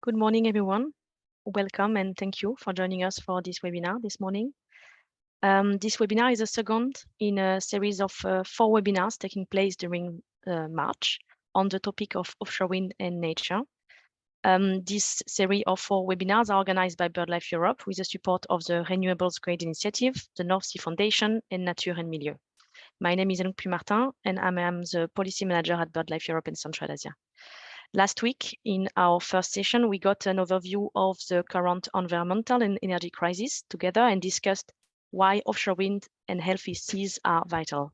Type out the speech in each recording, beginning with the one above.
Good morning, everyone. Welcome and thank you for joining us for this webinar this morning. This webinar is the second in a series of 4 webinars taking place during March on the topic of offshore wind and nature. This series of 4 webinars are organized by BirdLife Europe with the support of the Renewables Grid Initiative, the North Sea Foundation, and Nature and Milieu. My name is Anouk Puymartin, and I am the Policy Manager at BirdLife Europe and Central Asia. Last week, in our first session, we got an overview of the current environmental and energy crisis together and discussed why offshore wind and healthy seas are vital.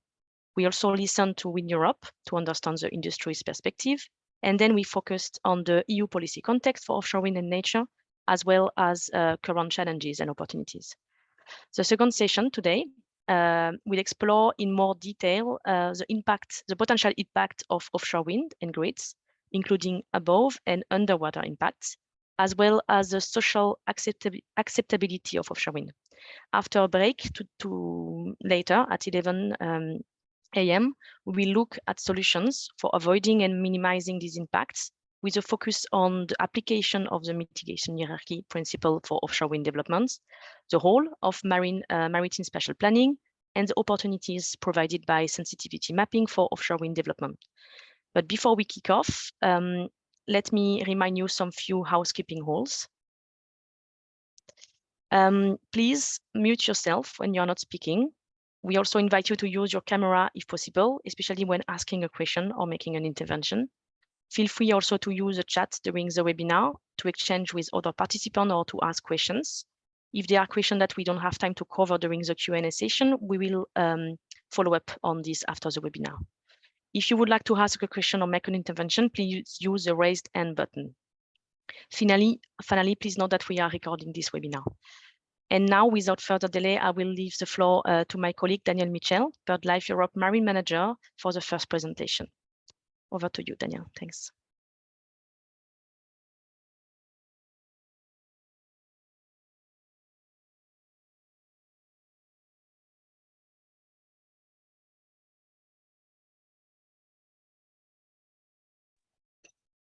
We also listened to Wind Europe to understand the industry's perspective, and then we focused on the EU policy context for offshore wind and nature, as well as current challenges and opportunities. The second session today will explore in more detail the potential impact of offshore wind and grids, including above and underwater impacts, as well as the social acceptability of offshore wind. After a break to later at 11 a.m., we will look at solutions for avoiding and minimizing these impacts with a focus on the application of the mitigation hierarchy principle for offshore wind developments, the role of maritime spatial planning, and the opportunities provided by sensitivity mapping for offshore wind development. But before we kick off, let me remind you some few housekeeping rules. Please mute yourself when you're not speaking. We also invite you to use your camera if possible, especially when asking a question or making an intervention. Feel free also to use the chat during the webinar to exchange with other participants or to ask questions. If there are questions that we don't have time to cover during the Q&A session, we will follow up on this after the webinar. If you would like to ask a question or make an intervention, please use the raised hand button. Finally, please note that we are recording this webinar. And now, without further delay, I will leave the floor to my colleague, Daniel Michel, BirdLife Europe Marine Manager, for the first presentation. Over to you, Daniel. Thanks.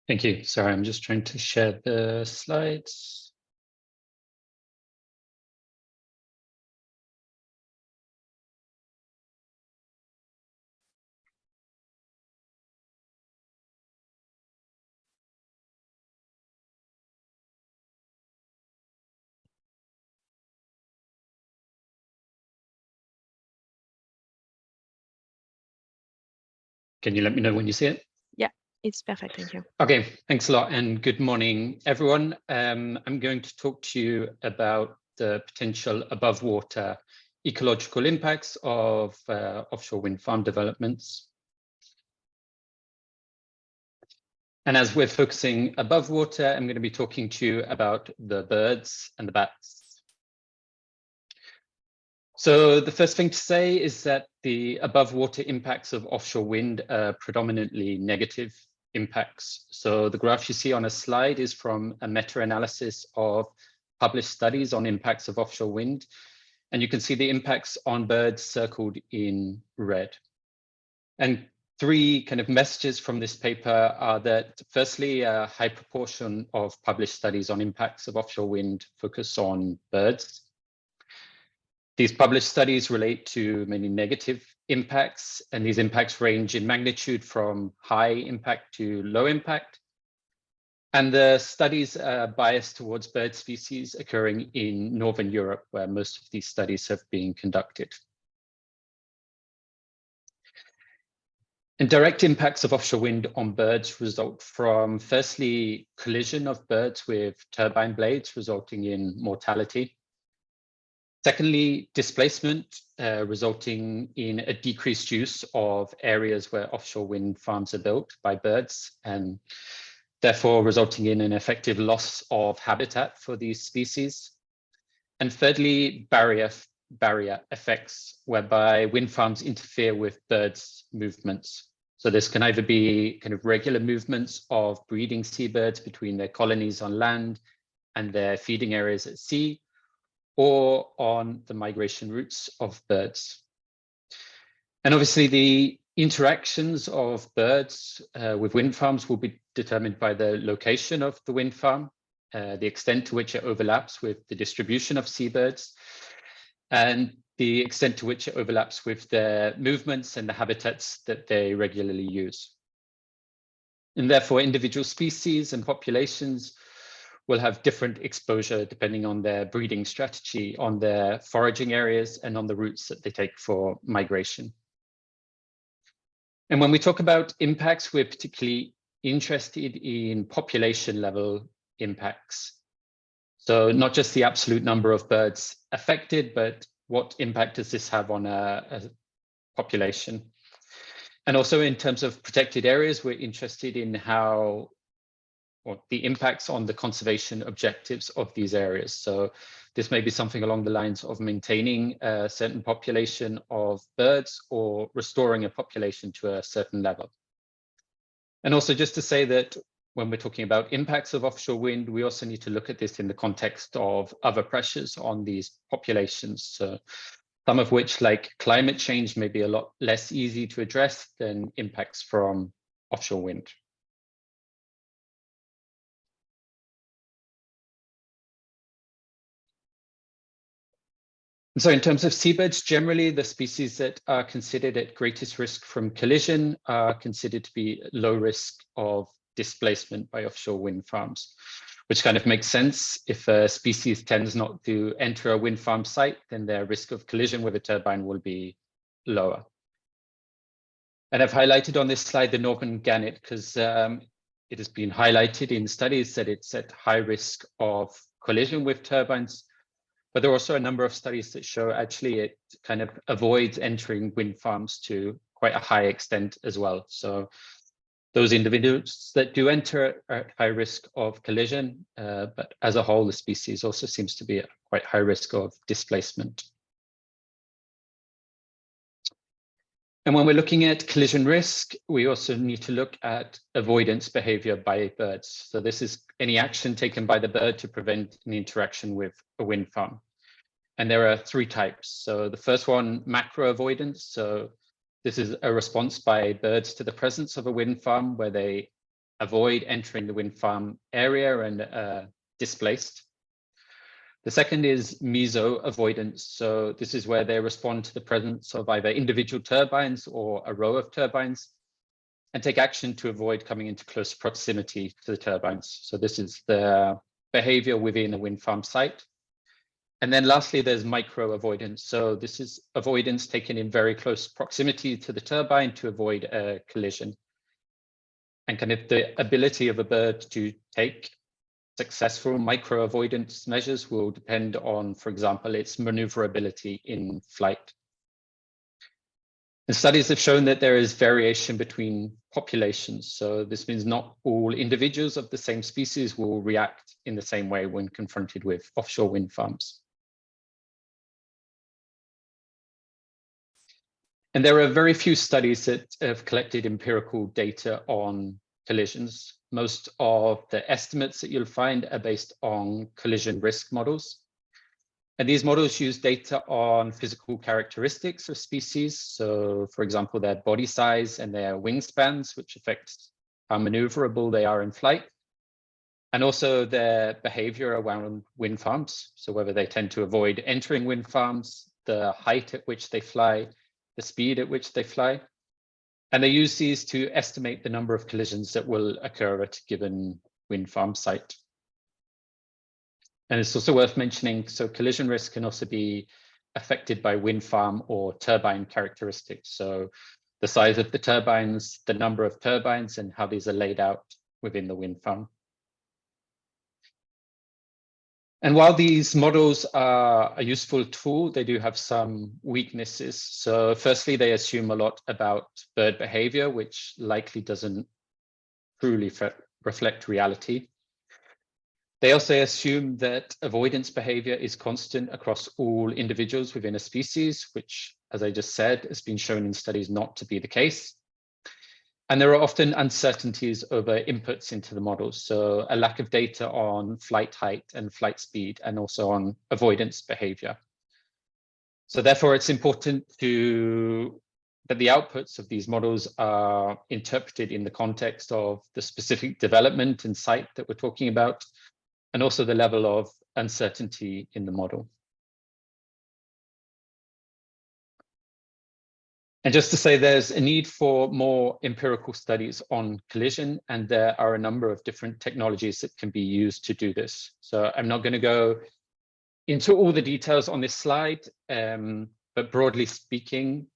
Thank you. Sorry, I'm just trying to share the slides. Can you let me know when you see it? Yeah, it's perfect. Thank you. Okay, thanks a lot and good morning, everyone. I'm going to talk to you about the potential above water ecological impacts of offshore wind farm developments. And as we're focusing above water, I'm going to be talking to you about the birds and the bats. So the first thing to say is that the above water impacts of offshore wind are predominantly negative impacts. So the graph you see on a slide is from a meta-analysis of published studies on impacts of offshore wind. And you can see the impacts on birds circled in red. And 3 kind of messages from this paper are that firstly, a high proportion of published studies on impacts of offshore wind focus on birds. These published studies relate to many negative impacts, and these impacts range in magnitude from high impact to low impact. And the studies are biased towards bird species occurring in Northern Europe, where most of these studies have been conducted. And direct impacts of offshore wind on birds result from, firstly, collision of birds with turbine blades, resulting in mortality. Secondly, displacement, resulting in a decreased use of areas where offshore wind farms are built by birds, and therefore resulting in an effective loss of habitat for these species. And thirdly, barrier effects, whereby wind farms interfere with birds' movements. So this can either be kind of regular movements of breeding seabirds between their colonies on land and their feeding areas at sea, or on the migration routes of birds. And obviously the interactions of birds with wind farms will be determined by the location of the wind farm. the extent to which it overlaps with the distribution of seabirds, and the extent to which it overlaps with their movements and the habitats that they regularly use. And therefore, individual species and populations will have different exposure depending on their breeding strategy, on their foraging areas, and on the routes that they take for migration. And when we talk about impacts, we're particularly interested in population level impacts. So not just the absolute number of birds affected, but what impact does this have on a population? And also in terms of protected areas, we're interested in how, or the impacts on the conservation objectives of these areas. So this may be something along the lines of maintaining a certain population of birds or restoring a population to a certain level. And also just to say that when we're talking about impacts of offshore wind, we also need to look at this in the context of other pressures on these populations. So some of which, like climate change, may be a lot less easy to address than impacts from offshore wind. So in terms of seabirds, generally the species that are considered at greatest risk from collision are considered to be low risk of displacement by offshore wind farms, which kind of makes sense. If a species tends not to enter a wind farm site, then their risk of collision with a turbine will be lower. And I've highlighted on this slide the northern gannet because it has been highlighted in studies that it's at high risk of collision with turbines. But there are also a number of studies that show actually it kind of avoids entering wind farms to quite a high extent as well. So those individuals that do enter are at high risk of collision, but as a whole, the species also seems to be at quite high risk of displacement. And when we're looking at collision risk, we also need to look at avoidance behavior by birds. So this is any action taken by the bird to prevent an interaction with a wind farm. And there are three types. So the first one, macro avoidance. So this is a response by birds to the presence of a wind farm where they avoid entering the wind farm area and displaced. The second is meso avoidance. So this is where they respond to the presence of either individual turbines or a row of turbines and take action to avoid coming into close proximity to the turbines. So this is the behavior within a wind farm site. And then lastly, there's micro avoidance. So this is avoidance taken in very close proximity to the turbine to avoid a collision. And kind of the ability of a bird to take successful micro avoidance measures will depend on, for example, its maneuverability in flight. And studies have shown that there is variation between populations. So this means not all individuals of the same species will react in the same way when confronted with offshore wind farms. And there are very few studies that have collected empirical data on collisions. Most of the estimates that you'll find are based on collision risk models. And these models use data on physical characteristics of species. So for example, their body size and their wingspans, which affects how maneuverable they are in flight. And also their behavior around wind farms. So whether they tend to avoid entering wind farms, the height at which they fly, the speed at which they fly. And they use these to estimate the number of collisions that will occur at a given wind farm site. And it's also worth mentioning, so collision risk can also be affected by wind farm or turbine characteristics. So the size of the turbines, the number of turbines, and how these are laid out within the wind farm. And while these models are a useful tool, they do have some weaknesses. So firstly, they assume a lot about bird behavior, which likely doesn't truly reflect reality. They also assume that avoidance behavior is constant across all individuals within a species, which, as I just said, has been shown in studies not to be the case. And there are often uncertainties over inputs into the models. So a lack of data on flight height and flight speed, and also on avoidance behavior. So therefore, it's important that the outputs of these models are interpreted in the context of the specific development and site that we're talking about, and also the level of uncertainty in the model. And just to say, there's a need for more empirical studies on collision, and there are a number of different technologies that can be used to do this. So I'm not going to go into all the details on this slide, but broadly speaking,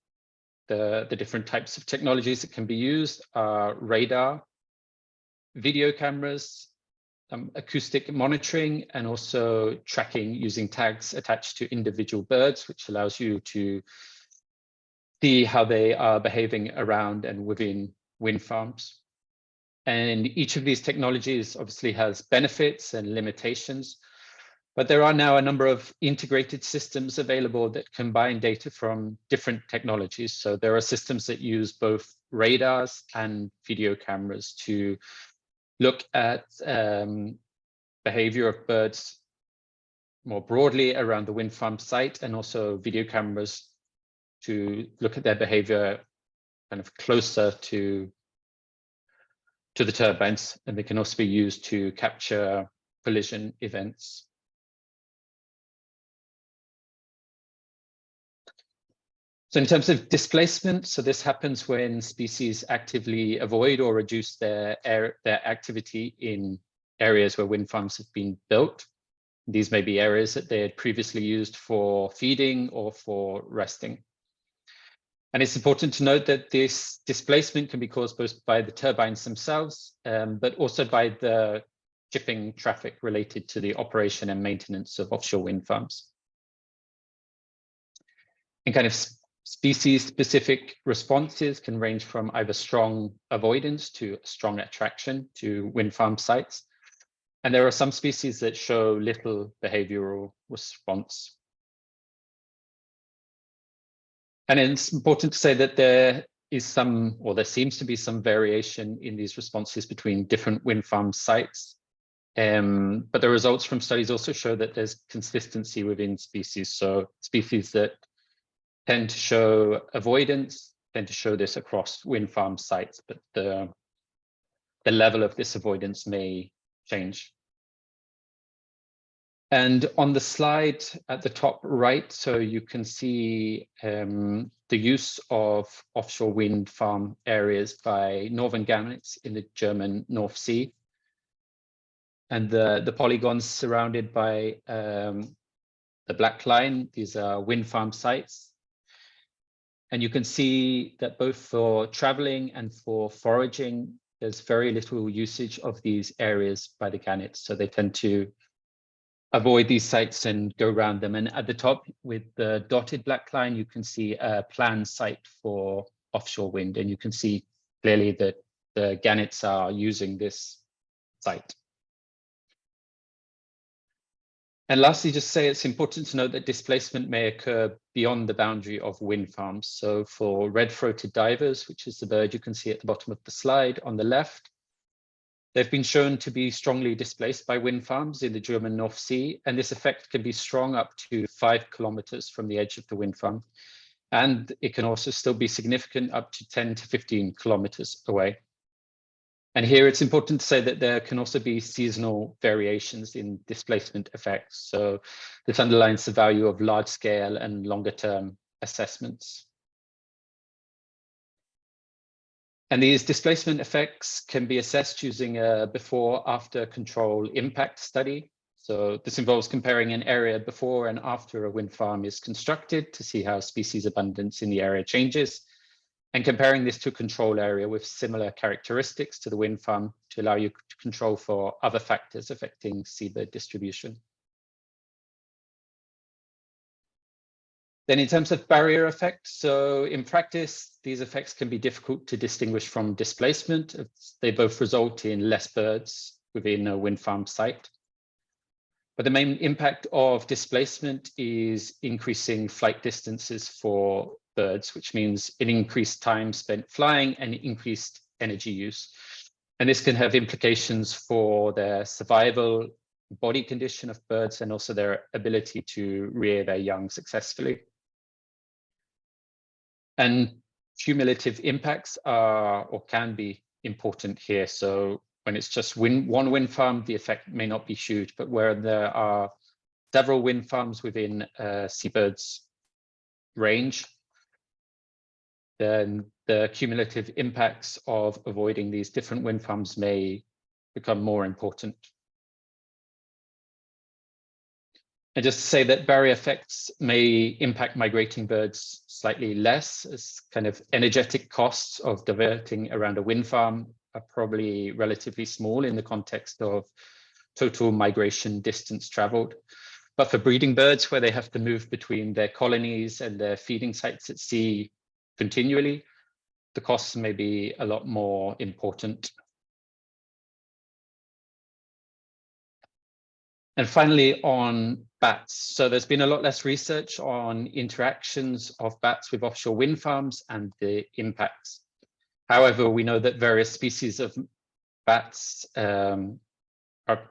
the different types of technologies that can be used are radar, video cameras, acoustic monitoring, and also tracking using tags attached to individual birds, which allows you to see how they are behaving around and within wind farms. And each of these technologies obviously has benefits and limitations, but there are now a number of integrated systems available that combine data from different technologies. So there are systems that use both radars and video cameras to look at behavior of birds more broadly around the wind farm site, and also video cameras to look at their behavior kind of closer to the turbines, and they can also be used to capture collision events. So in terms of displacement, so this happens when species actively avoid or reduce their activity in areas where wind farms have been built. These may be areas that they had previously used for feeding or for resting. And it's important to note that this displacement can be caused both by the turbines themselves, but also by the shipping traffic related to the operation and maintenance of offshore wind farms. And kind of species-specific responses can range from either strong avoidance to strong attraction to wind farm sites. And there are some species that show little behavioral response. And it's important to say that there is some, or there seems to be some variation in these responses between different wind farm sites. But the results from studies also show that there's consistency within species. So species that tend to show avoidance tend to show this across wind farm sites, but the level of this avoidance may change. And on the slide at the top right, so you can see the use of offshore wind farm areas by northern gannets in the German North Sea. And the polygons surrounded by the black line, these are wind farm sites. And you can see that both for traveling and for foraging, there's very little usage of these areas by the gannets. So they tend to avoid these sites and go around them. And at the top with the dotted black line, you can see a planned site for offshore wind. And you can see clearly that the gannets are using this site. And lastly, just say it's important to note that displacement may occur beyond the boundary of wind farms. So for red-throated divers, which is the bird you can see at the bottom of the slide on the left, they've been shown to be strongly displaced by wind farms in the German North Sea, and this effect can be strong up to 5 kilometers from the edge of the wind farm. And it can also still be significant up to 10 to 15 kilometers away. And here it's important to say that there can also be seasonal variations in displacement effects. So this underlines the value of large scale and longer term assessments. And these displacement effects can be assessed using a before-after control impact study. So this involves comparing an area before and after a wind farm is constructed to see how species abundance in the area changes, and comparing this to a control area with similar characteristics to the wind farm to allow you to control for other factors affecting seabird distribution. Then in terms of barrier effects, so in practice, these effects can be difficult to distinguish from displacement. They both result in less birds within a wind farm site. But the main impact of displacement is increasing flight distances for birds, which means an increased time spent flying and increased energy use. And this can have implications for their survival, body condition of birds, and also their ability to rear their young successfully. And cumulative impacts are or can be important here. So when it's just one wind farm, the effect may not be huge, but where there are several wind farms within seabirds' range, then the cumulative impacts of avoiding these different wind farms may become more important. And just to say that barrier effects may impact migrating birds slightly less, as kind of energetic costs of diverting around a wind farm are probably relatively small in the context of total migration distance traveled. But for breeding birds, where they have to move between their colonies and their feeding sites at sea continually, the costs may be a lot more important. And finally, on bats. So there's been a lot less research on interactions of bats with offshore wind farms and the impacts. However, we know that various species of bats are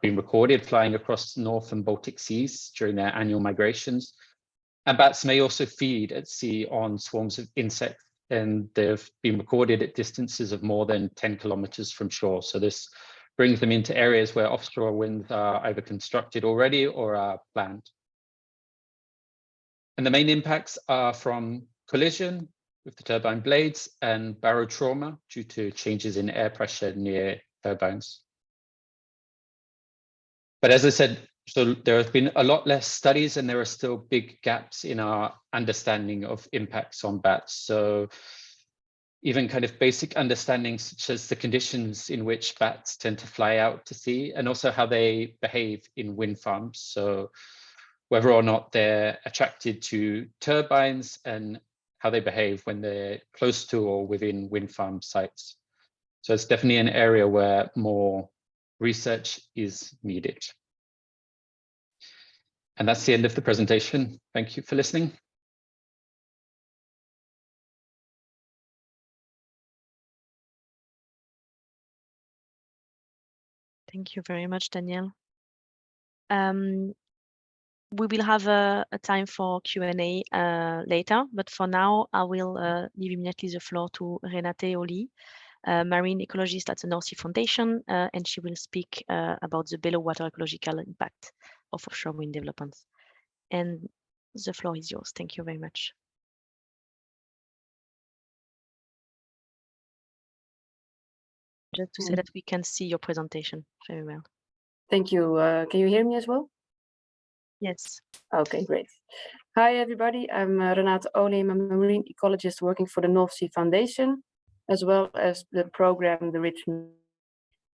being recorded flying across the North and Baltic seas during their annual migrations. And bats may also feed at sea on swarms of insects, and they've been recorded at distances of more than 10 kilometers from shore. So this brings them into areas where offshore winds are either constructed already or are planned. And the main impacts are from collision with the turbine blades and barotrauma due to changes in air pressure near turbines. But as I said, so there have been a lot less studies, and there are still big gaps in our understanding of impacts on bats. So even kind of basic understandings such as the conditions in which bats tend to fly out to sea, and also how they behave in wind farms. So whether or not they're attracted to turbines and how they behave when they're close to or within wind farm sites. So it's definitely an area where more research is needed. And that's the end of the presentation. Thank you for listening. Thank you very much, Daniel. We will have a time for Q&A later, but for now, I will give immediately the floor to Renate Olie, marine ecologist at the North Sea Foundation, and she will speak about the below water ecological impact of offshore wind developments. And the floor is yours. Thank you very much. Just to say that we can see your presentation very well. Thank you. Can you hear me as well? Yes. Okay, great. Hi, everybody. I'm Renate Olie. I'm a marine ecologist working for the North Sea Foundation, as well as the program, the Rich.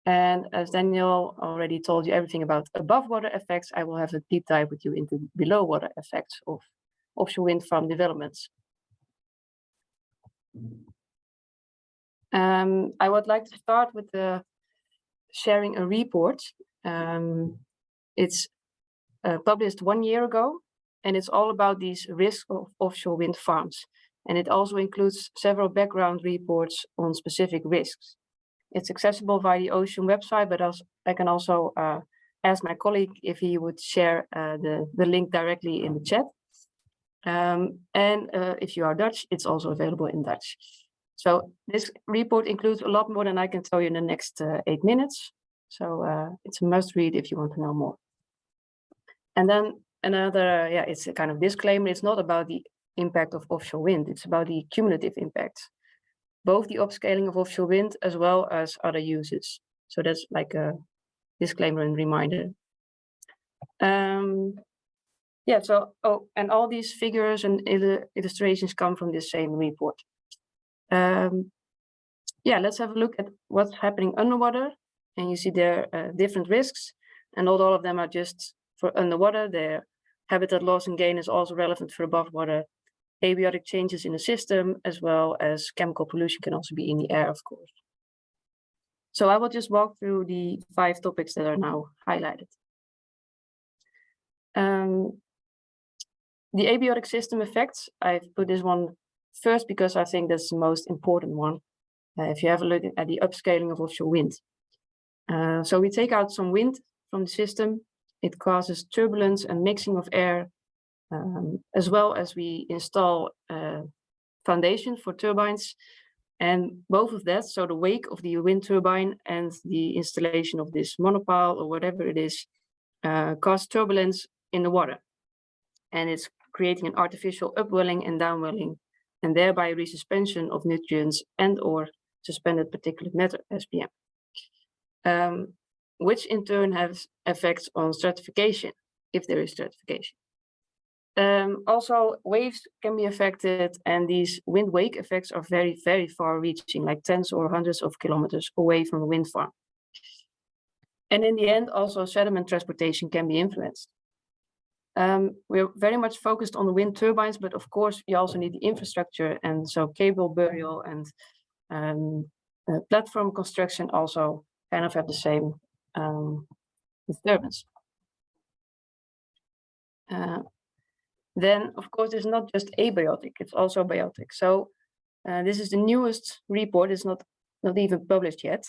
And as Daniel already told you everything about above water effects, I will have a deep dive with you into below water effects of offshore wind farm developments. I would like to start with sharing a report. It's published 1 year ago, and it's all about these risks of offshore wind farms. And it also includes several background reports on specific risks. It's accessible via the Ocean website, but also, I can also ask my colleague if he would share the link directly in the chat. And if you are Dutch, it's also available in Dutch. So this report includes a lot more than I can tell you in the next 8 minutes. So it's a must read if you want to know more. And then another, it's a kind of disclaimer. It's not about the impact of offshore wind. It's about the cumulative impacts, both the upscaling of offshore wind as well as other uses. So that's like a disclaimer and reminder. And all these figures and illustrations come from this same report. Let's have a look at what's happening underwater. And you see there are different risks, and not all of them are just for underwater. Their habitat loss and gain is also relevant for above water. Abiotic changes in the system, as well as chemical pollution, can also be in the air, of course. So I will just walk through the 5 topics that are now highlighted. The abiotic system effects, I've put this one first because I think that's the most important one. If you have a look at the upscaling of offshore wind. So we take out some wind from the system. It causes turbulence and mixing of air, as well as we install foundations for turbines. And both of that, so the wake of the wind turbine and the installation of this monopile or whatever it is, cause turbulence in the water. And it's creating an artificial upwelling and downwelling, and thereby resuspension of nutrients and or suspended particulate matter, SPM, which in turn has effects on stratification, if there is stratification. Also, waves can be affected, and these wind wake effects are very, very far reaching, like tens or hundreds of kilometers away from the wind farm. And in the end, also sediment transportation can be influenced. We're very much focused on the wind turbines, but of course, you also need the infrastructure, and so cable burial and platform construction also kind of have the same disturbance. Then, of course, it's not just abiotic, it's also biotic. So this is the newest report, it's not even published yet,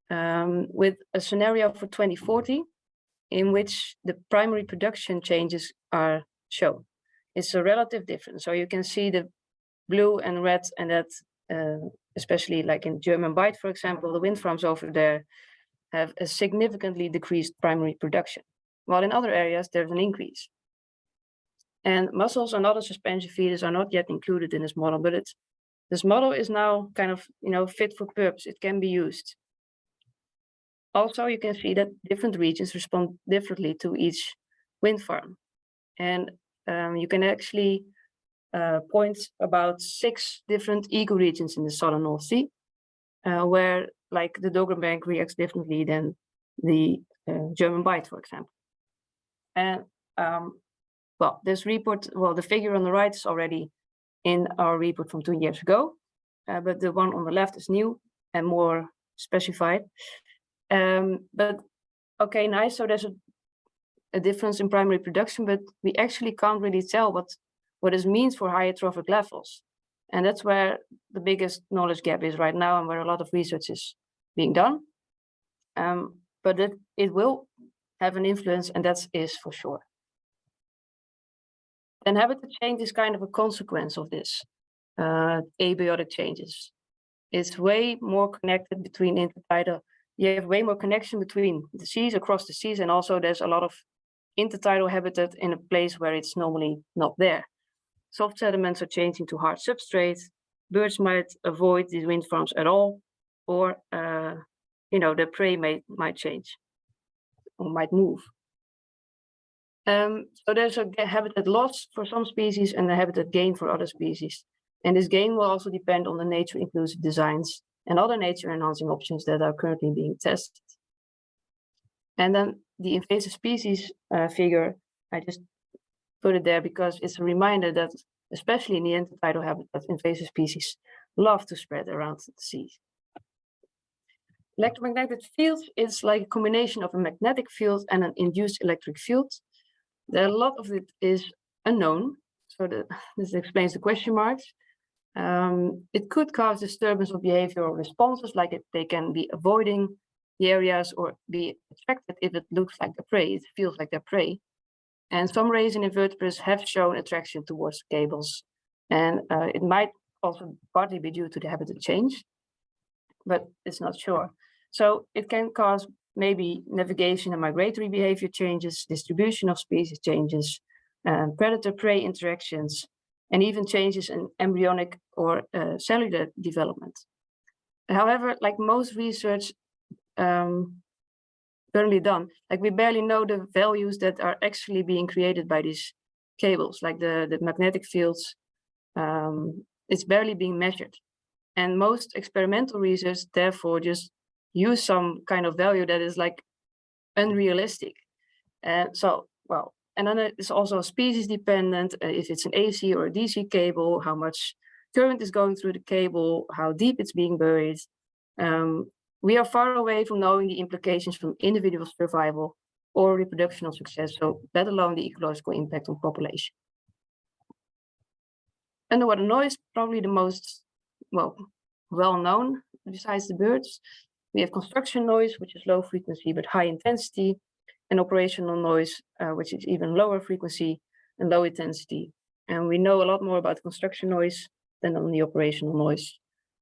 with a scenario for 2040 in which the primary production changes are shown. It's a relative difference. So you can see the blue and red, and that especially like in German Bight, for example, the wind farms over there have a significantly decreased primary production, while in other areas there's an increase. And mussels and other suspension feeders are not yet included in this model, but this model is now kind of, fit for purpose. It can be used. Also, you can see that different regions respond differently to each wind farm. And you can actually point about 6 different ecoregions in the southern North Sea, where like the Dogger Bank reacts differently than the German Bight, for example. And well, this report, the figure on the right is already in our report from 2 years ago, but the one on the left is new and more specified. But okay, nice. So there's a difference in primary production, but we actually can't really tell what this means for higher trophic levels. And that's where the biggest knowledge gap is right now, and where a lot of research is being done. But it will have an influence, and that is for sure. And habitat change is kind of a consequence of this abiotic changes. It's way more connected between intertidal. You have way more connection between the seas, across the seas, and also there's a lot of intertidal habitat in a place where it's normally not there. Soft sediments are changing to hard substrates. Birds might avoid these wind farms at all, or their prey might change or might move. So there's a habitat loss for some species and a habitat gain for other species. And this gain will also depend on the nature inclusive designs and other nature enhancing options that are currently being tested. And then the invasive species figure, I just put it there because it's a reminder that, especially in the intertidal habitat, invasive species love to spread around the seas. Electromagnetic field is like a combination of a magnetic field and an induced electric field. A lot of it is unknown, so this explains the question marks. It could cause disturbance of behavioral responses, like they can be avoiding the areas or be attracted if it looks like their prey, it feels like their prey. And some rays in invertebrates have shown attraction towards cables, and it might also partly be due to the habitat change, but it's not sure. So it can cause maybe navigation and migratory behavior changes, distribution of species changes, predator-prey interactions, and even changes in embryonic or cellular development. However, like most research currently done, like we barely know the values that are actually being created by these cables, like the magnetic fields, it's barely being measured. And most experimental research, therefore, just use some kind of value that is like unrealistic. And then it's also species dependent, if it's an AC or a DC cable, how much current is going through the cable, how deep it's being buried. We are far away from knowing the implications from individual survival or reproductional success, so let alone the ecological impact on population. Underwater noise, probably the most well-known besides the birds. We have construction noise, which is low frequency but high intensity, and operational noise, which is even lower frequency and low intensity. And we know a lot more about construction noise than on the operational noise.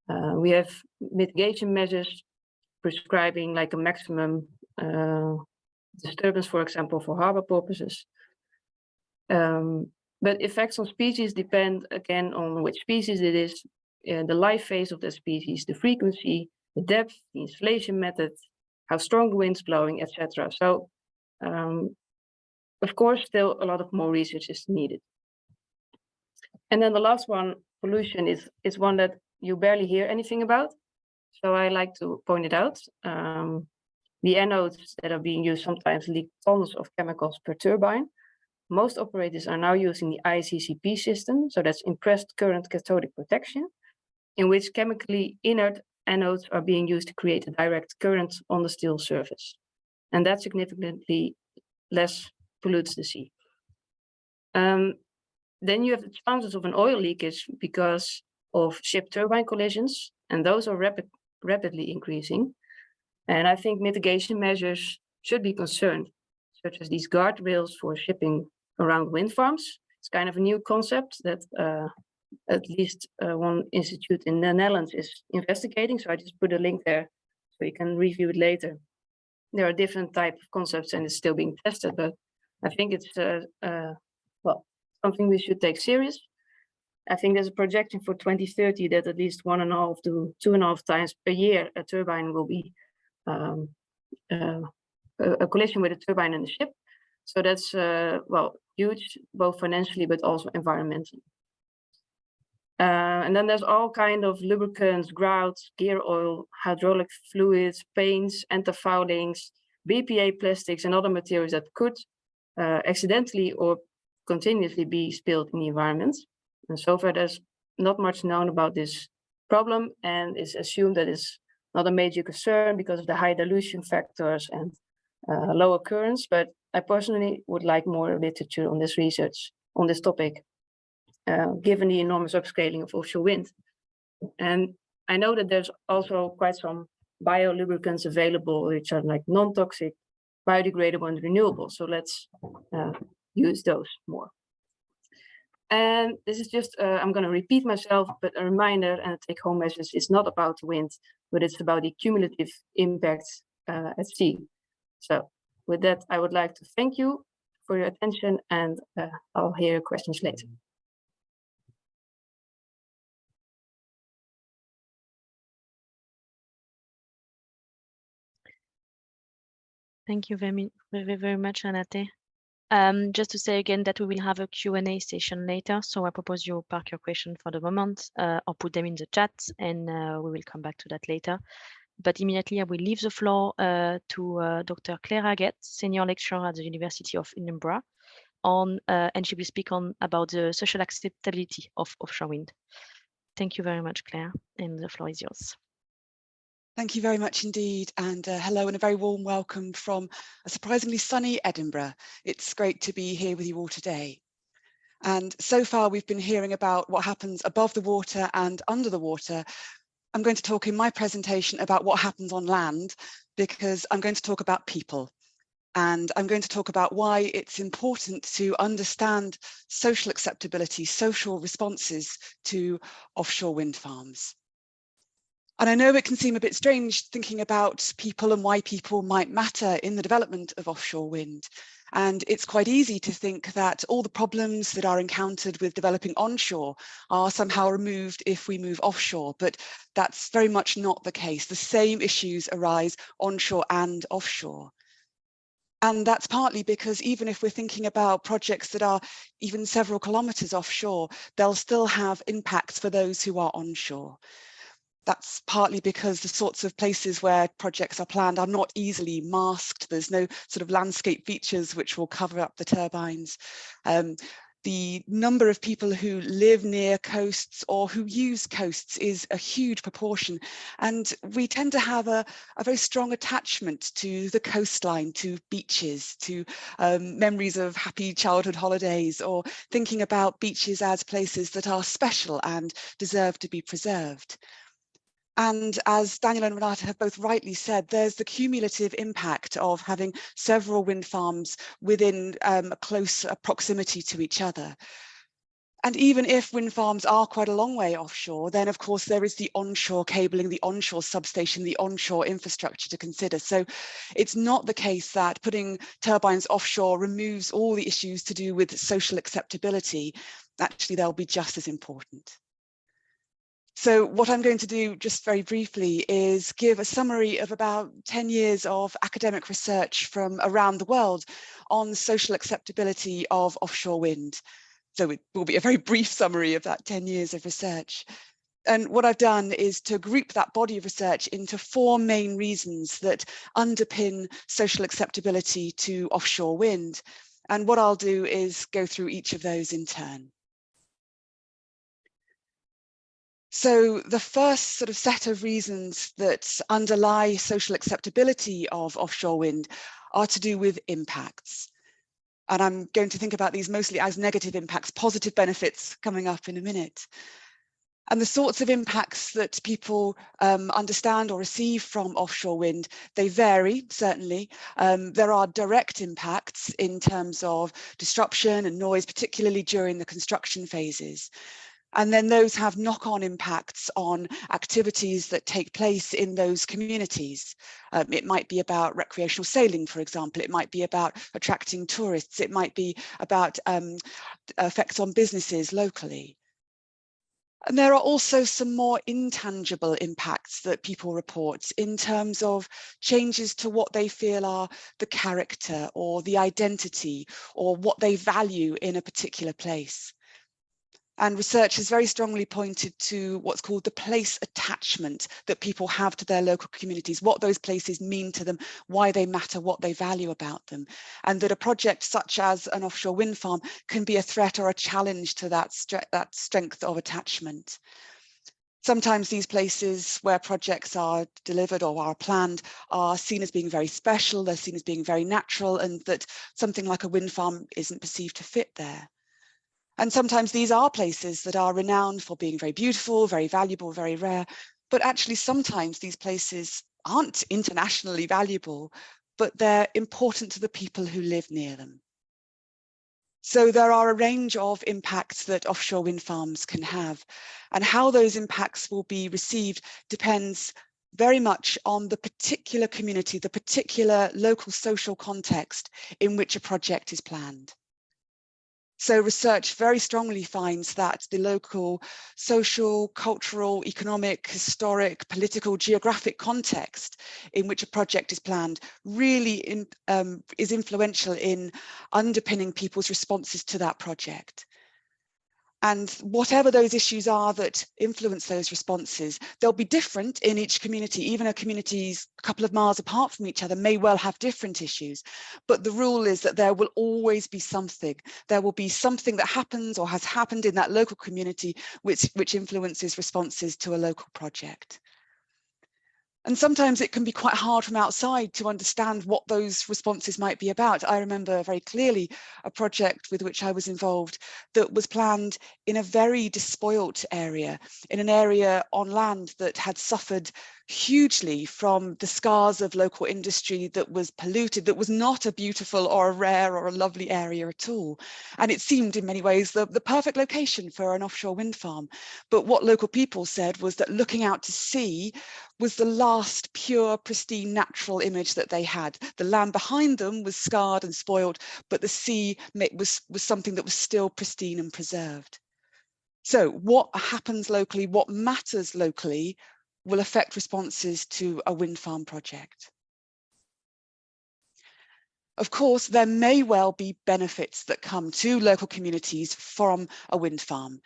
We have mitigation measures prescribing like a maximum disturbance, for example, for harbor purposes. But effects on species depend again on which species it is, the life phase of the species, the frequency, the depth, the installation method, how strong the wind's blowing, etc. So, of course, still a lot of more research is needed. And then the last one, pollution, is one that you barely hear anything about. So I like to point it out. The anodes that are being used sometimes leak tons of chemicals per turbine. Most operators are now using the ICCP system, so that's impressed current cathodic protection, in which chemically inert anodes are being used to create a direct current on the steel surface. And that significantly less pollutes the sea. Then you have the chances of an oil leakage because of ship turbine collisions, and those are rapidly increasing. And I think mitigation measures should be concerned, such as these guardrails for shipping around wind farms. It's kind of a new concept that at least one institute in the Netherlands is investigating. So I just put a link there so you can review it later. There are different types of concepts and it's still being tested, but I think it's well, something we should take serious. I think there's a projection for 2030 that at least 1.5 to 2.5 times per year a turbine will be a collision with a turbine and a ship. So that's well, huge, both financially but also environmentally. And then there's all kind of lubricants, grouts, gear oil, hydraulic fluids, paints, antifoulings, BPA plastics, and other materials that could accidentally or continuously be spilled in the environment. And so far, there's not much known about this problem, and it's assumed that it's not a major concern because of the high dilution factors and low occurrence. But I personally would like more literature on this research on this topic, given the enormous upscaling of offshore wind. And I know that there's also quite some biolubricants available, which are like non-toxic, biodegradable, and renewable. So let's use those more. And this is just, I'm going to repeat myself, but a reminder and a take-home message is not about the wind, but it's about the cumulative impact at sea. So with that, I would like to thank you for your attention, and I'll hear your questions later. Thank you very much, Renate. Just to say again that we will have a Q&A session later, so I propose you park your question for the moment or put them in the chat, and we will come back to that later. But immediately I will leave the floor to Dr. Claire Haggett, Senior Lecturer at the University of Edinburgh, and she will speak about the social acceptability of offshore wind. Thank you very much, Claire, and the floor is yours. Thank you very much indeed, and hello and a very warm welcome from a surprisingly sunny Edinburgh. It's great to be here with you all today. And so far we've been hearing about what happens above the water and under the water. I'm going to talk in my presentation about what happens on land, because I'm going to talk about people. And I'm going to talk about why it's important to understand social acceptability, social responses to offshore wind farms. And I know it can seem a bit strange thinking about people and why people might matter in the development of offshore wind. And it's quite easy to think that all the problems that are encountered with developing onshore are somehow removed if we move offshore, but that's very much not the case. The same issues arise onshore and offshore. And that's partly because even if we're thinking about projects that are even several kilometers offshore, they'll still have impacts for those who are onshore. That's partly because the sorts of places where projects are planned are not easily masked. There's no sort of landscape features which will cover up the turbines. The number of people who live near coasts or who use coasts is a huge proportion. And we tend to have a very strong attachment to the coastline, to beaches, to memories of happy childhood holidays, or thinking about beaches as places that are special and deserve to be preserved. And as Daniel and Renate have both rightly said, there's the cumulative impact of having several wind farms within a close proximity to each other. And even if wind farms are quite a long way offshore, then of course there is the onshore cabling, the onshore substation, the onshore infrastructure to consider. So it's not the case that putting turbines offshore removes all the issues to do with social acceptability. Actually, they'll be just as important. So what I'm going to do just very briefly is give a summary of about 10 years of academic research from around the world on social acceptability of offshore wind. So it will be a very brief summary of that 10 years of research. And what I've done is to group that body of research into 4 main reasons that underpin social acceptability to offshore wind. And what I'll do is go through each of those in turn. So the first sort of set of reasons that underlie social acceptability of offshore wind are to do with impacts. And I'm going to think about these mostly as negative impacts, positive benefits coming up in a minute. And the sorts of impacts that people understand or receive from offshore wind, they vary, certainly. There are direct impacts in terms of disruption and noise, particularly during the construction phases. And then those have knock-on impacts on activities that take place in those communities. It might be about recreational sailing, for example. It might be about attracting tourists. It might be about effects on businesses locally. And there are also some more intangible impacts that people report in terms of changes to what they feel are the character or the identity or what they value in a particular place. And research has very strongly pointed to what's called the place attachment that people have to their local communities, what those places mean to them, why they matter, what they value about them. And that a project such as an offshore wind farm can be a threat or a challenge to that strength of attachment. Sometimes these places where projects are delivered or are planned are seen as being very special, they're seen as being very natural, and that something like a wind farm isn't perceived to fit there. And sometimes these are places that are renowned for being very beautiful, very valuable, very rare, but actually sometimes these places aren't internationally valuable, but they're important to the people who live near them. So there are a range of impacts that offshore wind farms can have, and how those impacts will be received depends very much on the particular community, the particular local social context in which a project is planned. So research very strongly finds that the local social, cultural, economic, historic, political, geographic context in which a project is planned really is influential in underpinning people's responses to that project. And whatever those issues are that influence those responses, they'll be different in each community. Even a communities a couple of miles apart from each other may well have different issues. But the rule is that there will always be something. There will be something that happens or has happened in that local community which influences responses to a local project. And sometimes it can be quite hard from outside to understand what those responses might be about. I remember very clearly a project with which I was involved that was planned in a very despoilt area, in an area on land that had suffered hugely from the scars of local industry, that was polluted, that was not a beautiful or a rare or a lovely area at all. And it seemed in many ways the perfect location for an offshore wind farm. But what local people said was that looking out to sea was the last pure, pristine, natural image that they had. The land behind them was scarred and spoiled, but the sea was something that was still pristine and preserved. So what happens locally, what matters locally, will affect responses to a wind farm project. Of course, there may well be benefits that come to local communities from a wind farm.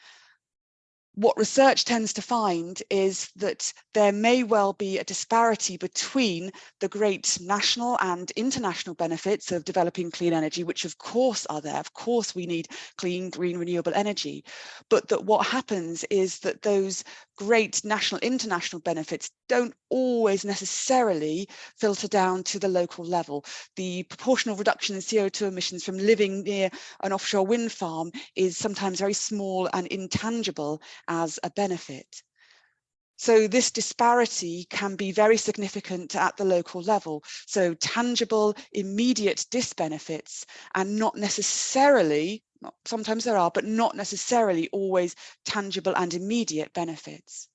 What research tends to find is that there may well be a disparity between the great national and international benefits of developing clean energy, which of course are there. Of course, we need clean, green, renewable energy. But that what happens is that those great national, international benefits don't always necessarily filter down to the local level. The proportional reduction in CO2 emissions from living near an offshore wind farm is sometimes very small and intangible as a benefit. So this disparity can be very significant at the local level. So tangible, immediate disbenefits and not necessarily sometimes there are, but not necessarily always tangible and immediate benefits.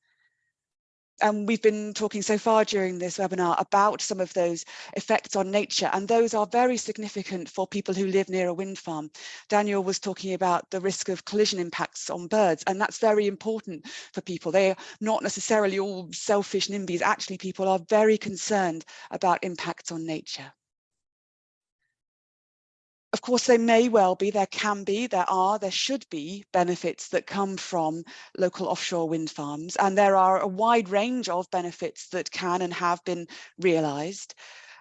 And we've been talking so far during this webinar about some of those effects on nature, and those are very significant for people who live near a wind farm. Daniel was talking about the risk of collision impacts on birds, and that's very important for people. They are not necessarily all selfish NIMBYs. Actually, people are very concerned about impacts on nature. Of course, they may well be, there can be, there should be benefits that come from local offshore wind farms, and there are a wide range of benefits that can and have been realised.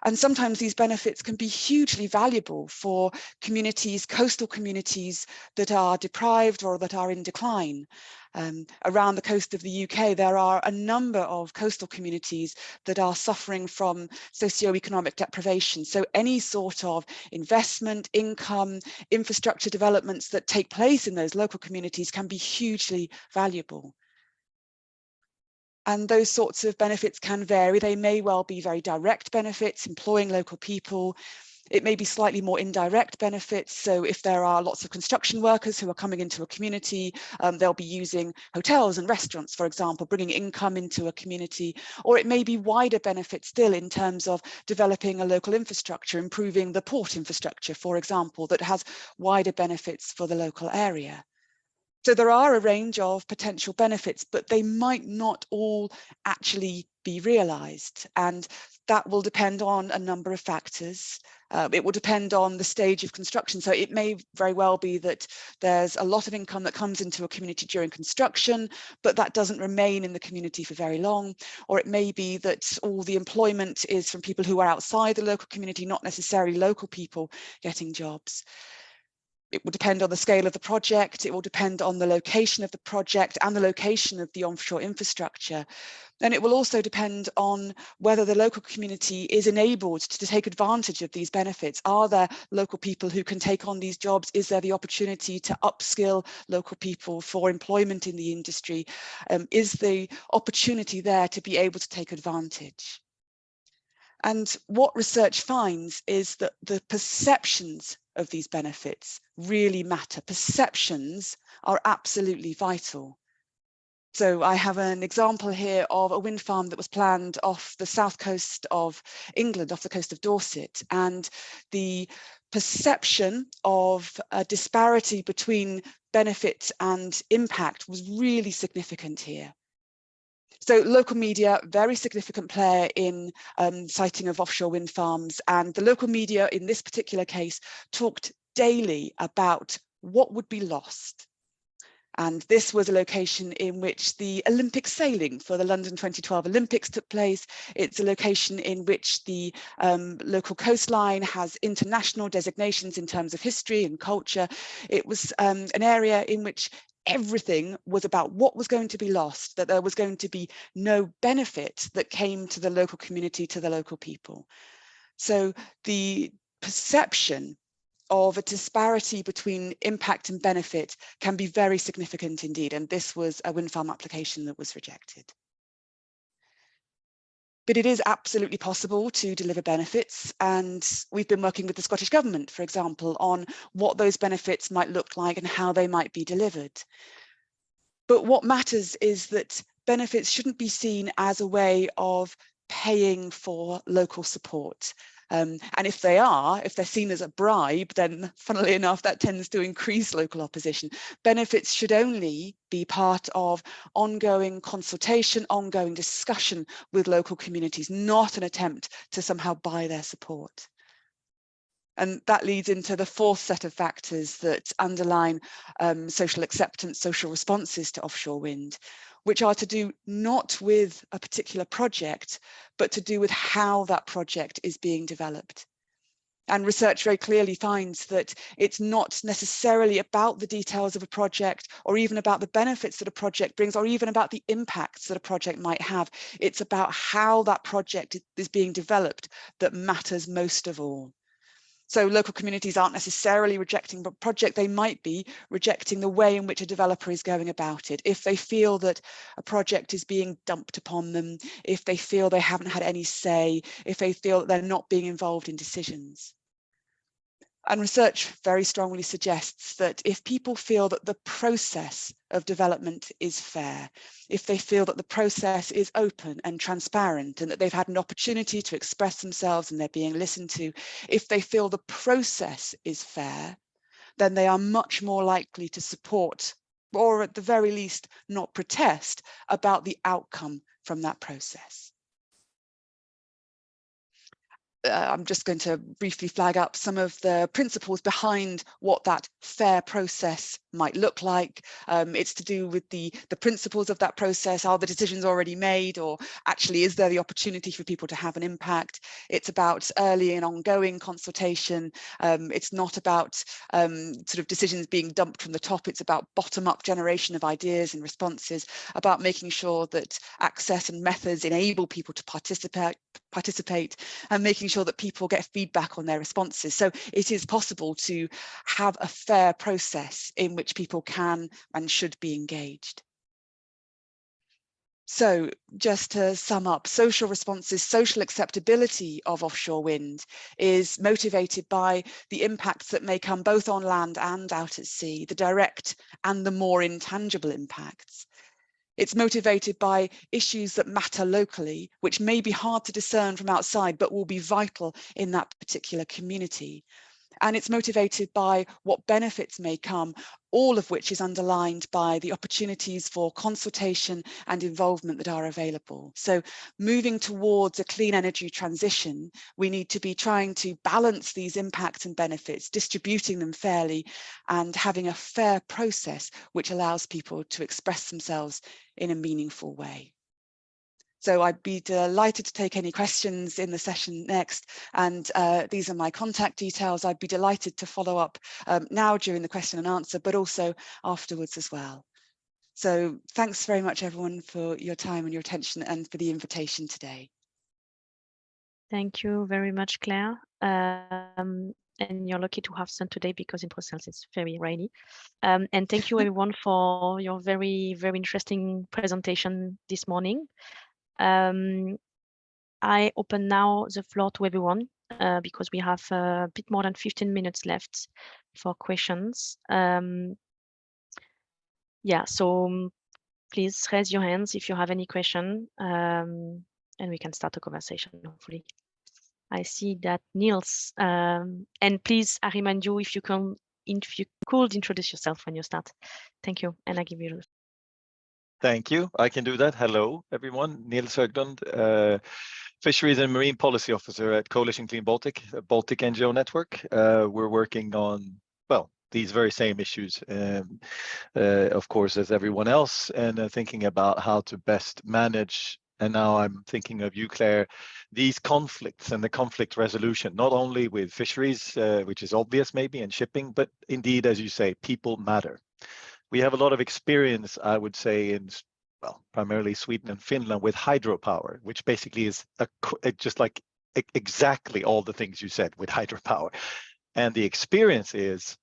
And sometimes these benefits can be hugely valuable for communities, coastal communities that are deprived or that are in decline. Around the coast of the UK, there are a number of coastal communities that are suffering from socioeconomic deprivation. So any sort of investment, income, infrastructure developments that take place in those local communities can be hugely valuable. And those sorts of benefits can vary. They may well be very direct benefits, employing local people. It may be slightly more indirect benefits. So if there are lots of construction workers who are coming into a community, they'll be using hotels and restaurants, for example, bringing income into a community. Or it may be wider benefits still in terms of developing a local infrastructure, improving the port infrastructure, for example, that has wider benefits for the local area. So there are a range of potential benefits, but they might not all actually be realised. And that will depend on a number of factors. It will depend on the stage of construction. So it may very well be that there's a lot of income that comes into a community during construction, but that doesn't remain in the community for very long. Or it may be that all the employment is from people who are outside the local community, not necessarily local people getting jobs. It will depend on the scale of the project. It will depend on the location of the project and the location of the offshore infrastructure. And it will also depend on whether the local community is enabled to take advantage of these benefits. Are there local people who can take on these jobs? Is there the opportunity to upskill local people for employment in the industry? Is the opportunity there to be able to take advantage? And what research finds is that the perceptions of these benefits really matter. Perceptions are absolutely vital. So I have an example here of a wind farm that was planned off the south coast of England, off the coast of Dorset, and the perception of a disparity between benefit and impact was really significant here. So local media, very significant player in siting of offshore wind farms, and the local media in this particular case talked daily about what would be lost. And this was a location in which the Olympic sailing for the London 2012 Olympics took place. It's a location in which the local coastline has international designations in terms of history and culture. It was an area in which everything was about what was going to be lost, that there was going to be no benefit that came to the local community, to the local people. So the perception of a disparity between impact and benefit can be very significant indeed. And this was a wind farm application that was rejected. But it is absolutely possible to deliver benefits. And we've been working with the Scottish Government, for example, on what those benefits might look like and how they might be delivered. But what matters is that benefits shouldn't be seen as a way of paying for local support. And if they're seen as a bribe, then funnily enough, that tends to increase local opposition. Benefits should only be part of ongoing consultation, ongoing discussion with local communities, not an attempt to somehow buy their support. And that leads into the fourth set of factors that underline social acceptance, social responses to offshore wind, which are to do not with a particular project, but to do with how that project is being developed. And research very clearly finds that it's not necessarily about the details of a project or even about the benefits that a project brings or even about the impacts that a project might have. It's about how that project is being developed that matters most of all. So local communities aren't necessarily rejecting a project, they might be rejecting the way in which a developer is going about it. If they feel that a project is being dumped upon them, if they feel they haven't had any say, if they feel that they're not being involved in decisions. And research very strongly suggests that if people feel that the process of development is fair, if they feel that the process is open and transparent and that they've had an opportunity to express themselves and they're being listened to, if they feel the process is fair, then they are much more likely to support, or at the very least not protest, about the outcome from that process. I'm just going to briefly flag up some of the principles behind what that fair process might look like. It's to do with the principles of that process. Are the decisions already made, or actually is there the opportunity for people to have an impact? It's about early and ongoing consultation. It's not about sort of decisions being dumped from the top. It's about bottom-up generation of ideas and responses, about making sure that access and methods enable people to participate and making sure that people get feedback on their responses. So it is possible to have a fair process in which people can and should be engaged. So just to sum up, social responses, social acceptability of offshore wind is motivated by the impacts that may come both on land and out at sea, the direct and the more intangible impacts. It's motivated by issues that matter locally, which may be hard to discern from outside, but will be vital in that particular community. And it's motivated by what benefits may come, all of which is underlined by the opportunities for consultation and involvement that are available. So moving towards a clean energy transition, we need to be trying to balance these impacts and benefits, distributing them fairly, and having a fair process which allows people to express themselves in a meaningful way. So I'd be delighted to take any questions in the session next. And these are my contact details. I'd be delighted to follow up now during the question and answer, but also afterwards as well. So thanks very much, everyone, for your time and your attention and for the invitation today. Thank you very much, Claire. And you're lucky to have sun today because in Brussels it's very rainy. And thank you everyone for your very, very interesting presentation this morning. I open now the floor to everyone because we have a bit more than 15 minutes left for questions. Yeah, so please raise your hands if you have any question and we can start a conversation, hopefully. I see that Niels, and please, I remind you if you could introduce yourself when you start. Thank you, and I give you. Thank you. I can do that. Hello, everyone. Niels Höglund, Fisheries and Marine Policy Officer at Coalition Clean Baltic, a Baltic NGO network. We're working on, well, these very same issues, of course, as everyone else, and thinking about how to best manage. And now I'm thinking of you, Claire, these conflicts and the conflict resolution, not only with fisheries, which is obvious maybe, and shipping, but indeed, as you say, people matter. We have a lot of experience, I would say, in, well, primarily Sweden and Finland with hydropower, which basically is just like exactly all the things you said with hydropower. And the experience is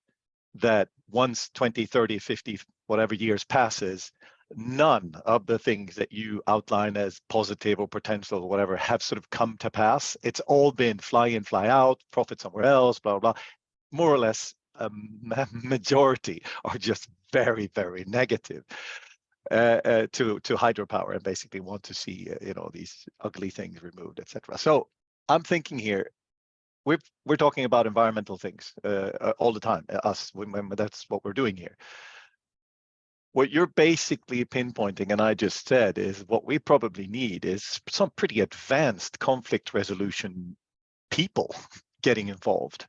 that once 20, 30, 50, whatever years passes, none of the things that you outline as positive or potential or whatever have sort of come to pass. It's all been fly in, fly out, profit somewhere else, blah, blah, blah. More or less, a majority are just very, very negative to hydropower and basically want to see, you know, these ugly things removed, etc. So I'm thinking here, we're talking about environmental things all the time, when that's what we're doing here. What you're basically pinpointing, and I just said, is what we probably need is some pretty advanced conflict resolution people getting involved.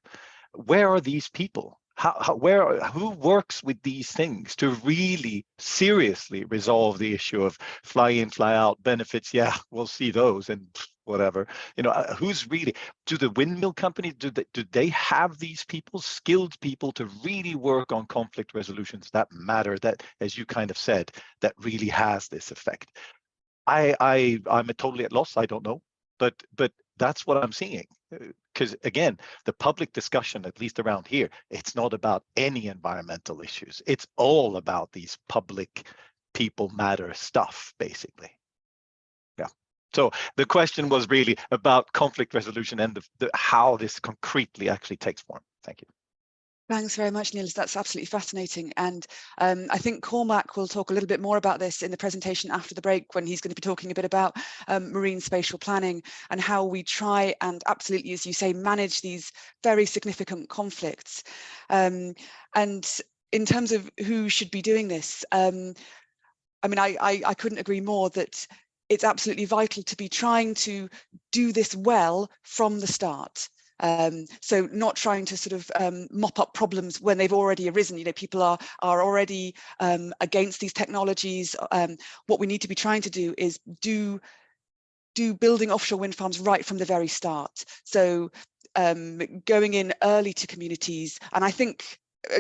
Where are these people? Who works with these things to really seriously resolve the issue of fly in, fly out benefits? Yeah, we'll see those and whatever. You know, who's really, do the windmill companies, do they have these people, skilled people to really work on conflict resolutions that matter, that, as you kind of said, that really has this effect? I'm totally at loss. I don't know, but that's what I'm seeing. Because again, the public discussion, at least around here, it's not about any environmental issues. It's all about these public people matter stuff, basically. Yeah. So the question was really about conflict resolution and how this concretely actually takes form. Thank you. Thanks very much, Niels. That's absolutely fascinating. And I think Cormac will talk a little bit more about this in the presentation after the break, when he's going to be talking a bit about marine spatial planning and how we try and absolutely, as you say, manage these very significant conflicts. And in terms of who should be doing this, I mean, I couldn't agree more that it's absolutely vital to be trying to do this well from the start. So not trying to sort of mop up problems when they've already arisen. You know, people are already against these technologies. What we need to be trying to do is do building offshore wind farms right from the very start. So going in early to communities, and I think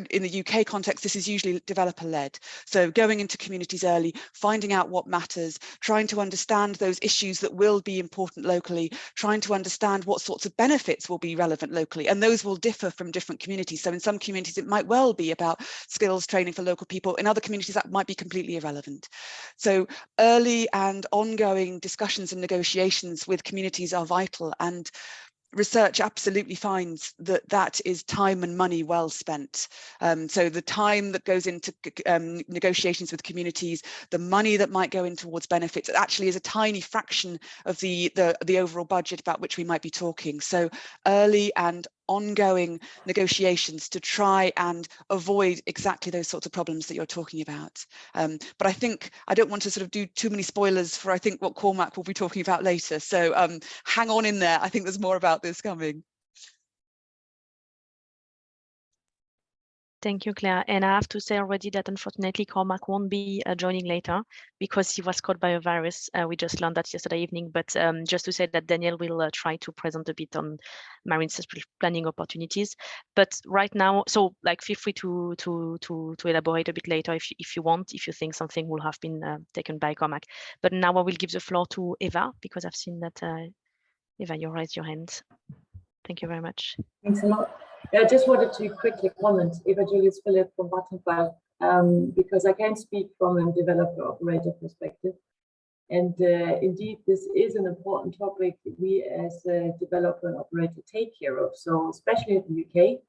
in the UK context, this is usually developer-led. So going into communities early, finding out what matters, trying to understand those issues that will be important locally, trying to understand what sorts of benefits will be relevant locally. And those will differ from different communities. So in some communities, it might well be about skills training for local people. In other communities, that might be completely irrelevant. So early and ongoing discussions and negotiations with communities are vital. And research absolutely finds that that is time and money well spent. So the time that goes into negotiations with communities, the money that might go in towards benefits, actually is a tiny fraction of the overall budget about which we might be talking. So early and ongoing negotiations to try and avoid exactly those sorts of problems that you're talking about. But I think I don't want to sort of do too many spoilers for I think what Cormac will be talking about later. So hang on in there. I think there's more about this coming. Thank you, Claire. And I have to say already that unfortunately Cormac won't be joining later because he was caught by a virus. We just learned that yesterday evening. But just to say that Daniel will try to present a bit on marine spatial planning opportunities. But right now, so like feel free to elaborate a bit later if you want, if you think something will have been taken by Cormac. But now I will give the floor to Eva because I've seen that Eva, you raised your hand. Thank you very much. Thanks a lot. I just wanted to quickly comment, Eva Julius Philip from Vattenfall, because I can speak from a developer-operator perspective. And indeed, this is an important topic we as a developer and operator take care of. So especially in the UK,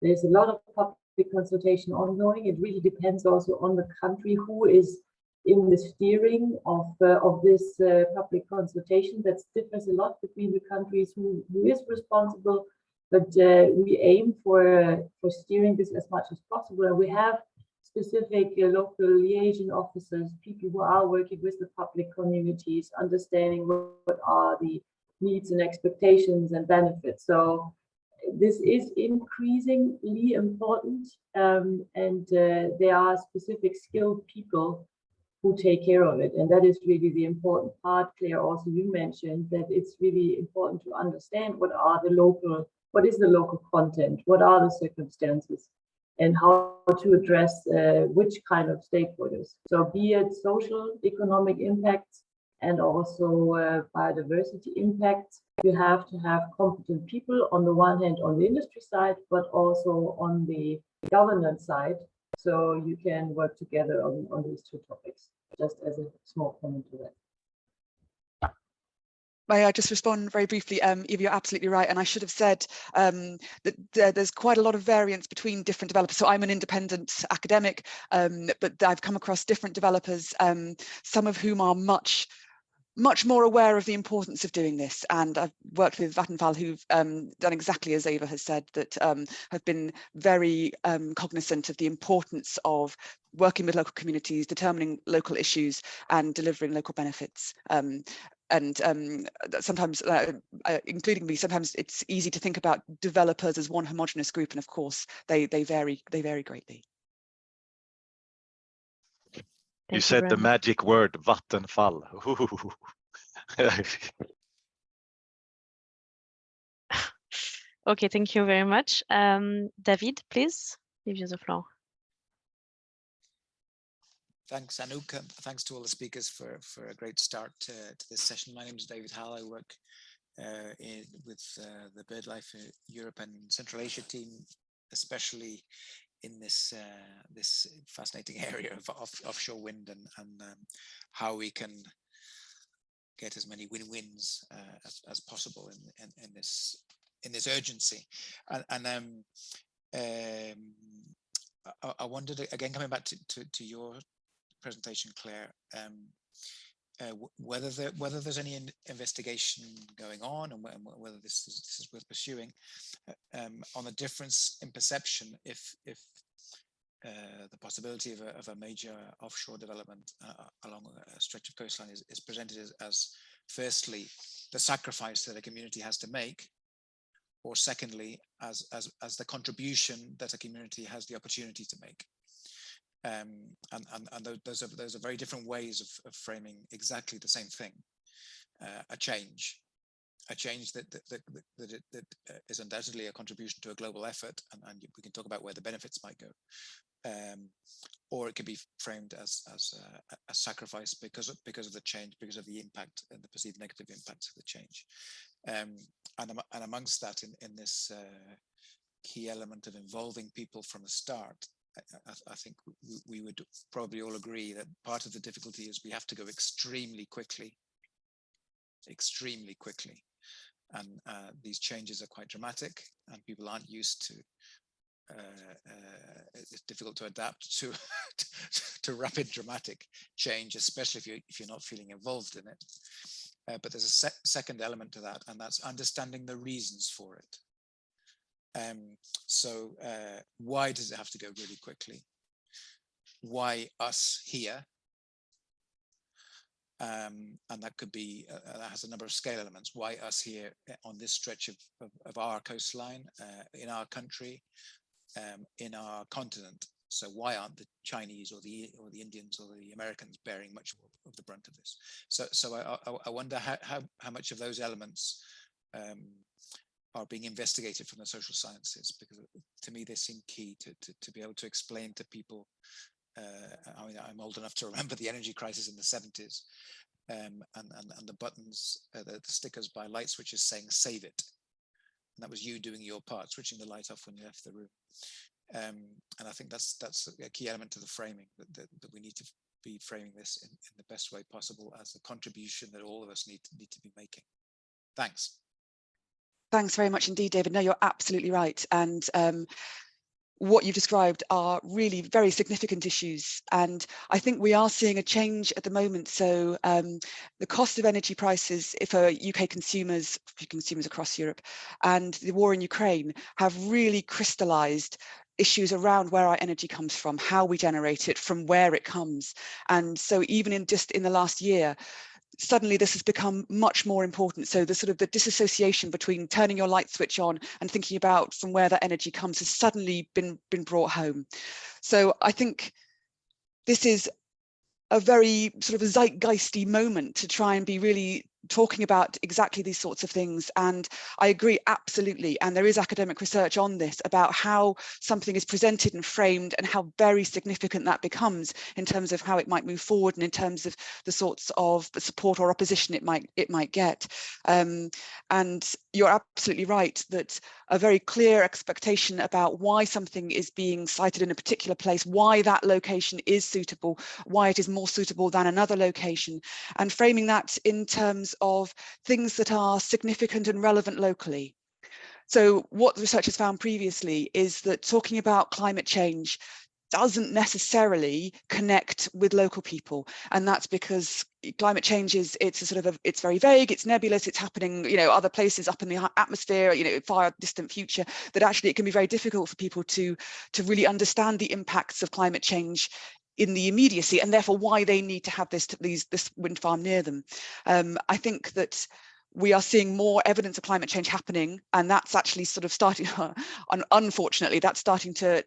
there's a lot of public consultation ongoing. It really depends also on the country who is in the steering of this public consultation. That differs a lot between the countries who is responsible, but we aim for steering this as much as possible. And we have specific local liaison officers, people who are working with the public communities, understanding what are the needs and expectations and benefits. So this is increasingly important, and there are specific skilled people who take care of it. And that is really the important part. Claire, also you mentioned that it's really important to understand what is the local content, what are the circumstances, and how to address which kind of stakeholders. So be it social, economic impacts, and also biodiversity impacts. You have to have competent people on the one hand on the industry side, but also on the governance side. So you can work together on these two topics, just as a small comment to that. May I just respond very briefly? Eva, you're absolutely right. And I should have said that there's quite a lot of variance between different developers. So I'm an independent academic, but I've come across different developers, some of whom are much more aware of the importance of doing this. And I've worked with Vattenfall who've done exactly as Eva has said, that have been very cognizant of the importance of working with local communities, determining local issues and delivering local benefits. And sometimes, including me, sometimes it's easy to think about developers as one homogenous group, and of course they vary greatly. You said the magic word, Vattenfall. Okay, thank you very much. David, please, give you the floor. Thanks, Anouk. Thanks to all the speakers for a great start to this session. My name is David Hall. I work with the BirdLife Europe and Central Asia team, especially in this fascinating area of offshore wind and how we can get as many win-wins as possible in this urgency. And I wondered, again, coming back to your presentation, Claire, whether there's any investigation going on, and whether this is worth pursuing, on the difference in perception if the possibility of a major offshore development along a stretch of coastline is presented as firstly the sacrifice that a community has to make, or secondly as the contribution that a community has the opportunity to make. And those are very different ways of framing exactly the same thing. A change that is undoubtedly a contribution to a global effort, and we can talk about where the benefits might go, or it could be framed as a sacrifice because of the change, because of the impact and the perceived negative impacts of the change. And amongst that, in this key element of involving people from the start, I think we would probably all agree that part of the difficulty is we have to go extremely quickly. And these changes are quite dramatic, and people aren't used to. It's difficult to adapt to rapid, dramatic change, especially if you're not feeling involved in it. But there's a second element to that, and that's understanding the reasons for it. So why does it have to go really quickly? Why us here? And that could be, that has a number of scale elements. Why us here on this stretch of our coastline, in our country, in our continent? So why aren't the Chinese or the Indians or the Americans bearing much of the brunt of this? So I wonder how much of those elements are being investigated from the social sciences, because to me they seem key to be able to explain to people. I mean, I'm old enough to remember the energy crisis in the 70s, and the buttons, the stickers by light switches saying "save it," and that was you doing your part, switching the light off when you left the room. And I think that's a key element to the framing, that we need to be framing this in the best way possible as a contribution that all of us need to be making. Thanks. Thanks very much indeed, David. No, you're absolutely right. And what you've described are really very significant issues. And I think we are seeing a change at the moment. So the cost of energy prices for UK consumers across Europe, and the war in Ukraine have really crystallized issues around where our energy comes from, how we generate it, from where it comes. And so even in the last year, suddenly this has become much more important. So the sort of the disassociation between turning your light switch on and thinking about from where that energy comes has suddenly been brought home. So I think this is a very sort of a zeitgeisty moment to try and be really talking about exactly these sorts of things. And I agree absolutely. And there is academic research on this about how something is presented and framed and how very significant that becomes in terms of how it might move forward and in terms of the sorts of support or opposition it might get. And you're absolutely right that a very clear expectation about why something is being sited in a particular place, why that location is suitable, why it is more suitable than another location, and framing that in terms of things that are significant and relevant locally. So what the research has found previously is that talking about climate change doesn't necessarily connect with local people, and that's because climate change it's very vague, it's nebulous, it's happening, other places up in the atmosphere, far distant future, that actually it can be very difficult for people to really understand the impacts of climate change in the immediacy, and therefore why they need to have this wind farm near them. I think that we are seeing more evidence of climate change happening, and that's actually sort of starting, unfortunately, that's starting to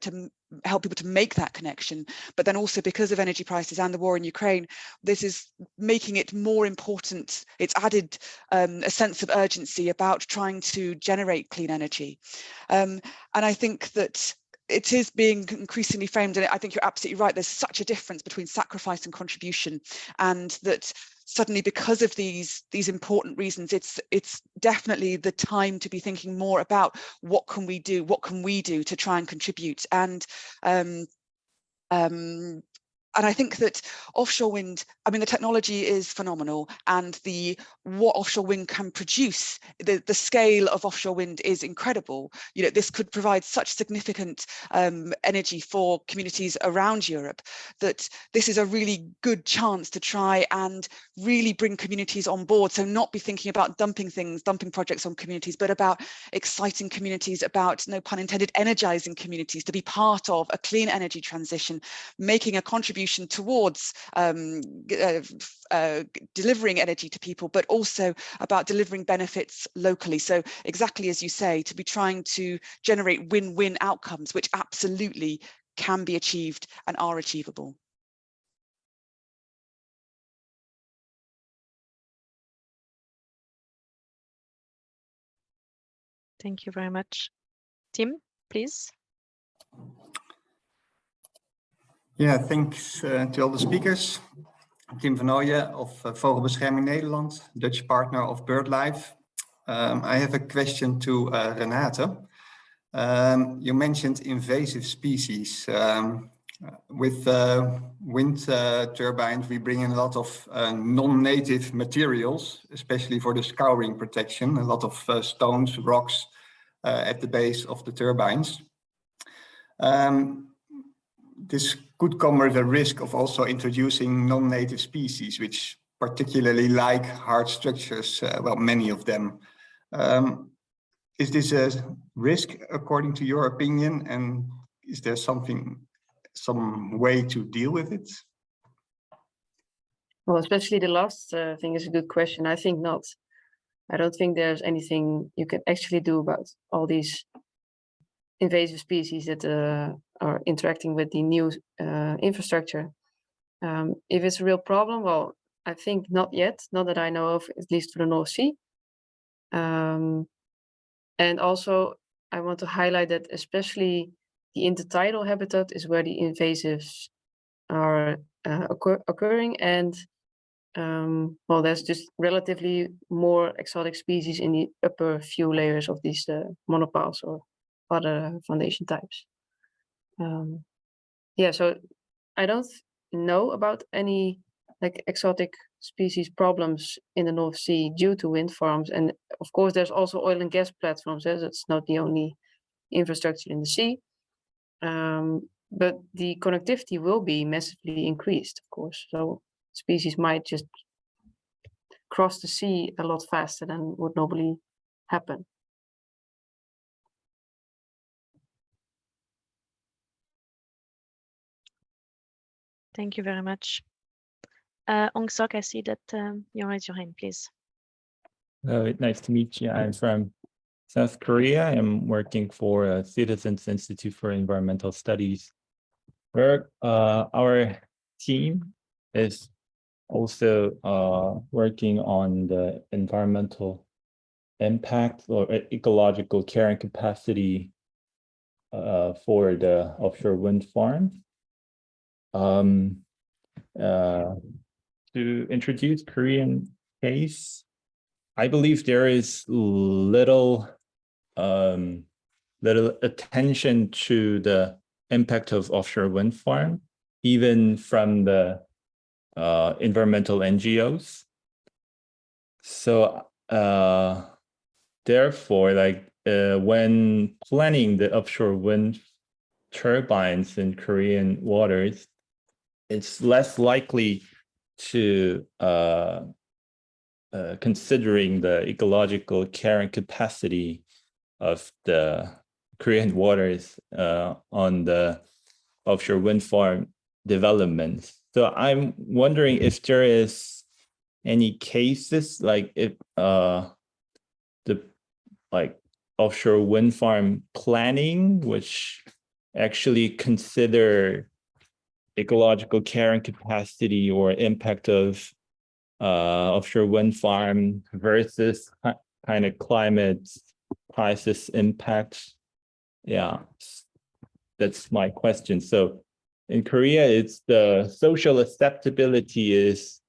help people to make that connection. But then also because of energy prices and the war in Ukraine, this is making it more important. It's added a sense of urgency about trying to generate clean energy. And I think that it is being increasingly framed, and I think you're absolutely right, there's such a difference between sacrifice and contribution, and that suddenly because of these important reasons, it's definitely the time to be thinking more about what can we do to try and contribute. And And I think that offshore wind, I mean, the technology is phenomenal, and what offshore wind can produce, the scale of offshore wind is incredible. You know, this could provide such significant energy for communities around Europe, that this is a really good chance to try and really bring communities on board. So not be thinking about dumping projects on communities, but about exciting communities, about, no pun intended, energizing communities to be part of a clean energy transition, making a contribution towards delivering energy to people, but also about delivering benefits locally. So exactly as you say, to be trying to generate win-win outcomes, which absolutely can be achieved and are achievable. Thank you very much. Tim, please. Yeah, thanks to all the speakers. Tim van Ooyen of Vogelbescherming Nederland, Dutch partner of BirdLife. I have a question to Renate. You mentioned invasive species. With wind turbines, we bring in a lot of non-native materials, especially for the scouring protection, a lot of stones, rocks at the base of the turbines. This could come with a risk of also introducing non-native species, which particularly like hard structures, well, many of them. Is this a risk according to your opinion, and is there some way to deal with it? Well, especially the last thing is a good question. I think not. I don't think there's anything you can actually do about all these invasive species that are interacting with the new infrastructure. If it's a real problem, well, I think not yet, not that I know of, at least for the North Sea. And also, I want to highlight that especially the intertidal habitat is where the invasives are occurring, and well, there's just relatively more exotic species in the upper few layers of these monopiles or other foundation types. Yeah, so I don't know about any like exotic species problems in the North Sea due to wind farms. And of course, there's also oil and gas platforms. That's not the only infrastructure in the sea. But the connectivity will be massively increased, of course. So species might just cross the sea a lot faster than would normally happen. Thank you very much. Ong Sok, I see that you raise your hand, please. Hello, nice to meet you. I'm from South Korea. I'm working for Citizens Institute for Environmental Studies, where our team is also working on the environmental impact or ecological carrying capacity for the offshore wind farm. To introduce Korean case, I believe there is little attention to the impact of offshore wind farm, even from the environmental NGOs. So therefore, like when planning the offshore wind turbines in Korean waters, it's less likely to considering the ecological carrying capacity of the Korean waters on the offshore wind farm development. So I'm wondering if there is any cases like if the offshore wind farm planning, which actually consider ecological carrying capacity or impact of offshore wind farm versus kind of climate crisis impact. Yeah, that's my question. So in Korea, it's the social acceptability is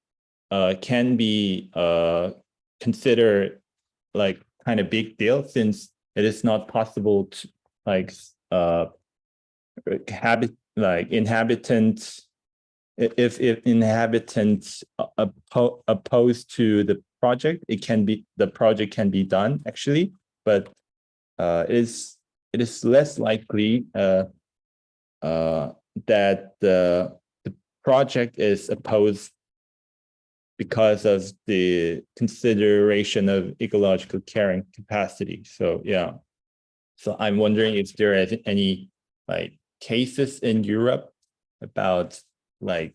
can be considered like kind of big deal, since it is not possible to inhabitants if inhabitants opposed to the project, the project can be done actually, but it is less likely that the project is opposed because of the consideration of ecological carrying capacity. So yeah, so I'm wondering if there are any like cases in Europe about like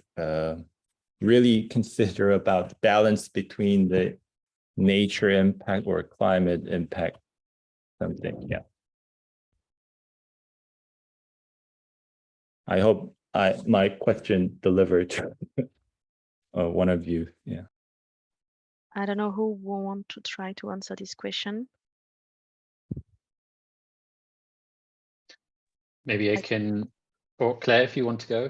really consider about balance between the nature impact or climate impact, something. Yeah. I hope my question delivered to one of you. Yeah. I don't know who will want to try to answer this question. Maybe I can, or Claire, if you want to go.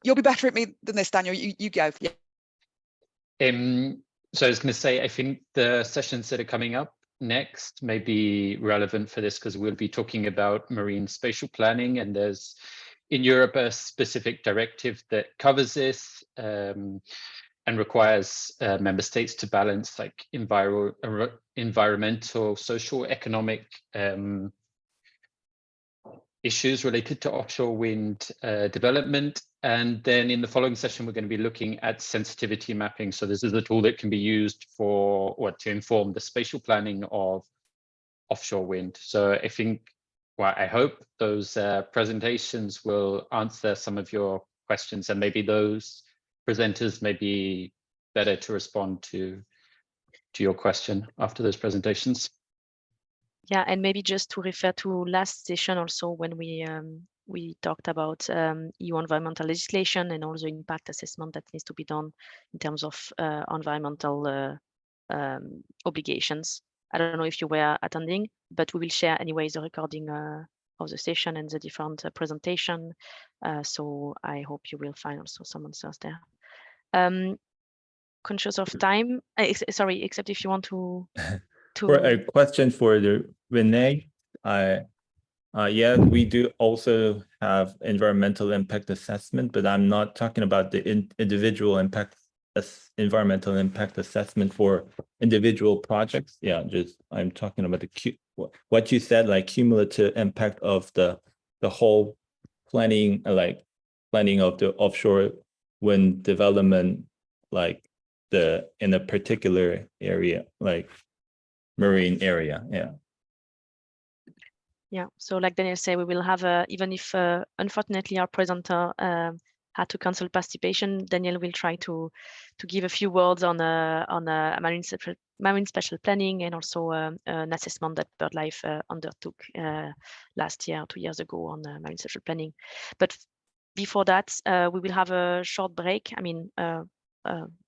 You'll be better at me than this, Daniel. You go. Yeah. So I was going to say, I think the sessions that are coming up next may be relevant for this because we'll be talking about marine spatial planning, and there's in Europe a specific directive that covers this and requires member states to balance like environmental, social, economic issues related to offshore wind development. And then in the following session, we're going to be looking at sensitivity mapping. So this is a tool that can be used for to inform the spatial planning of offshore wind. So I think, well, I hope those presentations will answer some of your questions, and maybe those presenters may be better to respond to your question after those presentations. Yeah, and maybe just to refer to last session also when we talked about EU environmental legislation and also impact assessment that needs to be done in terms of environmental obligations. I don't know if you were attending, but we will share anyways the recording of the session and the different presentation. So I hope you will find also some answers there. Conscious of time, sorry, except if you want to For a question for the Renate, yeah, we do also have environmental impact assessment, but I'm not talking about the individual impact environmental impact assessment for individual projects. Yeah, just I'm talking about the what you said, like cumulative impact of the whole planning, like planning of the offshore wind development, like in a particular area, like marine area. Yeah. Yeah, so like Daniel said, we will have even if unfortunately our presenter had to cancel participation, Daniel will try to give a few words on marine spatial planning and also an assessment that BirdLife undertook last year, 2 years ago on marine spatial planning. But before that, we will have a short break. I mean,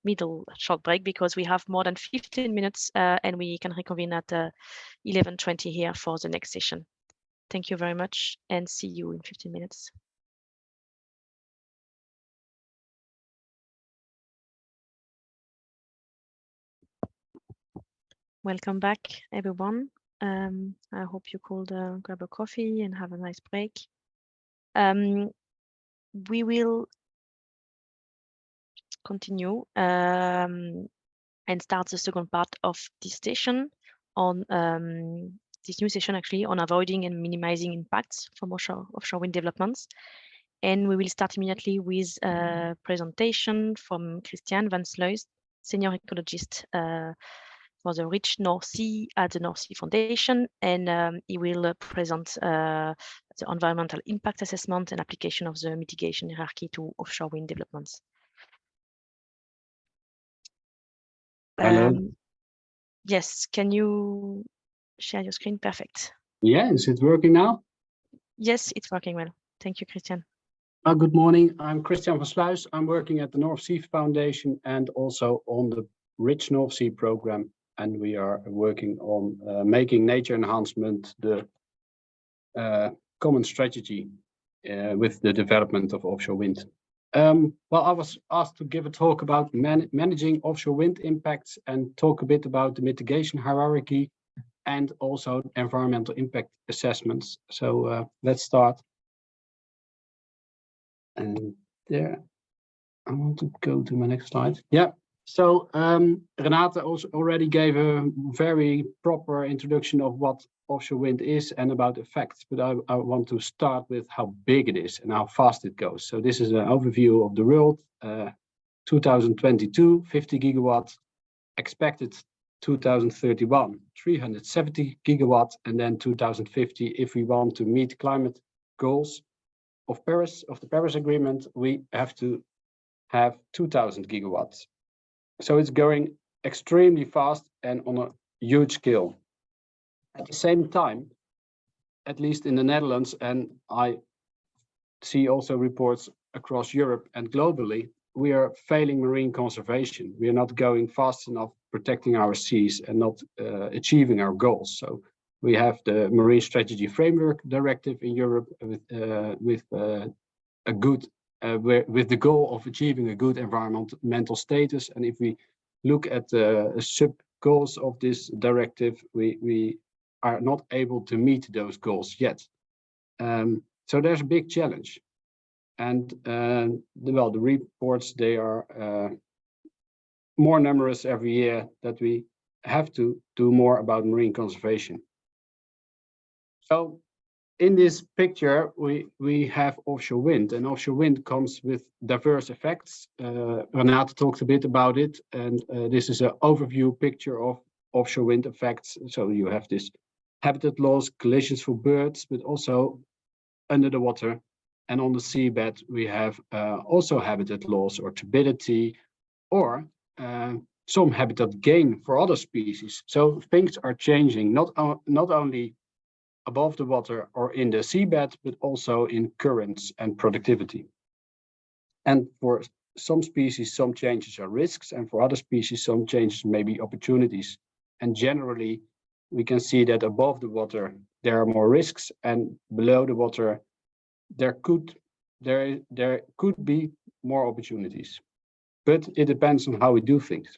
middle short break, because we have more than 15 minutes and we can reconvene at 11:20 here for the next session. Thank you very much and see you in 15 minutes. Welcome back, everyone. I hope you could grab a coffee and have a nice break. We will continue and start the second part of this session on this new session actually on avoiding and minimizing impacts from offshore wind developments. And we will start immediately with a presentation from Christiaan van Sluis, senior ecologist for the Rich North Sea at the North Sea Foundation, and he will present the environmental impact assessment and application of the mitigation hierarchy to offshore wind developments. Hello. Yes, can you share your screen? Perfect. Yeah, is it working now? Yes, it's working well. Thank you, Christiaan. Good morning. I'm Christiaan van Sluis. I'm working at the North Sea Foundation and also on the Rich North Sea program. And we are working on making nature enhancement the common strategy with the development of offshore wind. Well, I was asked to give a talk about managing offshore wind impacts and talk a bit about the mitigation hierarchy and also environmental impact assessments. So let's start. And there, I want to go to my next slide. Yeah. So Renate also already gave a very proper introduction of what offshore wind is and about effects, but I want to start with how big it is and how fast it goes. So this is an overview of the world. 2022, 50 gigawatts, expected 2031, 370 gigawatts, and then 2050, if we want to meet climate goals of the Paris Agreement, we have to have 2000 gigawatts. So it's going extremely fast and on a huge scale. At the same time, at least in the Netherlands, and I see also reports across Europe and globally, we are failing marine conservation. We are not going fast enough protecting our seas and not achieving our goals. So we have the Marine Strategy Framework Directive in Europe with the goal of achieving a good environmental status. And if we look at the sub goals of this directive, we are not able to meet those goals yet. So there's a big challenge. And the reports, they are more numerous every year that we have to do more about marine conservation. So in this picture, we have offshore wind, and offshore wind comes with diverse effects. Renate talked a bit about it, and this is an overview picture of offshore wind effects. So you have this habitat loss, collisions for birds, but also under the water. And on the seabed, we have also habitat loss or turbidity, or some habitat gain for other species. So things are changing, not only above the water or in the seabed, but also in currents and productivity. And for some species, some changes are risks, and for other species, some changes may be opportunities. And generally, we can see that above the water, there are more risks, and below the water, there could be more opportunities, but it depends on how we do things.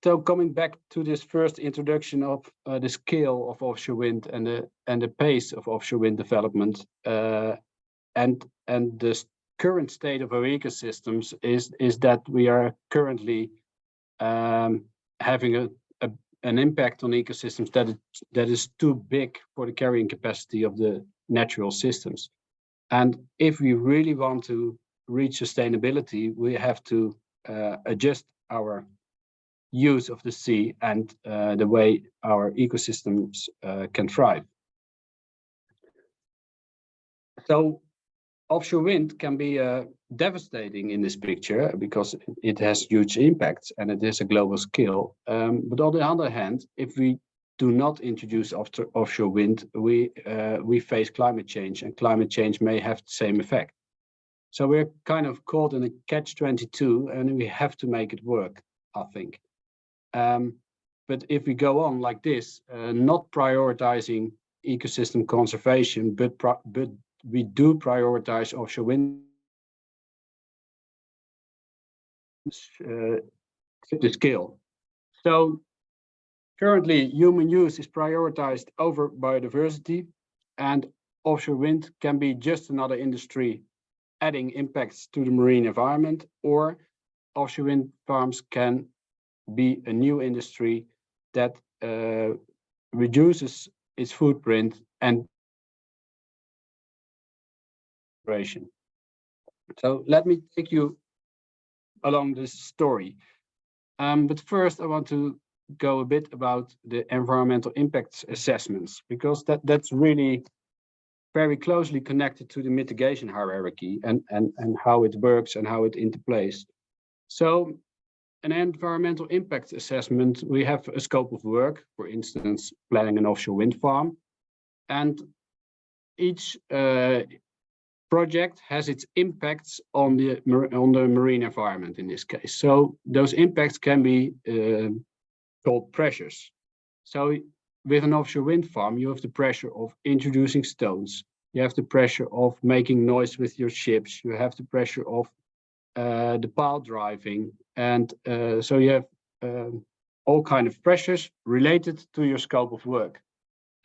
So coming back to this first introduction of the scale of offshore wind and the pace of offshore wind development, and the current state of our ecosystems is that we are currently having an impact on ecosystems that is too big for the carrying capacity of the natural systems. And if we really want to reach sustainability, we have to adjust our use of the sea and the way our ecosystems can thrive. So offshore wind can be devastating in this picture because it has huge impacts and it is a global scale. But on the other hand, if we do not introduce offshore wind, we face climate change, and climate change may have the same effect. So we're kind of caught in a catch-22, and we have to make it work, I think. But if we go on like this, not prioritizing ecosystem conservation, but we do prioritize offshore wind, the scale. So currently, human use is prioritized over biodiversity, and offshore wind can be just another industry adding impacts to the marine environment, or offshore wind farms can be a new industry that reduces its footprint and operation. So let me take you along this story. But first, I want to go a bit about the environmental impact assessments, because that's really very closely connected to the mitigation hierarchy and how it works and how it interplays. So an environmental impact assessment, we have a scope of work, for instance, planning an offshore wind farm, and each project has its impacts on the marine environment in this case. So those impacts can be called pressures. So with an offshore wind farm, you have the pressure of introducing stones. You have the pressure of making noise with your ships. You have the pressure of the pile driving. And so you have all kinds of pressures related to your scope of work.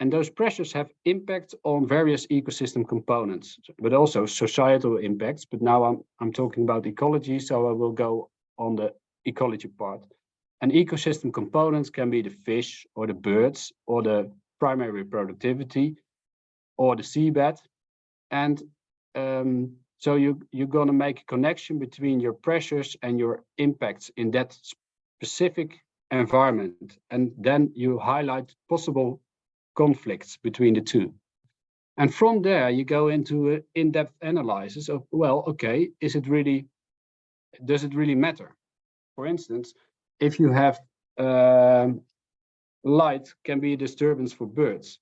And those pressures have impact on various ecosystem components, but also societal impacts. But now I'm talking about ecology, so I will go on the ecology part. And ecosystem components can be the fish or the birds or the primary productivity or the seabed. And so you're going to make a connection between your pressures and your impacts in that specific environment. And then you highlight possible conflicts between the two. And from there, you go into an in-depth analysis of, well, okay, does it really matter? For instance, if you have light can be a disturbance for birds.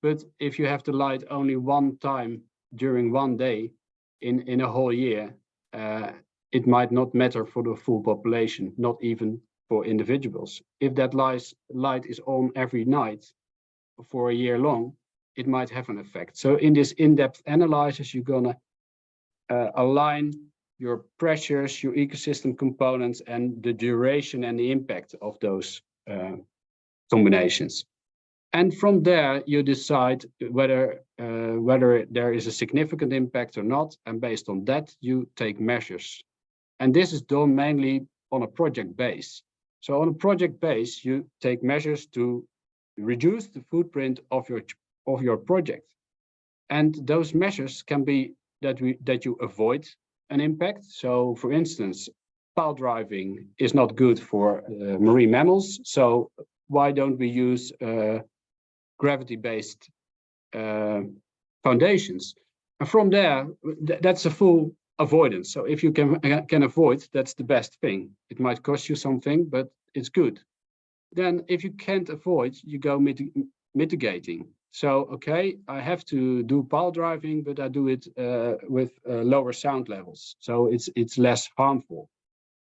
But if you have the light only one time during one day in a whole year, it might not matter for the full population, not even for individuals. If that light is on every night for a year long, it might have an effect. So in this in-depth analysis, you're gonna align your pressures, your ecosystem components, and the duration and the impact of those combinations. And from there, you decide whether there is a significant impact or not. And based on that, you take measures. And this is done mainly on a project base. So on a project base, you take measures to reduce the footprint of your project. And those measures can be that you avoid an impact. So for instance, pile driving is not good for marine mammals. So why don't we use gravity-based foundations? And from there, that's a full avoidance. So if you can avoid, that's the best thing. It might cost you something, but it's good. Then if you can't avoid, you go mitigating. So, okay, I have to do pile driving, but I do it with lower sound levels. So it's less harmful.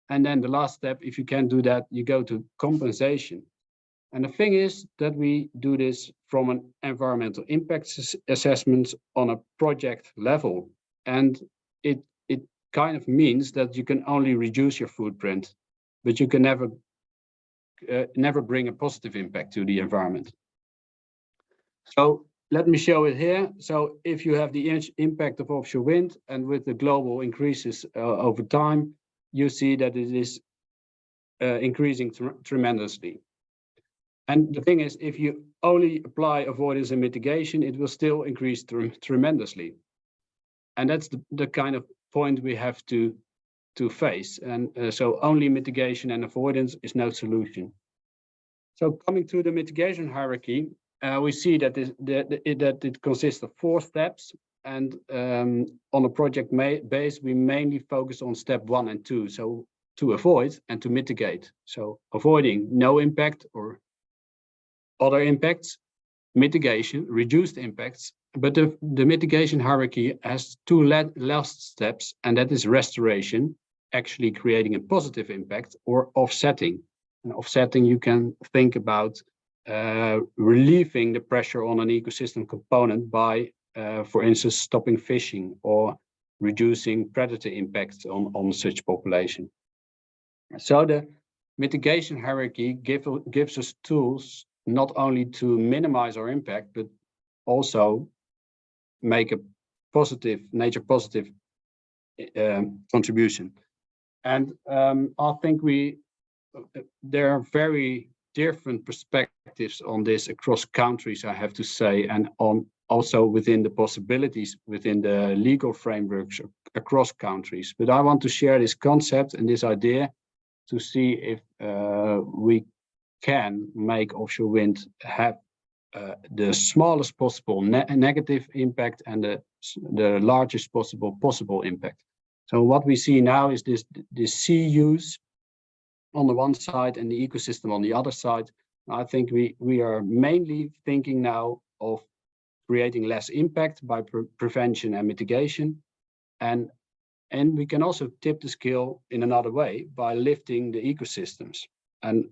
And then the last step, if you can't do that, you go to compensation. And the thing is that we do this from an environmental impact assessment on a project level. And it kind of means that you can only reduce your footprint, but you can never bring a positive impact to the environment. So let me show it here. So if you have the impact of offshore wind, and with the global increases over time, you see that it is increasing tremendously. And the thing is, if you only apply avoidance and mitigation, it will still increase tremendously. And that's the kind of point we have to face. And so only mitigation and avoidance is no solution. So coming to the mitigation hierarchy, we see that it consists of 4 steps. And on a project base, we mainly focus on step 1 and 2. So to avoid and to mitigate. So avoiding no impact or other impacts, mitigation, reduced impacts. But the mitigation hierarchy has 2 last steps, and that is restoration, actually creating a positive impact, or offsetting. And offsetting, you can think about relieving the pressure on an ecosystem component by, for instance, stopping fishing or reducing predator impacts on such population. So the mitigation hierarchy gives us tools not only to minimize our impact, but also make a positive, nature positive contribution. And I think there are very different perspectives on this across countries, I have to say, and also within the possibilities within the legal frameworks across countries. But I want to share this concept and this idea to see if we can make offshore wind have the smallest possible negative impact and the largest possible impact. So what we see now is this sea use on the one side and the ecosystem on the other side. I think we are mainly thinking now of creating less impact by prevention and mitigation. And we can also tip the scale in another way by lifting the ecosystems. And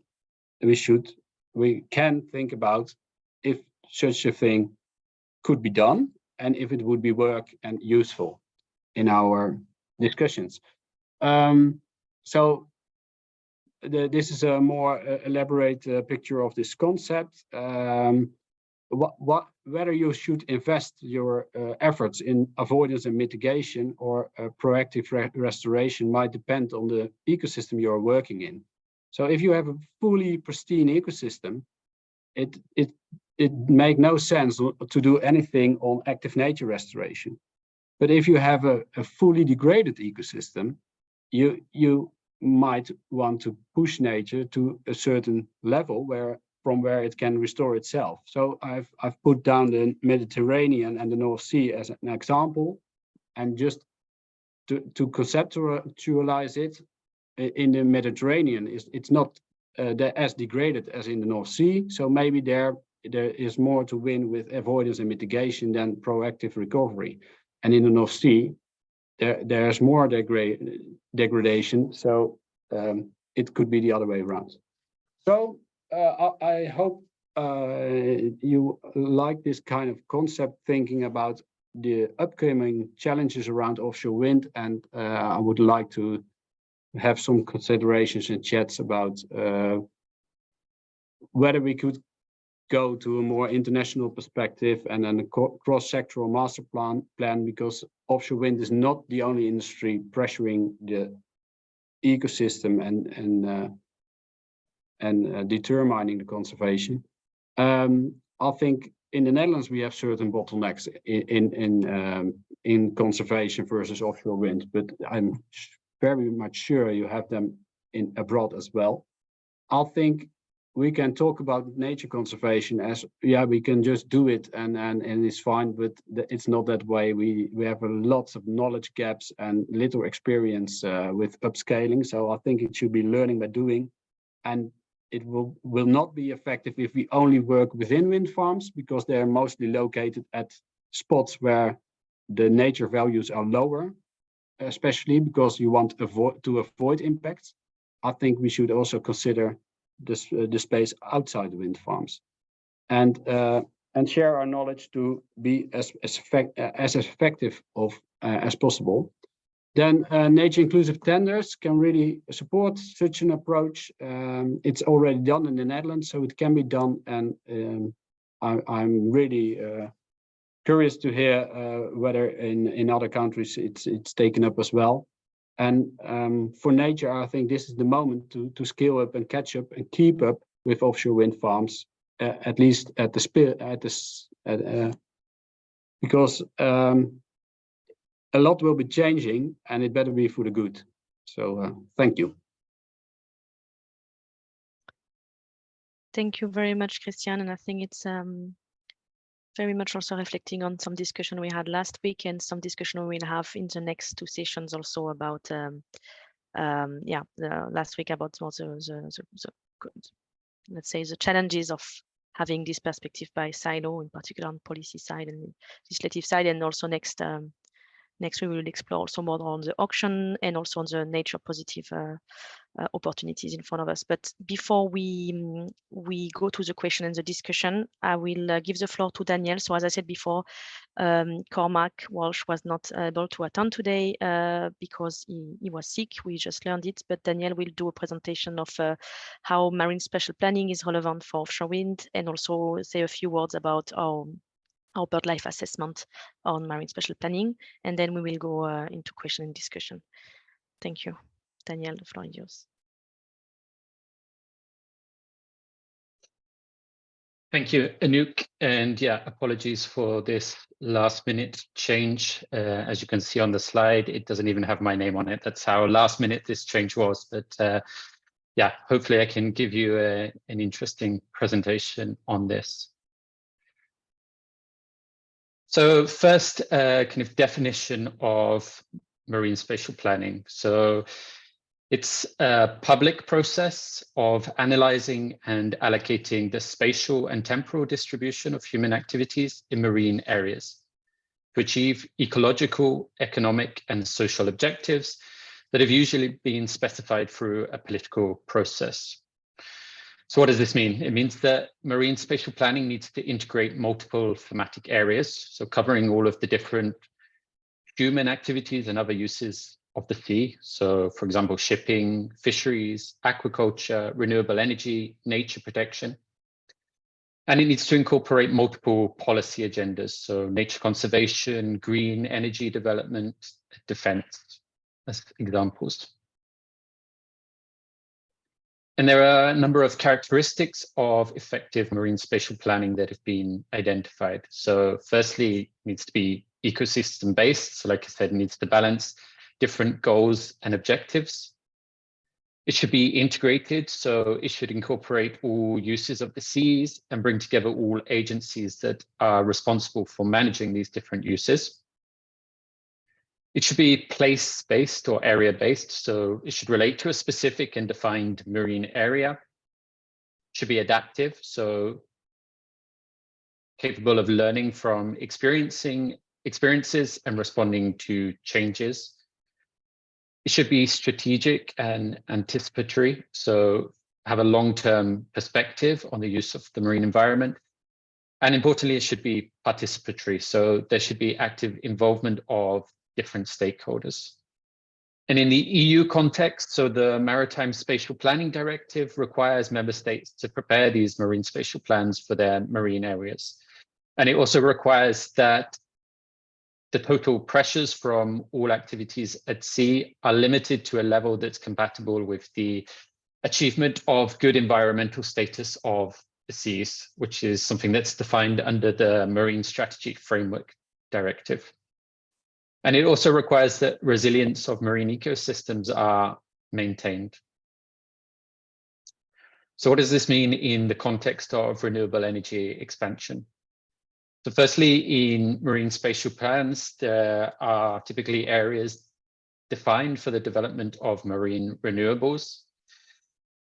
we can think about if such a thing could be done and if it would be work and useful in our discussions. So this is a more elaborate picture of this concept. whether you should invest your efforts in avoidance and mitigation or proactive restoration might depend on the ecosystem you are working in. So if you have a fully pristine ecosystem, it makes no sense to do anything on active nature restoration. But if you have a fully degraded ecosystem, you might want to push nature to a certain level from where it can restore itself. So I've put down the Mediterranean and the North Sea as an example, and just to conceptualize it, in the Mediterranean, it's not as degraded as in the North Sea. So maybe there is more to win with avoidance and mitigation than proactive recovery. And in the North Sea, there's more degradation. So it could be the other way around. So I hope you like this kind of concept thinking about the upcoming challenges around offshore wind, and I would like to have some considerations and chats about whether we could go to a more international perspective and then a cross-sectoral master plan, because offshore wind is not the only industry pressuring the ecosystem and determining the conservation. I think in the Netherlands we have certain bottlenecks in conservation versus offshore wind, but I'm very much sure you have them abroad as well. I think we can talk about nature conservation as, yeah, we can just do it and it's fine, but it's not that way. We have lots of knowledge gaps and little experience with upscaling. So I think it should be learning by doing, and it will not be effective if we only work within wind farms, because they're mostly located at spots where the nature values are lower, especially because you want to avoid impacts. I think we should also consider the space outside the wind farms, and share our knowledge to be as effective as possible. Then nature inclusive tenders can really support such an approach. It's already done in the Netherlands, so it can be done, and I'm really curious to hear whether in other countries it's taken up as well. And for nature, I think this is the moment to scale up and catch up and keep up with offshore wind farms, at least at the because a lot will be changing, and it better be for the good. So thank you. Thank you very much, Christiaan. And I think it's very much also reflecting on some discussion we had last week and some discussion we will have in the next two sessions also about, last week about let's say the challenges of having this perspective by silo, in particular on policy side and legislative side, and also next we will explore also more on the auction and also on the nature positive opportunities in front of us. But before we go to the question and the discussion, I will give the floor to Daniel. So as I said before, Cormac Walsh was not able to attend today because he was sick. We just learned it, but Daniel will do a presentation of how marine spatial planning is relevant for offshore wind, and also say a few words about our BirdLife assessment on marine spatial planning, and then we will go into question and discussion. Thank you. Daniel, the floor is yours. Thank you, Anouk. And yeah, apologies for this last minute change. As you can see on the slide, it doesn't even have my name on it. That's how last minute this change was. But yeah, hopefully I can give you an interesting presentation on this. So first, kind of definition of marine spatial planning. So it's a public process of analyzing and allocating the spatial and temporal distribution of human activities in marine areas to achieve ecological, economic, and social objectives that have usually been specified through a political process. So what does this mean? It means that marine spatial planning needs to integrate multiple thematic areas, so covering all of the different human activities and other uses of the sea. So for example, shipping, fisheries, aquaculture, renewable energy, nature protection. And it needs to incorporate multiple policy agendas, so nature conservation, green energy development, defense, as examples. And there are a number of characteristics of effective marine spatial planning that have been identified. So firstly, it needs to be ecosystem based. So like I said, it needs to balance different goals and objectives. It should be integrated, so it should incorporate all uses of the seas and bring together all agencies that are responsible for managing these different uses. It should be place-based or area-based, so it should relate to a specific and defined marine area. It should be adaptive, so capable of learning from experiences and responding to changes. It should be strategic and anticipatory, so have a long-term perspective on the use of the marine environment. And importantly, it should be participatory, so there should be active involvement of different stakeholders. And in the EU context, so the Maritime Spatial Planning Directive requires member states to prepare these marine spatial plans for their marine areas. And it also requires that the total pressures from all activities at sea are limited to a level that's compatible with the achievement of good environmental status of the seas, which is something that's defined under the Marine Strategy Framework Directive. And it also requires that resilience of marine ecosystems are maintained. So what does this mean in the context of renewable energy expansion? So firstly, in marine spatial plans, there are typically areas defined for the development of marine renewables.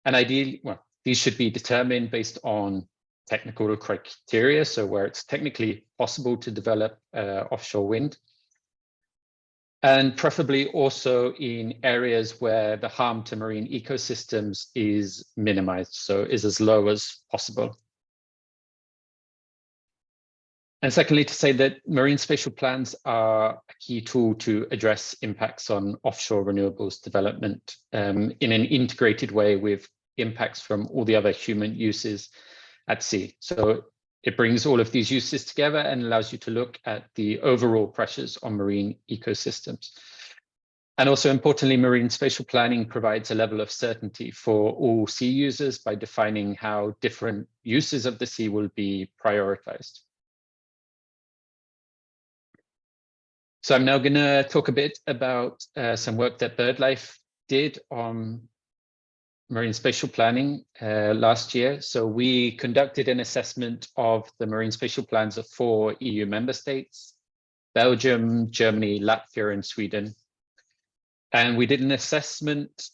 And ideally, well, these should be determined based on technical criteria, so where it's technically possible to develop offshore wind. And preferably also in areas where the harm to marine ecosystems is minimized, so is as low as possible. And secondly, to say that marine spatial plans are a key tool to address impacts on offshore renewables development in an integrated way with impacts from all the other human uses at sea. So it brings all of these uses together and allows you to look at the overall pressures on marine ecosystems. And also importantly, marine spatial planning provides a level of certainty for all sea users by defining how different uses of the sea will be prioritized. So I'm now going to talk a bit about some work that BirdLife did on marine spatial planning last year. So we conducted an assessment of the marine spatial plans of 4 EU member states, Belgium, Germany, Latvia, and Sweden. And we did an assessment,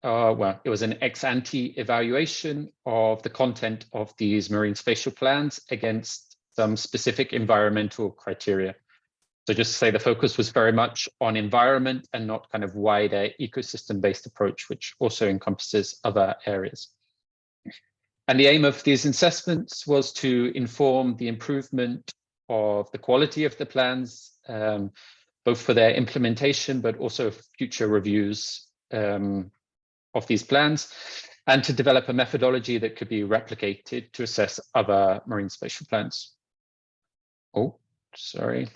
well, it was an ex-ante evaluation of the content of these marine spatial plans against some specific environmental criteria. So just to say the focus was very much on environment and not kind of wider ecosystem-based approach, which also encompasses other areas. And the aim of these assessments was to inform the improvement of the quality of the plans, both for their implementation, but also future reviews of these plans, and to develop a methodology that could be replicated to assess other marine spatial plans. Oh, sorry.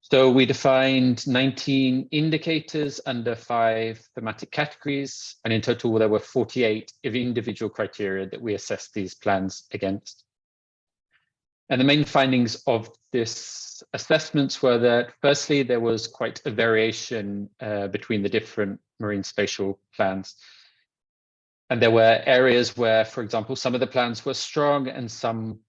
So we defined 19 indicators under 5 thematic categories, and in total there were 48 individual criteria that we assessed these plans against. And the main findings of this assessments were that firstly, there was quite a variation between the different marine spatial plans. And there were areas where, for example, some of the plans were strong and some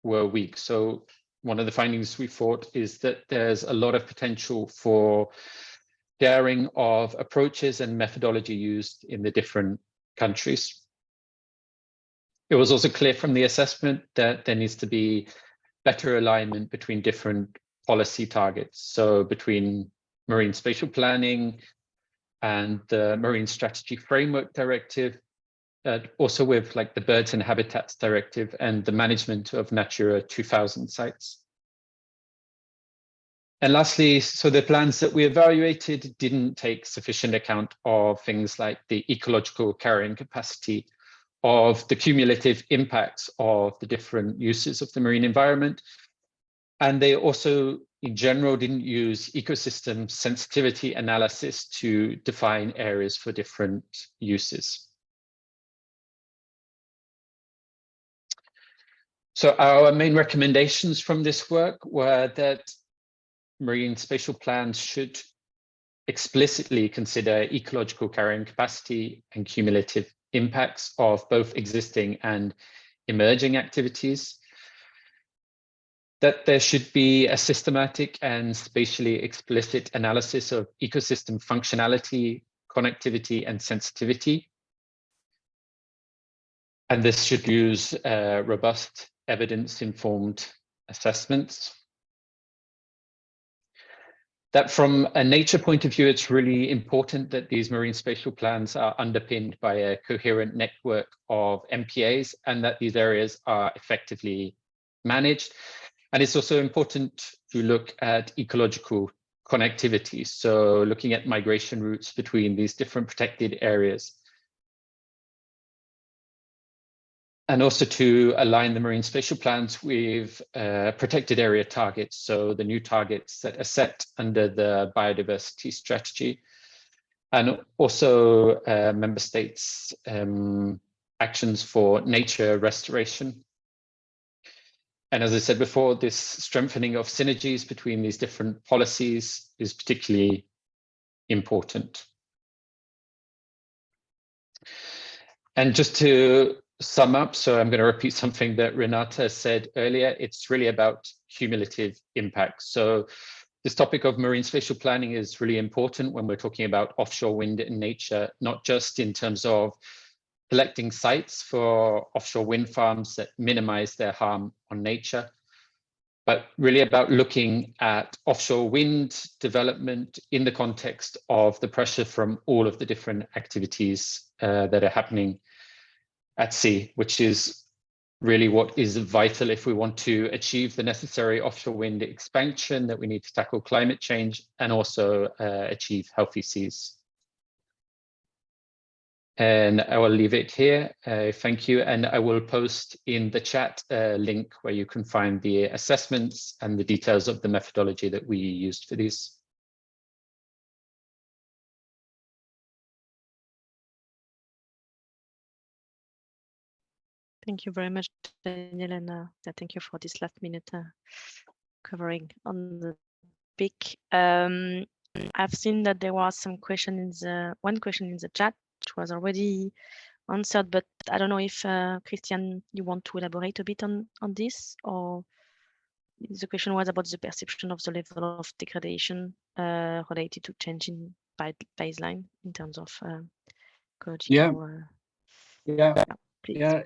were weak. So one of the findings we thought is that there's a lot of potential for sharing of approaches and methodology used in the different countries. It was also clear from the assessment that there needs to be better alignment between different policy targets. So between marine spatial planning and the Marine Strategy Framework Directive, also with like the Birds and Habitats Directive and the management of Natura 2000 sites. And lastly, so the plans that we evaluated didn't take sufficient account of things like the ecological carrying capacity of the cumulative impacts of the different uses of the marine environment. And they also, in general, didn't use ecosystem sensitivity analysis to define areas for different uses. So our main recommendations from this work were that marine spatial plans should explicitly consider ecological carrying capacity and cumulative impacts of both existing and emerging activities, that there should be a systematic and spatially explicit analysis of ecosystem functionality, connectivity, and sensitivity. And this should use robust evidence-informed assessments. That from a nature point of view, it's really important that these marine spatial plans are underpinned by a coherent network of MPAs and that these areas are effectively managed. And it's also important to look at ecological connectivity. So looking at migration routes between these different protected areas. And also to align the marine spatial plans with protected area targets. So the new targets that are set under the biodiversity strategy. And also member states' actions for nature restoration. And as I said before, this strengthening of synergies between these different policies is particularly important. And just to sum up, so I'm going to repeat something that Renate said earlier, it's really about cumulative impact. So this topic of marine spatial planning is really important when we're talking about offshore wind in nature, not just in terms of selecting sites for offshore wind farms that minimize their harm on nature, but really about looking at offshore wind development in the context of the pressure from all of the different activities that are happening at sea, which is really what is vital if we want to achieve the necessary offshore wind expansion that we need to tackle climate change and also achieve healthy seas. And I will leave it here. Thank you. And I will post in the chat a link where you can find the assessments and the details of the methodology that we used for these. Thank you very much, Daniel, and thank you for this last minute covering on the topic. I've seen that there was some question in the one question in the chat, which was already answered, but I don't know if Christiaan, you want to elaborate a bit on this, or the question was about the perception of the level of degradation related to changing baseline in terms of ecological. Yeah,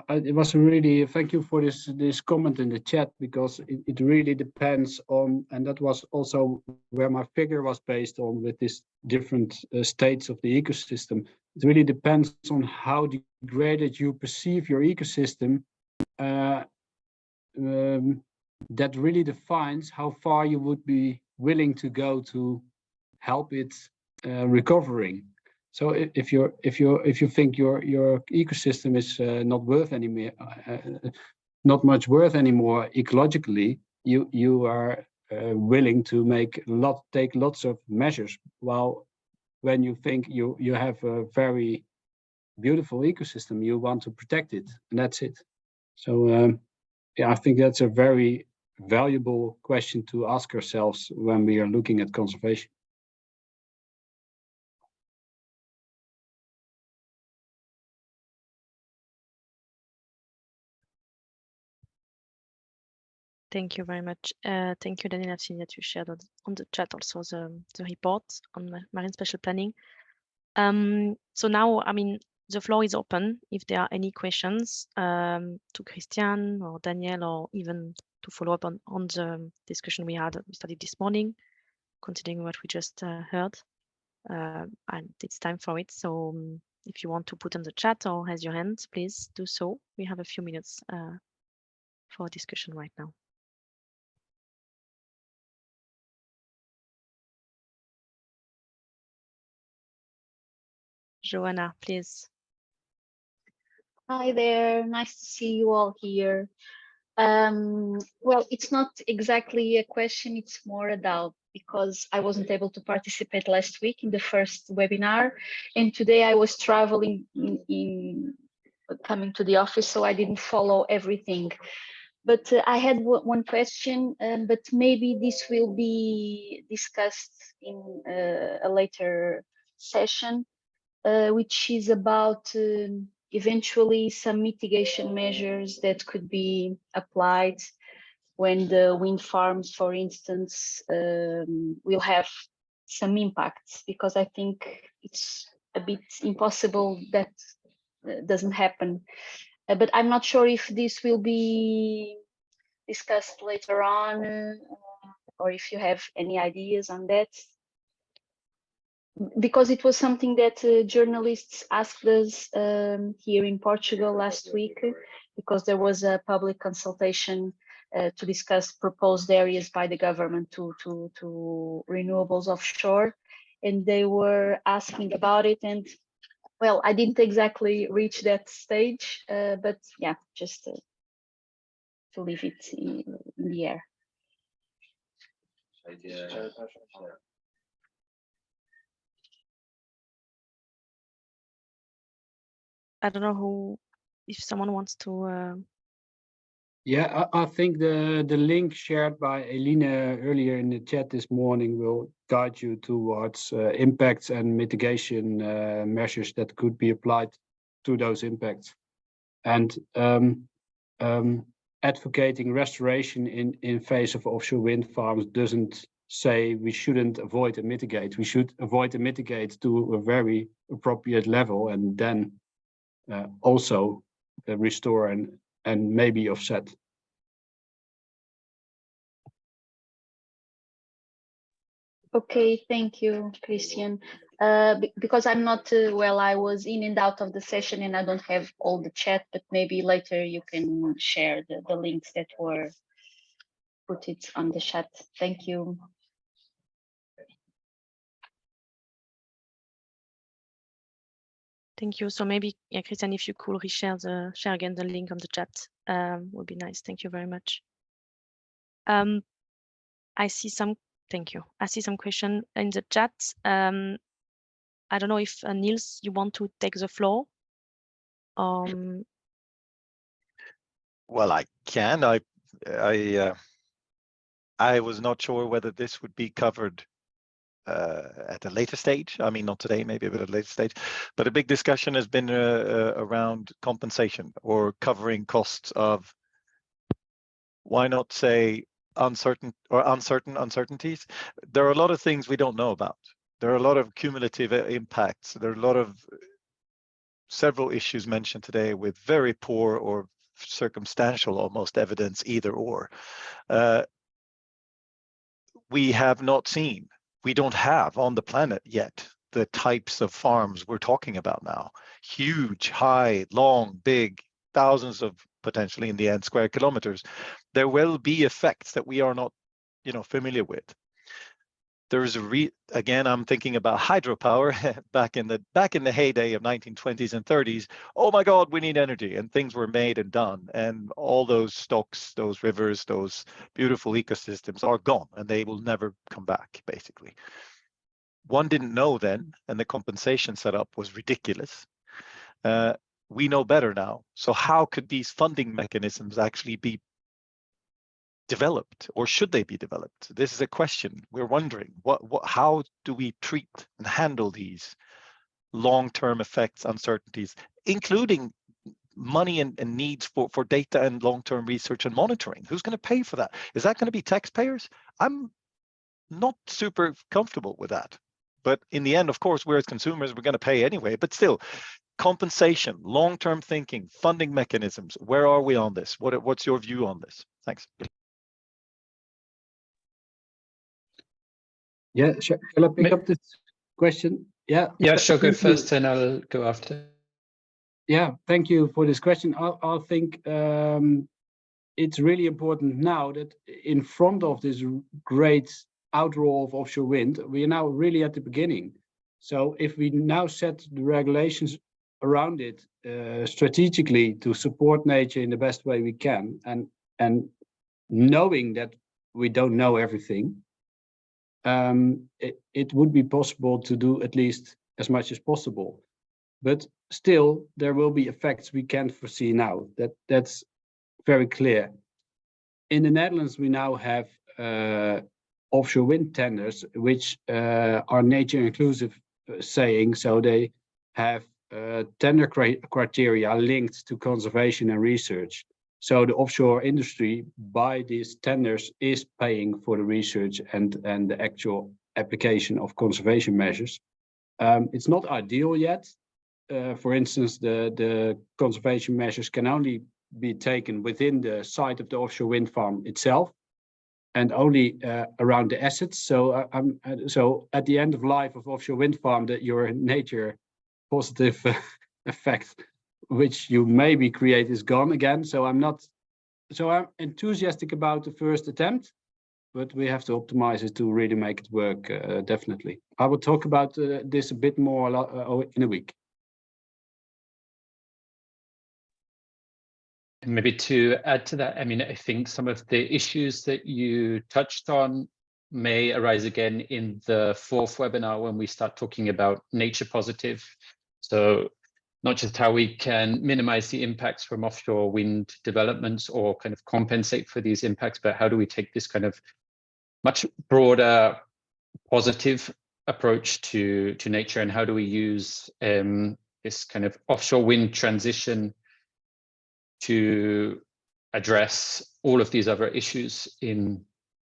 it was really, thank you for this comment in the chat, because it really depends on, and that was also where my figure was based on with this different states of the ecosystem. It really depends on how degraded you perceive your ecosystem. That really defines how far you would be willing to go to help it recovering. So if you think your ecosystem is not worth anymore, not much worth anymore ecologically, you are willing to take lots of measures. While when you think you have a very beautiful ecosystem, you want to protect it, and that's it. So yeah, I think that's a very valuable question to ask ourselves when we are looking at conservation. Thank you very much. Thank you, Daniel. I've seen that you shared on the chat also the report on marine spatial planning. So now, I mean, the floor is open if there are any questions to Christiaan or Daniel, or even to follow up on the discussion we started this morning, considering what we just heard. And it's time for it. So if you want to put on the chat or raise your hand, please do so. We have a few minutes for discussion right now. Joanna, please. Hi there, nice to see you all here. Well, it's not exactly a question, it's more a doubt, because I wasn't able to participate last week in the first webinar, and today I was traveling in coming to the office, so I didn't follow everything. But I had one question, but maybe this will be discussed in a later session, which is about eventually some mitigation measures that could be applied when the wind farms, for instance, will have some impacts, because I think it's a bit impossible that doesn't happen. But I'm not sure if this will be discussed later on, or if you have any ideas on that. Because it was something that journalists asked us here in Portugal last week, because there was a public consultation to discuss proposed areas by the government to renewables offshore, and they were asking about it. And well, I didn't exactly reach that stage, but yeah, just to leave it in the air. I don't know if someone wants to. Yeah, I think the link shared by Eline earlier in the chat this morning will guide you towards impacts and mitigation measures that could be applied to those impacts. And advocating restoration in face of offshore wind farms doesn't say we shouldn't avoid and mitigate. We should avoid and mitigate to a very appropriate level, and then also restore and maybe offset. Okay, thank you, Christiaan. Because I'm not, well, I was in and out of the session and I don't have all the chat, but maybe later you can share the links that were put it on the chat. Thank you. Thank you. So maybe, yeah, Christiaan, if you could share again the link on the chat, would be nice. Thank you very much. I see some. Thank you. I see some question in the chat. I don't know if Niels, you want to take the floor. Well, I can. I was not sure whether this would be covered at a later stage. I mean, not today, maybe a bit at a later stage, but a big discussion has been around compensation or covering costs of, why not say, uncertainties. There are a lot of things we don't know about. There are a lot of cumulative impacts. There are a lot of several issues mentioned today with very poor or circumstantial almost evidence, either or. We have not seen, we don't have on the planet yet the types of farms we're talking about now. Huge, high, long, big, thousands of potentially in the end square kilometers. There will be effects that we are not, familiar with. There's again, I'm thinking about hydropower back in the heyday of 1920s and 30s. Oh my God, we need energy, and things were made and done, and all those stocks, those rivers, those beautiful ecosystems are gone, and they will never come back. Basically, one didn't know then, and the compensation setup was ridiculous. We know better now. So how could these funding mechanisms actually be developed, or should they be developed? This is a question we're wondering. How do we treat and handle these long-term effects, uncertainties, including money and needs for data and long-term research and monitoring? Who's going to pay for that? Is that going to be taxpayers? I'm not super comfortable with that. But in the end, of course, we're as consumers, we're going to pay anyway. But still, compensation, long-term thinking, funding mechanisms. Where are we on this? What's your view on this? Thanks. Yeah, shall I pick up this question? Yeah. Yeah, sure. Go first, and I'll go after. Yeah, thank you for this question. I think it's really important now that in front of this great outroar of offshore wind, we are now really at the beginning. So if we now set the regulations around it strategically to support nature in the best way we can, and knowing that we don't know everything, it would be possible to do at least as much as possible. But still, there will be effects we can't foresee now. That's very clear. In the Netherlands, we now have offshore wind tenders, which are nature inclusive saying, so they have tender criteria linked to conservation and research. So the offshore industry, by these tenders, is paying for the research and the actual application of conservation measures. It's not ideal yet. For instance, the conservation measures can only be taken within the site of the offshore wind farm itself, and only around the assets. So so at the end of life of offshore wind farm, that your nature positive effect which you maybe create is gone again. So I'm enthusiastic about the first attempt, but we have to optimize it to really make it work. Definitely. I will talk about this a bit more in a week. Maybe to add to that, I mean, I think some of the issues that you touched on may arise again in the fourth webinar when we start talking about nature positive. So not just how we can minimize the impacts from offshore wind developments or kind of compensate for these impacts, but how do we take this kind of much broader positive approach to nature, and how do we use this kind of offshore wind transition to address all of these other issues in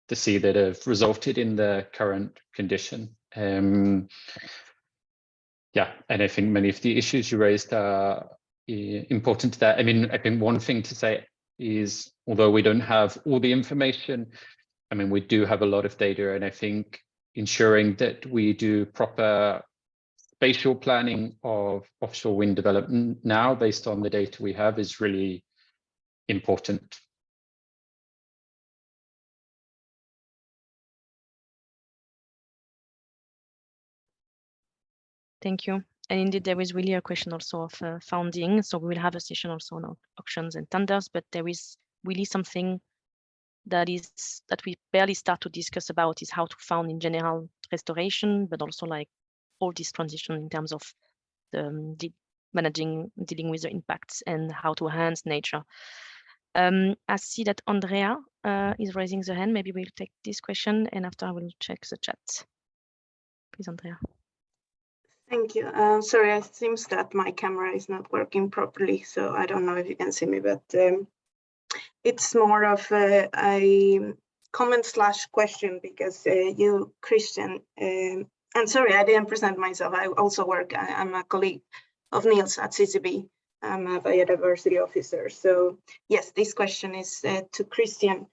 the sea that have resulted in the current condition. Yeah, and I think many of the issues you raised are important to that. I mean, I think one thing to say is, although we don't have all the information, I mean, we do have a lot of data, and I think ensuring that we do proper spatial planning of offshore wind development now based on the data we have is really important. Thank you. And indeed, there is really a question also of funding. So we will have a session also on auctions and tenders, but there is really something that we barely start to discuss about is how to fund in general restoration, but also like all this transition in terms of the dealing with the impacts and how to enhance nature. I see that Andrea is raising the hand. Maybe we'll take this question and after I will check the chat. Please, Andrea. Thank you. Sorry, it seems that my camera is not working properly, so I don't know if you can see me, but it's more of a comment/question because you, Christiaan, and sorry, I didn't present myself. I also I'm a colleague of Niels at CCB. I'm a biodiversity officer. So yes, this question is to Christiaan.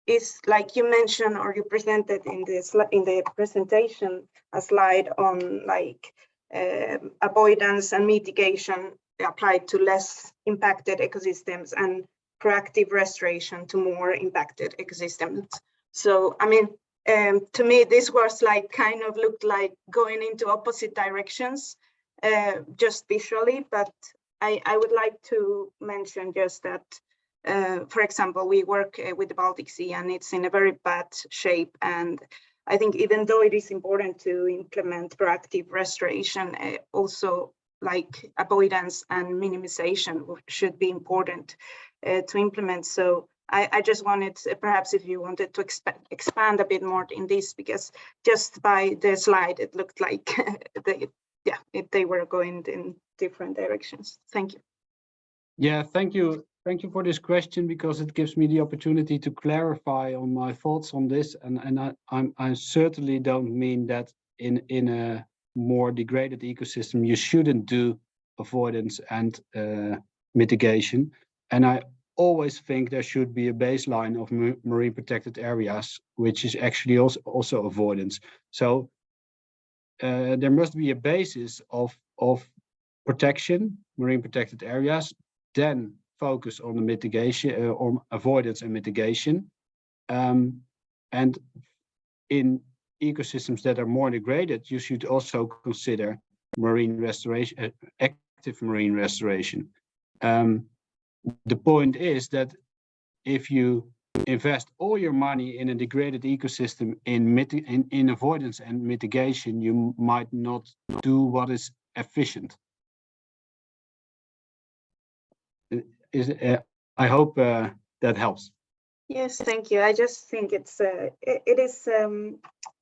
Is like you mentioned or you presented in the presentation a slide on like avoidance and mitigation applied to less impacted ecosystems and proactive restoration to more impacted ecosystems. So I mean, to me this was like kind of looked like going into opposite directions just visually, but I would like to mention just that for example, we work with the Baltic Sea and it's in a very bad shape. And I think even though it is important to implement proactive restoration, also like avoidance and minimization should be important to implement. So I just wanted, perhaps if you wanted to expand a bit more in this, because just by the slide, it looked like they were going in different directions. Thank you. Yeah, thank you. Thank you for this question, because it gives me the opportunity to clarify on my thoughts on this. And I certainly don't mean that in a more degraded ecosystem, you shouldn't do avoidance and mitigation. And I always think there should be a baseline of marine protected areas, which is actually also avoidance. So there must be a basis of protection, marine protected areas, then focus on the mitigation, on avoidance and mitigation. And in ecosystems that are more degraded, you should also consider marine restoration, active marine restoration. The point is that if you invest all your money in a degraded ecosystem in avoidance and mitigation, you might not do what is efficient. I hope that helps. Yes, thank you. I just think it is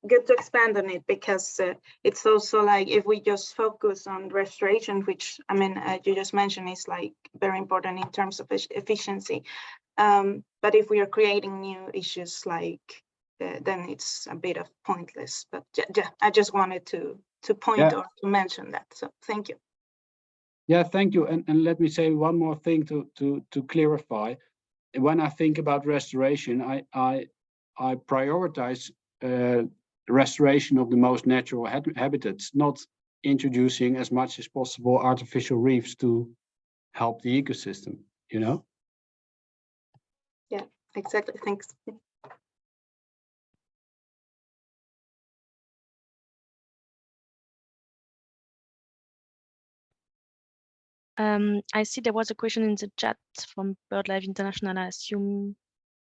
good to expand on it, because it's also like, if we just focus on restoration, which I mean you just mentioned is like very important in terms of efficiency, but if we are creating new issues, like then it's a bit of pointless. But yeah, I just wanted to point or to mention that. So thank you. Yeah, thank you. And let me say one more thing to clarify. When I think about restoration, I prioritize restoration of the most natural habitats, not introducing as much as possible artificial reefs to help the ecosystem, you know? Yeah, exactly. Thanks. I see there was a question in the chat from BirdLife International. I assume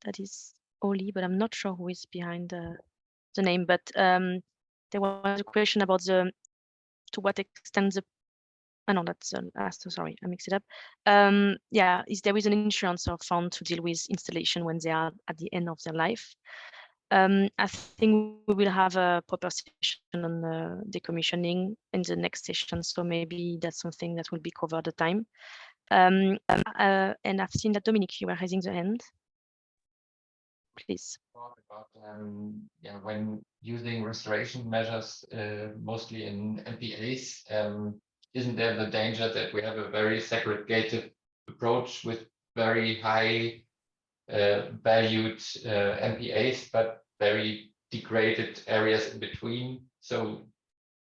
that is Olie, but I'm not sure who is behind the name. But there was a question about to what extent the no, that's sorry, I mixed it up. Yeah, is there is an insurance or fund to deal with installation when they are at the end of their life? I think we will have a proper session on decommissioning in the next session, so maybe that's something that will be covered at the time. And I've seen that Dominik, you were raising the hand. Please. About yeah, when using restoration measures, mostly in MPAs, isn't there the danger that we have a very segregated approach with very high valued MPAs, but very degraded areas in between? So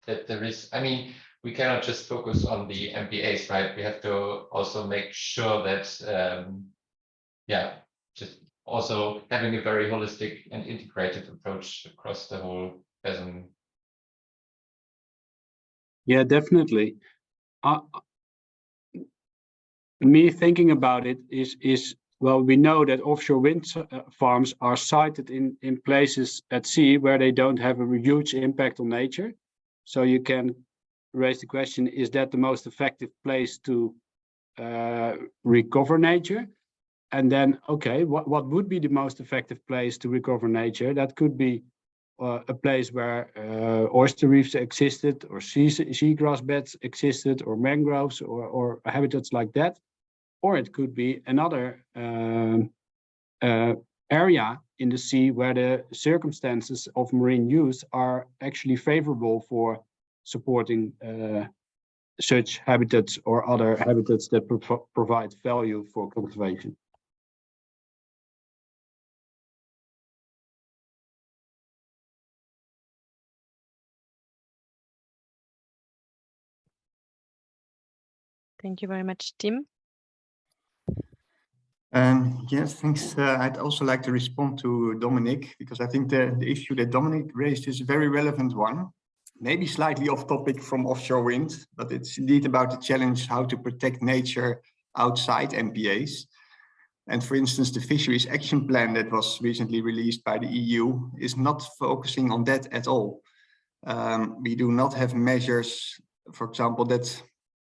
that there is, I mean, we cannot just focus on the MPAs, right? We have to also make sure that, yeah, just also having a very holistic and integrated approach across the whole basin. Yeah, definitely. Me thinking about it is well, we know that offshore wind farms are sited in places at sea where they don't have a huge impact on nature. So you can raise the question, is that the most effective place to recover nature? And then, okay, what would be the most effective place to recover nature? That could be a place where oyster reefs existed, or seagrass beds existed, or mangroves, or habitats like that. Or it could be another area in the sea where the circumstances of marine use are actually favorable for supporting such habitats or other habitats that provide value for conservation. Thank you very much, Tim. Yes, thanks. I'd also like to respond to Dominik, because I think the issue that Dominik raised is a very relevant one. Maybe slightly off topic from offshore wind, but it's indeed about the challenge how to protect nature outside MPAs. And for instance, the Fisheries Action Plan that was recently released by the EU is not focusing on that at all. We do not have measures, for example, that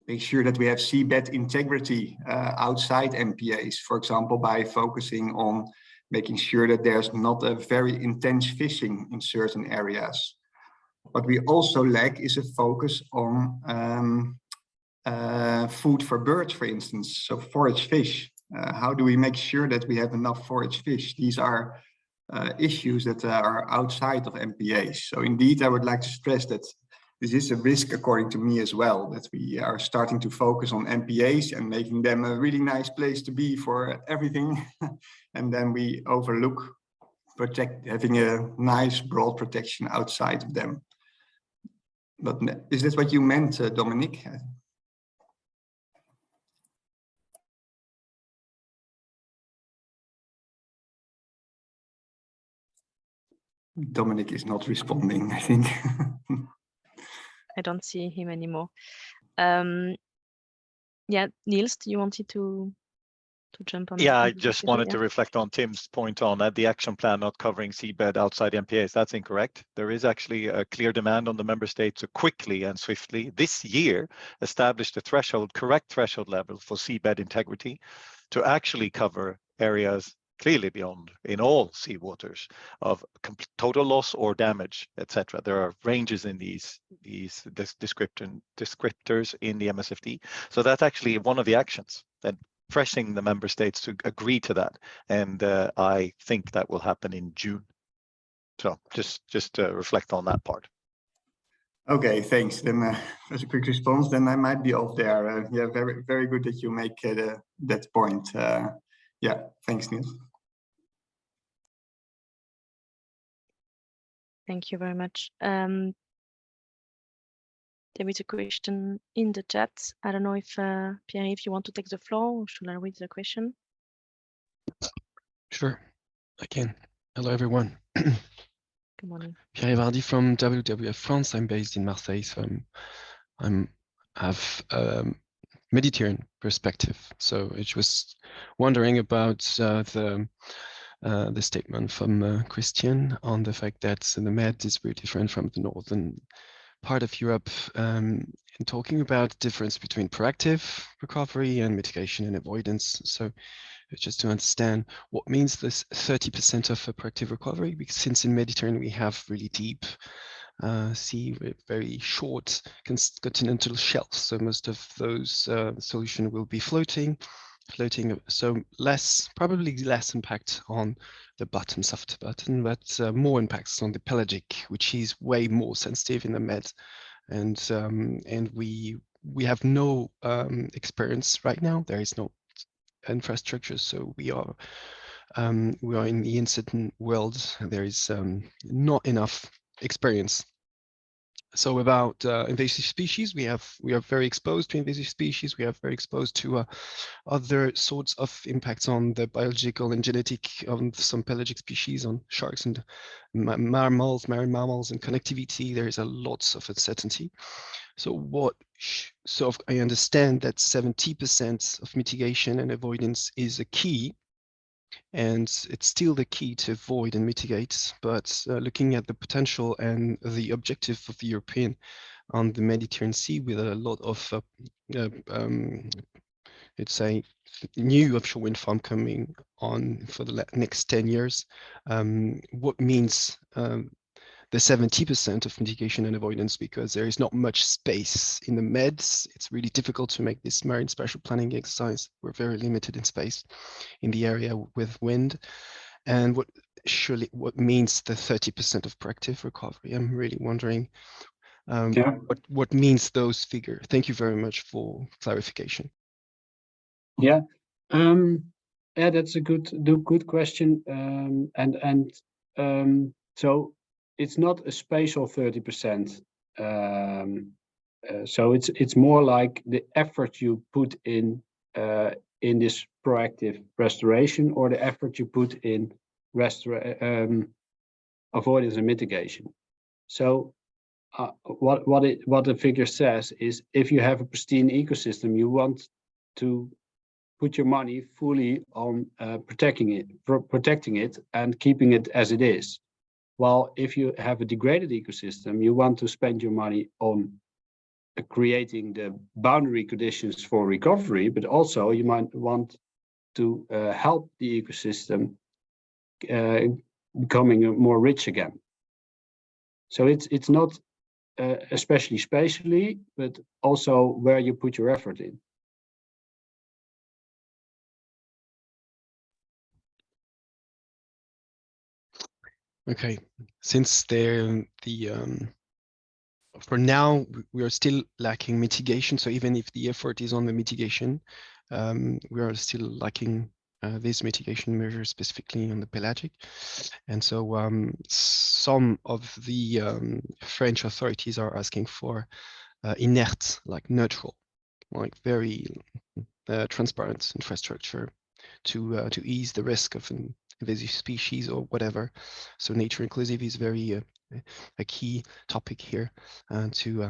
make sure that we have seabed integrity outside MPAs, for example, by focusing on making sure that there's not a very intense fishing in certain areas. What we also lack is a focus on food for birds, for instance, so forage fish. How do we make sure that we have enough forage fish? These are issues that are outside of MPAs. So indeed, I would like to stress that this is a risk, according to me as well, that we are starting to focus on MPAs and making them a really nice place to be for everything. And then we overlook having a nice broad protection outside of them. But is this what you meant, Dominik? Dominik is not responding, I think. I don't see him anymore. Yeah, Niels, you wanted to jump on? Yeah, on I this just discussion? wanted Yeah. to reflect on Tim's point on the action plan not covering seabed outside MPAs. That's incorrect. There is actually a clear demand on the member states to quickly and swiftly this year establish the correct threshold level for seabed integrity to actually cover areas clearly beyond in all seawaters of total loss or damage, etc. There are ranges in these descriptors in the MSFD. So that's actually one of the actions, that pressing the member states to agree to that. And I think that will happen in June. So just reflect on that part. Okay, thanks. Then as a quick response, then I might be off there. Yeah, very good that you make that point. Yeah, thanks, Niels. Thank you very much. There is a question in the chat. I don't know if Pierre, if you want to take the floor, or should I read the question? Sure, I can. Hello, everyone. Good morning. Pierre Vardy from WWF France. I'm based in Marseille, so I have Mediterranean perspective. So I was wondering about the statement from Christiaan on the fact that the Med is very different from the northern part of Europe, and talking about the difference between proactive recovery and mitigation and avoidance. So just to understand what means this 30% of proactive recovery, because since in Mediterranean we have really deep sea with very short continental shelves, so most of those solution will be floating, so probably less impact on the bottom, soft bottom, but more impacts on the pelagic, which is way more sensitive in the Med, and we have no experience right now. There is no infrastructure, so we are in the incident world. There is not enough experience. So about invasive species, we are very exposed to invasive species. We are very exposed to other sorts of impacts on the biological and genetic on some pelagic species, on sharks and marine mammals, and connectivity. There is a lot of uncertainty. So I understand that 70% of mitigation and avoidance is a key, and it's still the key to avoid and mitigate. But looking at the potential and the objective of the European on the Mediterranean Sea, with a lot of let's say new offshore wind farm coming on for the next 10 years, what means the 70% of mitigation and avoidance, because there is not much space in the Meds. It's really difficult to make this marine spatial planning exercise. We're very limited in space in the area with wind. And what means the 30% of proactive recovery? I'm really wondering what means those figures. Thank you very much for clarification. Yeah, that's a good question. So it's not a spatial 30%. So it's more like the effort you put in this proactive restoration, or the effort you put in avoidance and mitigation. So what the figure says is, if you have a pristine ecosystem, you want to put your money fully on protecting it and keeping it as it is. While if you have a degraded ecosystem, you want to spend your money on creating the boundary conditions for recovery, but also you might want to help the ecosystem becoming more rich again. So it's not especially spatially, but also where you put your effort in. Okay, since for now we are still lacking mitigation. So even if the effort is on the mitigation, we are still lacking these mitigation measures, specifically on the pelagic. And so some of the French authorities are asking for inert, like neutral, like very transparent infrastructure to ease the risk of an invasive species or whatever. So nature inclusive is very a key topic here, to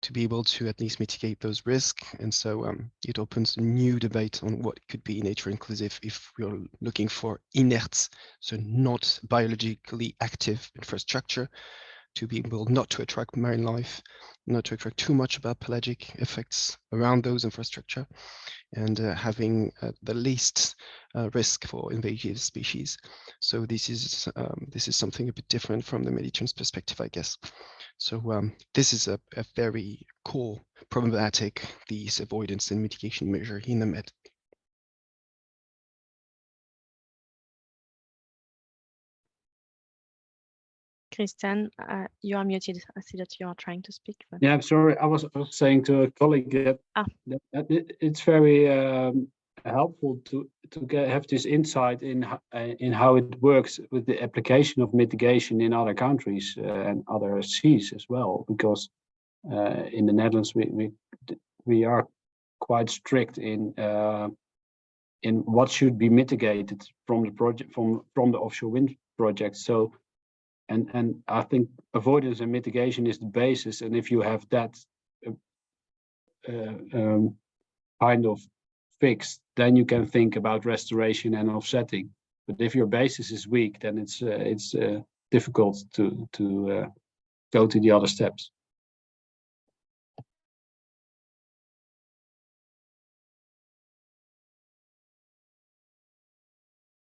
to be able to at least mitigate those risks. And so it opens a new debate on what could be nature inclusive if we are looking for inert, so not biologically active infrastructure, to be able not to attract marine life, not to attract too much about pelagic effects around those infrastructure, and having the least risk for invasive species. So this is something a bit different from the Mediterranean perspective, I guess. So this is a very core problematic, these avoidance and mitigation measure in the Med. Christiaan, you are muted. I see that you are trying to speak. But... Yeah, I'm sorry. I was saying to a colleague that, it's very helpful to have this insight in how it works with the application of mitigation in other countries and other seas as well. Because in the Netherlands we are quite strict in what should be mitigated from the project from the offshore wind project. So. And I think avoidance and mitigation is the basis. And if you have that kind of fixed, then you can think about restoration and offsetting. But if your basis is weak, then it's difficult to go to the other steps.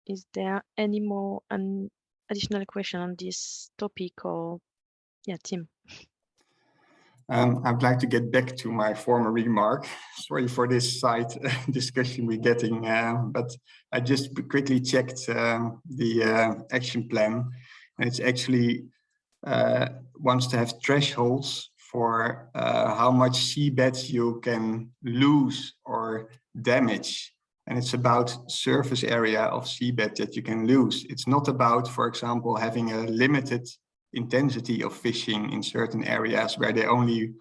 Is there any more additional question on this topic, or Tim? I'd like to get back to my former remark. Sorry for this side discussion we're getting, but I just quickly checked the action plan, and it's actually wants to have thresholds for how much seabed you can lose or damage. And it's about surface area of seabed that you can lose. It's not about, for example, having a limited intensity of fishing in certain areas where they only,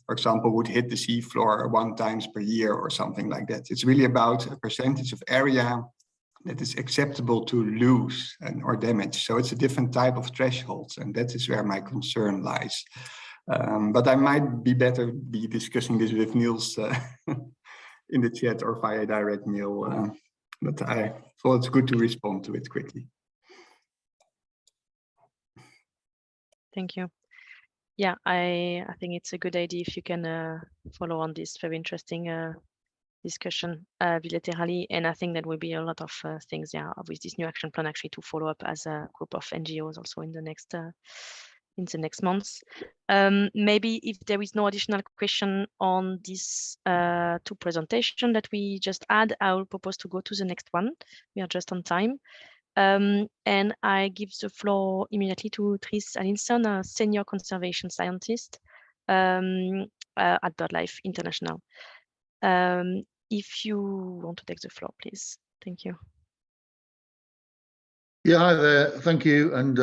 for example, would hit the seafloor 1 time per year or something like that. It's really about a percentage of area that is acceptable to lose or damage. So it's a different type of thresholds, and that is where my concern lies. But I might be better discussing this with Niels in the chat or via direct mail, but I thought it's good to respond to it quickly. Thank you. Yeah, I think it's a good idea if you can follow on this very interesting discussion bilaterally, and I think that will be a lot of things, with this new action plan actually to follow up as a group of NGOs also in the next months. Maybe if there is no additional question on this 2 presentation that we just had, I will propose to go to the next one. We are just on time. And I give the floor immediately to Tris Allinson, a senior conservation scientist at BirdLife International. If you want to take the floor, please. Thank you. Yeah, hi there. Thank you, and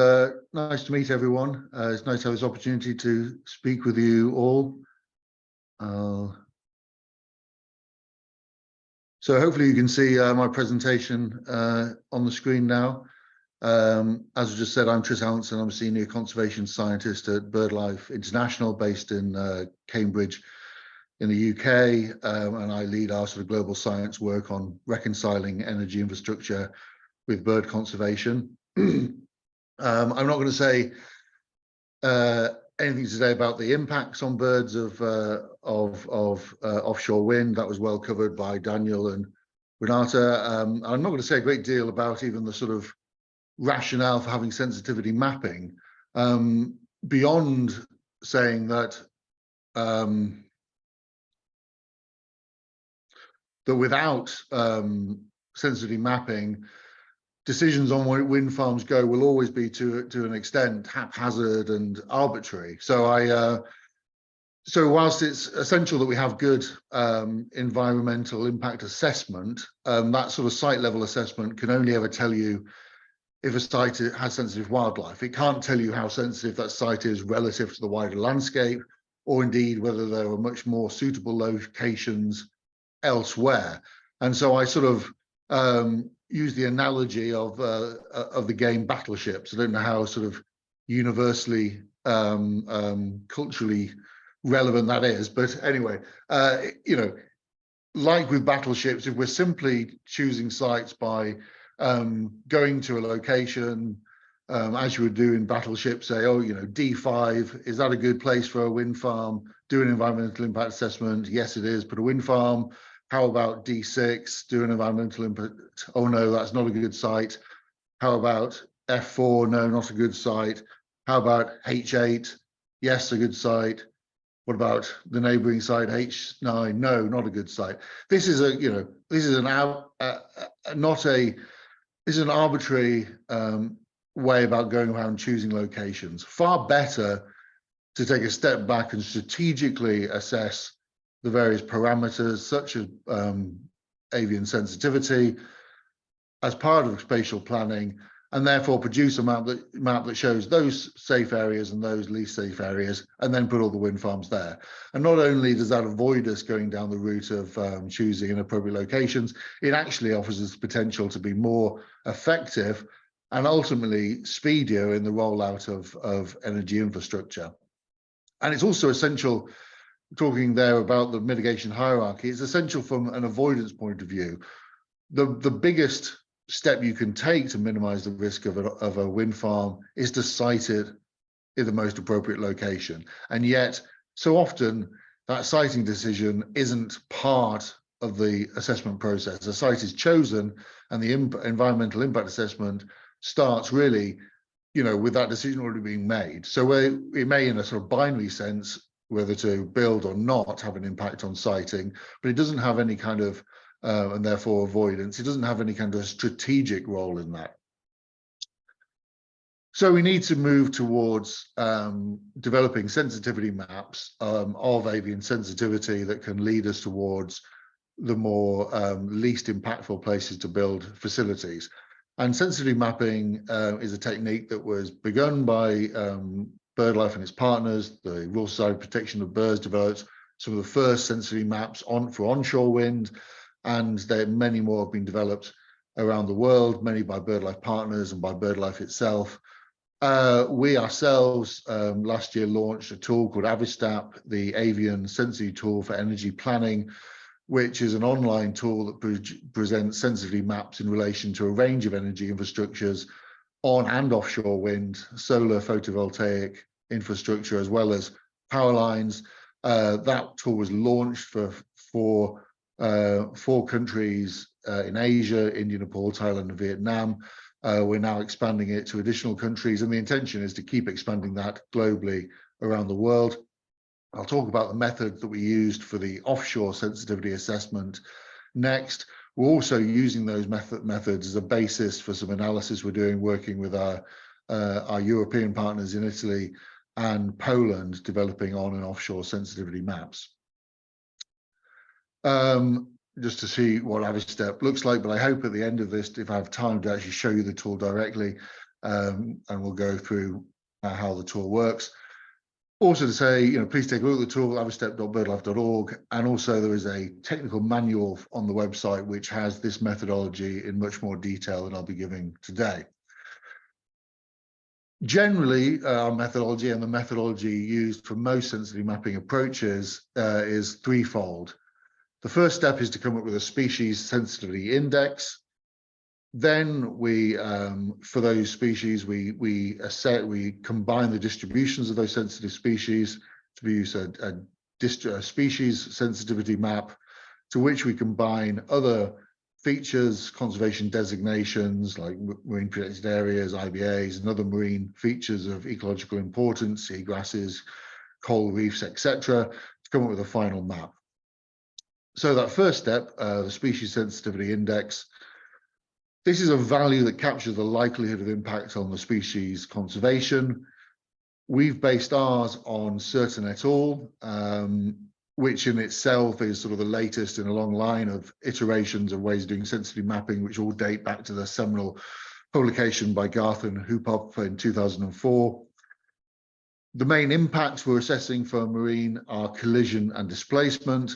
nice to meet everyone. It's nice to have this opportunity to speak with you all. So hopefully you can see my presentation on the screen now. As I just said, I'm Tris Allinson. I'm a senior conservation scientist at BirdLife International, based in Cambridge in the UK, and I lead our sort of global science work on reconciling energy infrastructure with bird conservation. I'm not going to say anything today about the impacts on birds of offshore wind. That was well covered by Daniel and Renate. I'm not going to say a great deal about even the sort of rationale for having sensitivity mapping, beyond saying that that without sensitivity mapping, decisions on where wind farms go will always be to an extent haphazard and arbitrary. So so whilst it's essential that we have good environmental impact assessment, that sort of site level assessment can only ever tell you if a site has sensitive wildlife. It can't tell you how sensitive that site is relative to the wider landscape, or indeed whether there are much more suitable locations elsewhere. And so I sort of use the analogy of the game Battleships. I don't know how sort of universally culturally relevant that is. But anyway, you know, like with battleships, if we're simply choosing sites by going to a location, as you would do in battleships, say, oh, you know, D5, is that a good place for a wind farm? Do an environmental impact assessment. Yes, it is. Put a wind farm. How about D6? Do an environmental impact. Oh, no, that's not a good site. How about F4? No, not a good site. How about H8? Yes, a good site. What about the neighboring site H9? No, not a good site. This is a, you know, this is an this is an arbitrary way about going around choosing locations. Far better to take a step back and strategically assess the various parameters, such as avian sensitivity, as part of spatial planning, and therefore produce a map that shows those safe areas and those least safe areas, and then put all the wind farms there. And not only does that avoid us going down the route of choosing inappropriate locations, it actually offers us potential to be more effective and ultimately speedier in the rollout of energy infrastructure. And it's also essential, talking there about the mitigation hierarchy, it's essential from an avoidance point of view. The biggest step you can take to minimize the risk of a wind farm is to site it in the most appropriate location. And yet, so often, that siting decision isn't part of the assessment process. A site is chosen and the environmental impact assessment starts really, you know, with that decision already being made. So it may, in a sort of binary sense, whether to build or not have an impact on siting, but it doesn't have any kind of and therefore avoidance. It doesn't have any kind of strategic role in that. So we need to move towards developing sensitivity maps of avian sensitivity that can lead us towards the more least impactful places to build facilities. And sensitivity mapping is a technique that was begun by BirdLife and its partners. The Royal Society of Protection of Birds developed some of the first sensitivity maps for onshore wind, and there many more have been developed around the world, many by BirdLife partners and by BirdLife itself. We ourselves last year launched a tool called Avistap, the avian sensitivity tool for energy planning, which is an online tool that presents sensitivity maps in relation to a range of energy infrastructures on and offshore wind, solar, photovoltaic infrastructure, as well as power lines. That tool was launched for four countries in Asia: India, Nepal, Thailand, and Vietnam. We're now expanding it to additional countries, and the intention is to keep expanding that globally around the world. I'll talk about the method that we used for the offshore sensitivity assessment next. We're also using those methods as a basis for some analysis we're doing, working with our European partners in Italy and Poland, developing on and offshore sensitivity maps. Just to see what Avistap looks like, but I hope at the end of this, if I have time, to actually show you the tool directly, and we'll go through how the tool works. Also to say, you know, please take a look at the tool, avistap.birdlife.org, and also there is a technical manual on the website which has this methodology in much more detail than I'll be giving today. Generally, our methodology and the methodology used for most sensitivity mapping approaches is threefold. The first step is to come up with a species sensitivity index. Then we, for those species, we combine the distributions of those sensitive species to produce a species sensitivity map, to which we combine other features, conservation designations like marine protected areas, IBAs, and other marine features of ecological importance, seagrasses, coral reefs, etc., to come up with a final map. So that first step, the species sensitivity index, this is a value that captures the likelihood of impact on the species conservation. We've based ours on Certain et al., which in itself is sort of the latest in a long line of iterations of ways of doing sensitivity mapping, which all date back to the seminal publication by Garth and Hoopop in 2004. The main impacts we're assessing for marine are collision and displacement.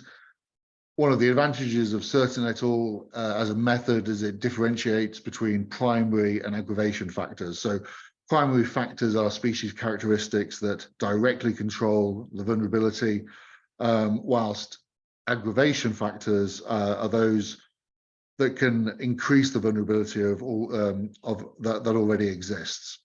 One of the advantages of Certain et al. As a method is it differentiates between primary and aggravation factors. So Primary factors are species characteristics that directly control the vulnerability, whilst aggravation factors are those that can increase the vulnerability of all that already exists.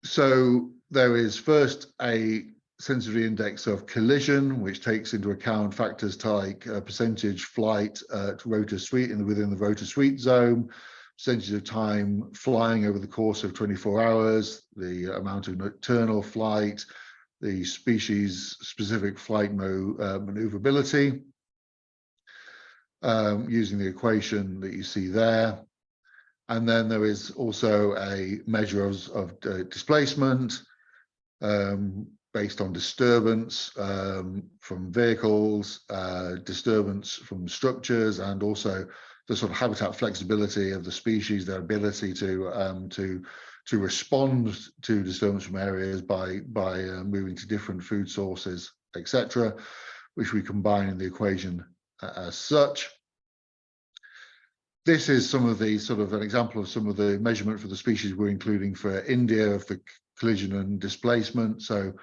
So there is first a sensitivity index of collision, which takes into account factors like percentage flight rotor sweep within the rotor sweep zone, percentage of time flying over the course of 24 hours, the amount of nocturnal flight, the species specific flight maneuverability, using the equation that you see there. And then there is also a measure of displacement based on disturbance from vehicles, disturbance from structures, and also the sort of habitat flexibility of the species, their ability to respond to disturbance from areas by moving to different food sources, etc., which we combine in the equation as such. This is some of the sort of an example of some of the measurement for the species we're including for India for collision and displacement. So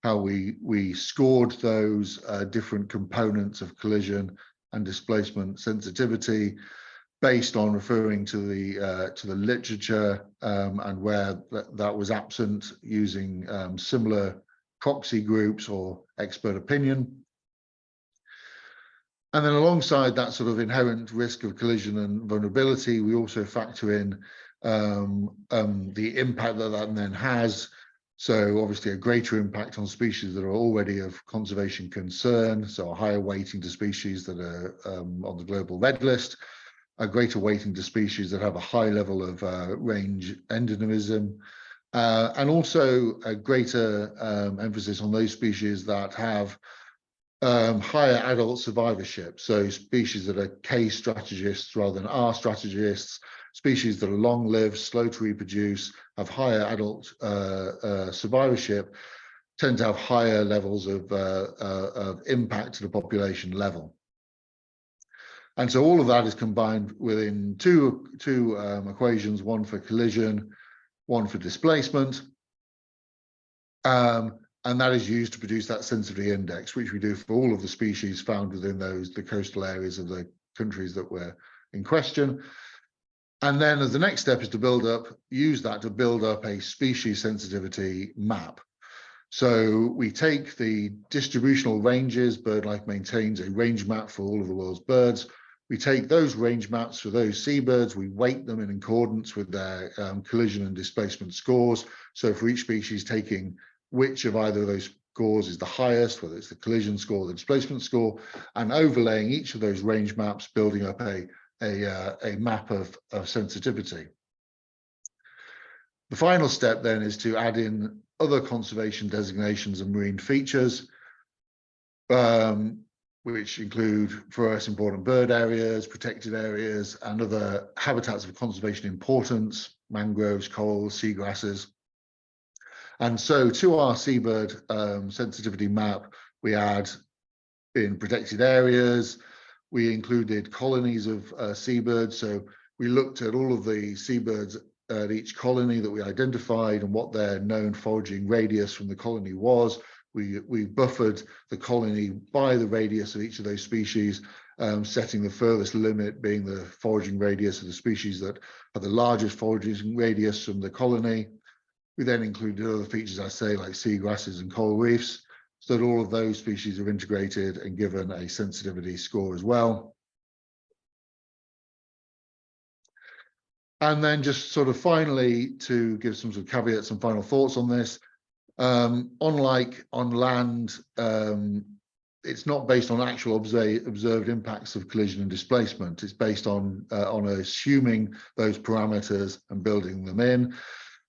how we scored those different components of collision and displacement sensitivity based on referring to the literature and where that was absent, using similar proxy groups or expert opinion. And then alongside that sort of inherent risk of collision and vulnerability, we also factor in the impact that then has. So obviously a greater impact on species that are already of conservation concern, so a higher weighting to species that are on the global red list, a greater weighting to species that have a high level of range endemism, and also a greater emphasis on those species that have higher adult survivorship, so species that are K strategists rather than R strategists, species that are long-lived, slow to reproduce, have higher adult survivorship, tend to have higher levels of impact to the population level. And so all of that is combined within two equations, one for collision, one for displacement. And that is used to produce that sensitivity index, which we do for all of the species found within the coastal areas of the countries that were in question. And then as the next step is to use that to build up a species sensitivity map. So we take the distributional ranges, BirdLife maintains a range map for all of the world's birds. We take those range maps for those seabirds, we weight them in accordance with their collision and displacement scores. So for each species, taking which of either of those scores is the highest, whether it's the collision score or the displacement score, and overlaying each of those range maps, building up a map of sensitivity. The final step then is to add in other conservation designations and marine features, which include for us important bird areas, protected areas, and other habitats of conservation importance, mangroves, corals, seagrasses. And so to our seabird sensitivity map, we add in protected areas, we included colonies of seabirds. So we looked at all of the seabirds at each colony that we identified and what their known foraging radius from the colony was. We buffered the colony by the radius of each of those species, setting the furthest limit being the foraging radius of the species that have the largest foraging radius from the colony. We then included other features, I say, like seagrasses and coral reefs, so that all of those species are integrated and given a sensitivity score as well. And then just sort of finally, to give some sort of caveats and final thoughts on this, unlike on land, it's not based on actual observed impacts of collision and displacement. It's based on assuming those parameters and building them in.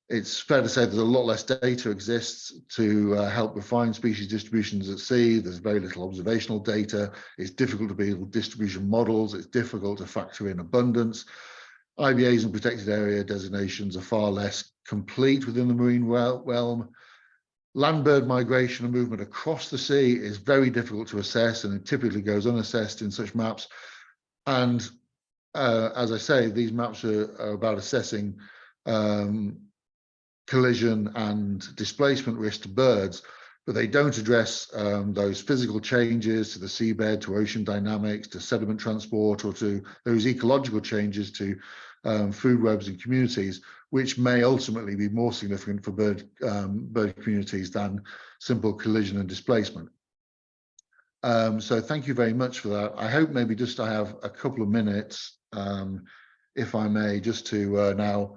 It's fair to say there's a lot less data exists to help refine species distributions at sea. There's very little observational data. It's difficult to build distribution models. It's difficult to factor in abundance. IBAs and protected area designations are far less complete within the marine realm. Land bird migration and movement across the sea is very difficult to assess, and it typically goes unassessed in such maps. And as I say, these maps are about assessing collision and displacement risk to birds, but they don't address those physical changes to the seabed, to ocean dynamics, to sediment transport, or to those ecological changes to food webs and communities, which may ultimately be more significant for bird communities than simple collision and displacement. So thank you very much for that. I hope maybe just I have a couple of minutes, if I may, just to now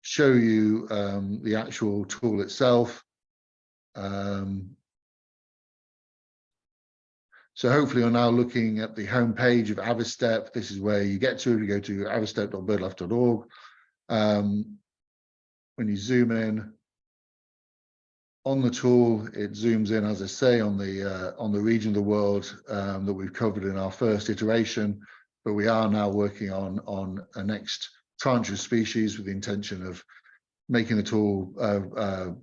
show you the actual tool itself. So hopefully you're now looking at the home page of Avistep. This is where you get to. You go to avistep.birdlife.org. When you zoom in on the tool, it zooms in, as I say, on the region of the world that we've covered in our first iteration. But we are now working on a next tranche of species with the intention of making the tool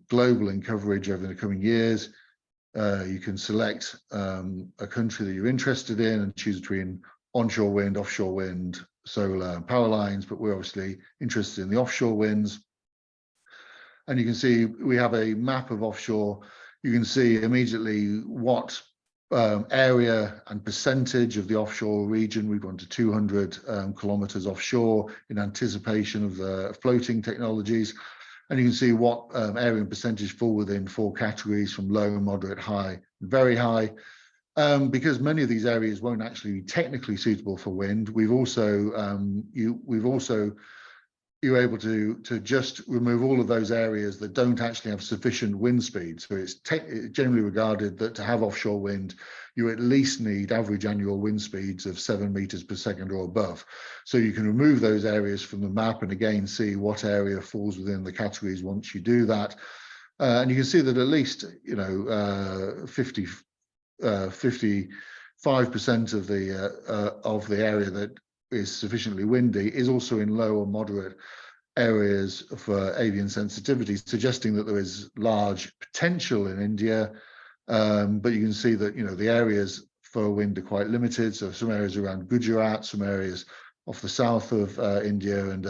global in coverage over the coming years. You can select a country that you're interested in and choose between onshore wind, offshore wind, solar and power lines, but we're obviously interested in the offshore winds. And you can see we have a map of offshore. You can see immediately what area and percentage of the offshore region. We've gone to 200 kilometers offshore in anticipation of the floating technologies. And you can see what area and percentage fall within 4 categories, from low, moderate, high, and very high. Because many of these areas won't actually be technically suitable for wind, you're able to just remove all of those areas that don't actually have sufficient wind speed. So it's generally regarded that to have offshore wind, you at least need average annual wind speeds of 7 meters per second or above. So you can remove those areas from the map and again see what area falls within the categories once you do that. And you can see that at least 55% of the area that is sufficiently windy is also in low or moderate areas for avian sensitivity, suggesting that there is large potential in India. But you can see that the areas for wind are quite limited. So some areas around Gujarat, some areas off the south of India, and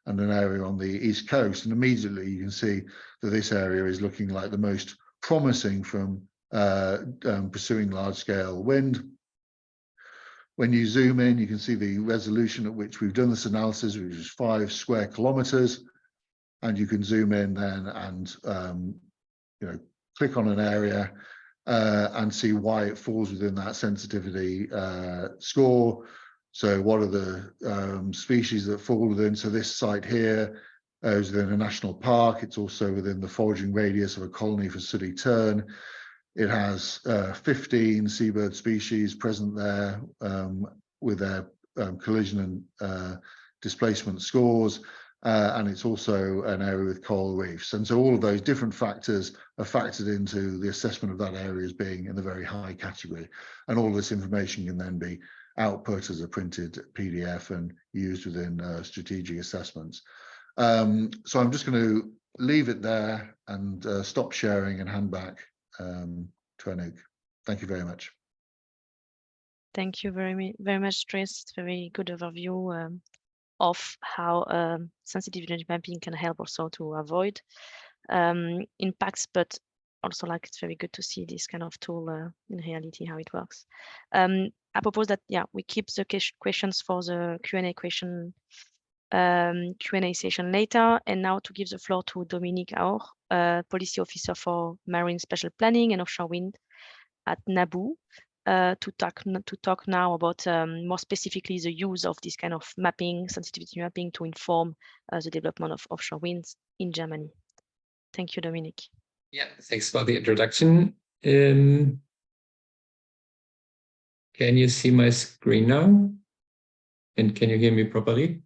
an area on the east coast. And immediately you can see that this area is looking like the most promising from pursuing large-scale wind. When you zoom in, you can see the resolution at which we've done this analysis, which is 5 square kilometers. And you can zoom in then and click on an area and see why it falls within that sensitivity score. So what are the species that fall within? So this site here is within a national park. It's also within the foraging radius of a colony for sooty tern. It has 15 seabird species present there with their collision and displacement scores. And it's also an area with coral reefs. And so all of those different factors are factored into the assessment of that area as being in the very high category. And all of this information can then be output as a printed PDF and used within strategic assessments. So I'm just going to leave it there and stop sharing and hand back to Anouk. Thank you very much. Thank you very much, Tris. Very good overview of how sensitivity mapping can help also to avoid impacts, but also it's very good to see this kind of tool in reality, how it works. I propose that, we keep the questions for the Q&A Q&A session later. And now to give the floor to Dominik Auch, Policy Officer for Marine Spatial Planning and Offshore Wind at NABU, to talk now about more specifically the use of this kind of mapping, sensitivity mapping, to inform the development of offshore winds in Germany. Thank you, Dominik. Yeah, thanks for the introduction. Can you see my screen now? And can you hear me properly?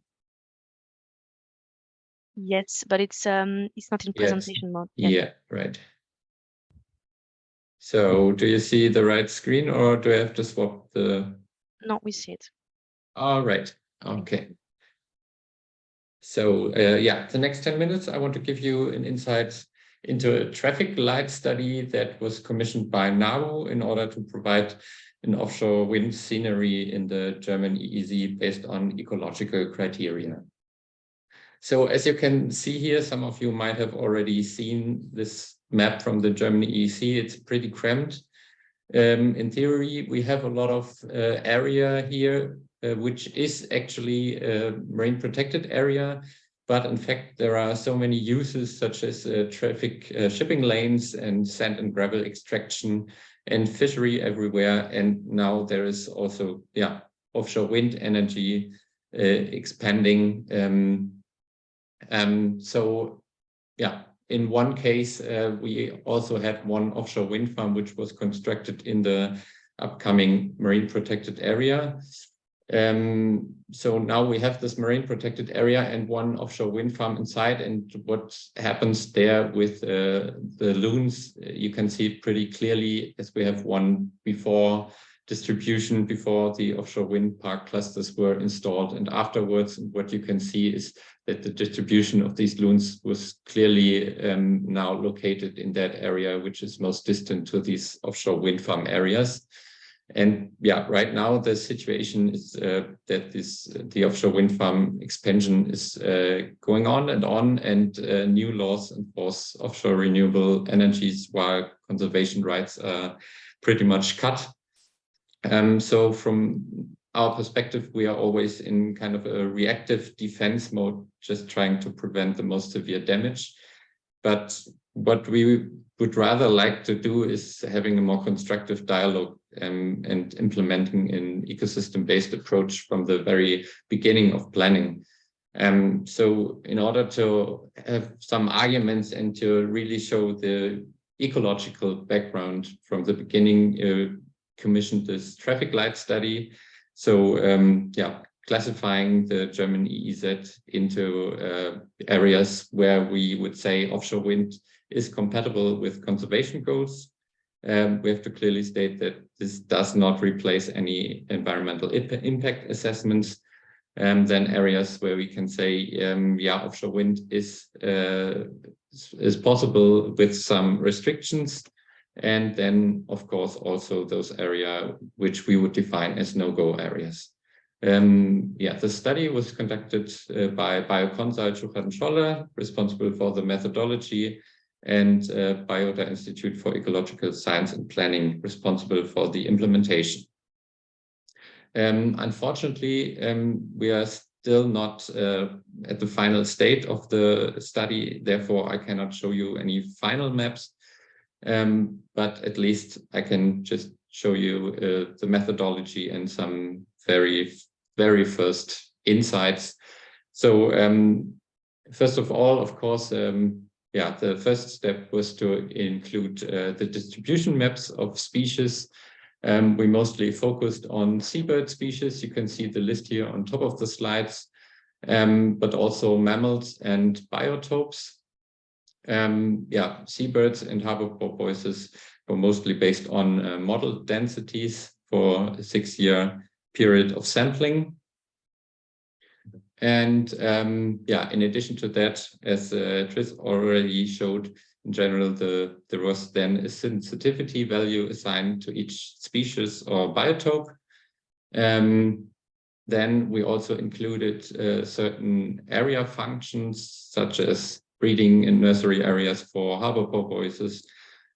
Yes, but it's not in presentation mode. Yeah, right. So do you see the right screen, or do I have to swap the? No, we see it. All right. Okay. So the next 10 minutes, I want to give you an insight into a traffic light study that was commissioned by NABU in order to provide an offshore wind scenery in the German EEZ based on ecological criteria. So as you can see here, some of you might have already seen this map from the German EEZ. It's pretty cramped. In theory, we have a lot of area here, which is actually a marine protected area. But in fact, there are so many uses such as traffic shipping lanes and sand and gravel extraction and fishery everywhere. And now there is also, offshore wind energy expanding. In one case, we also had one offshore wind farm which was constructed in the upcoming marine protected area. So now we have this marine protected area and one offshore wind farm inside, and what happens there with the loons, you can see it pretty clearly, as we have one before distribution, before the offshore wind park clusters were installed, and afterwards. And what you can see is that the distribution of these loons was clearly now located in that area, which is most distant to these offshore wind farm areas. And right now the situation is that the offshore wind farm expansion is going on, and new laws enforce offshore renewable energies while conservation rights are pretty much cut. So from our perspective, we are always in kind of a reactive defense mode, just trying to prevent the most severe damage. But what we would rather like to do is having a more constructive dialogue and implementing an ecosystem-based approach from the very beginning of planning. So in order to have some arguments and to really show the ecological background from the beginning, commissioned this traffic light study. So classifying the German EEZ into areas where we would say offshore wind is compatible with conservation goals. We have to clearly state that this does not replace any environmental impact assessments. Then areas where we can say, offshore wind is possible with some restrictions. And then, of course, also those areas which we would define as no-go areas. The study was conducted by Bioconsult Scholler, responsible for the methodology, and Biota Institute for Ecological Science and Planning, responsible for the implementation. Unfortunately, we are still not at the final state of the study. Therefore, I cannot show you any final maps. But at least I can just show you the methodology and some very, very first insights. So first of all, of course, the first step was to include the distribution maps of species. We mostly focused on seabird species. You can see the list here on top of the slides, but also mammals and biotopes. Seabirds and harbor porpoises were mostly based on model densities for a 6-year period of sampling. And in addition to that, as Tris already showed, in general, there was then a sensitivity value assigned to each species or biotope. Then we also included certain area functions, such as breeding in nursery areas for harbor porpoises,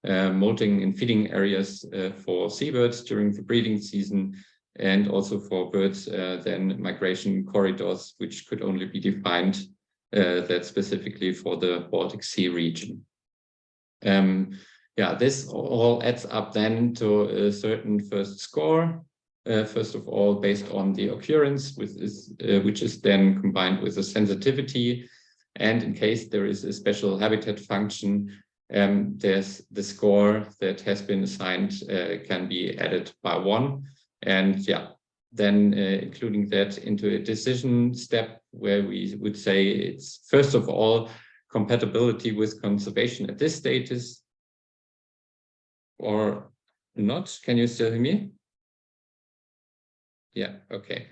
molting and feeding areas for seabirds during the breeding season, and also for birds, then migration corridors, which could only be defined that specifically for the Baltic Sea region. This all adds up then to a certain first score. First of all, based on the occurrence, which is then combined with the sensitivity. And in case there is a special habitat function, there's the score that has been assigned can be added by 1. And then including that into a decision step where we would say it's first of all compatibility with conservation at this status or not. Can you still hear me? Yeah, okay.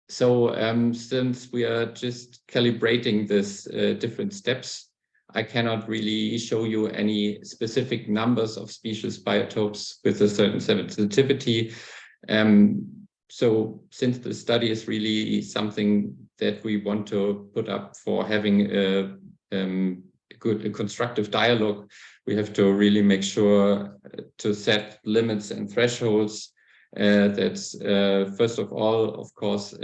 So since we are just calibrating this different steps, I cannot really show you any specific numbers of species biotopes with a certain sensitivity. So since the study is really something that we want to put up for having a good constructive dialogue, we have to really make sure to set limits and thresholds that first of all, of course,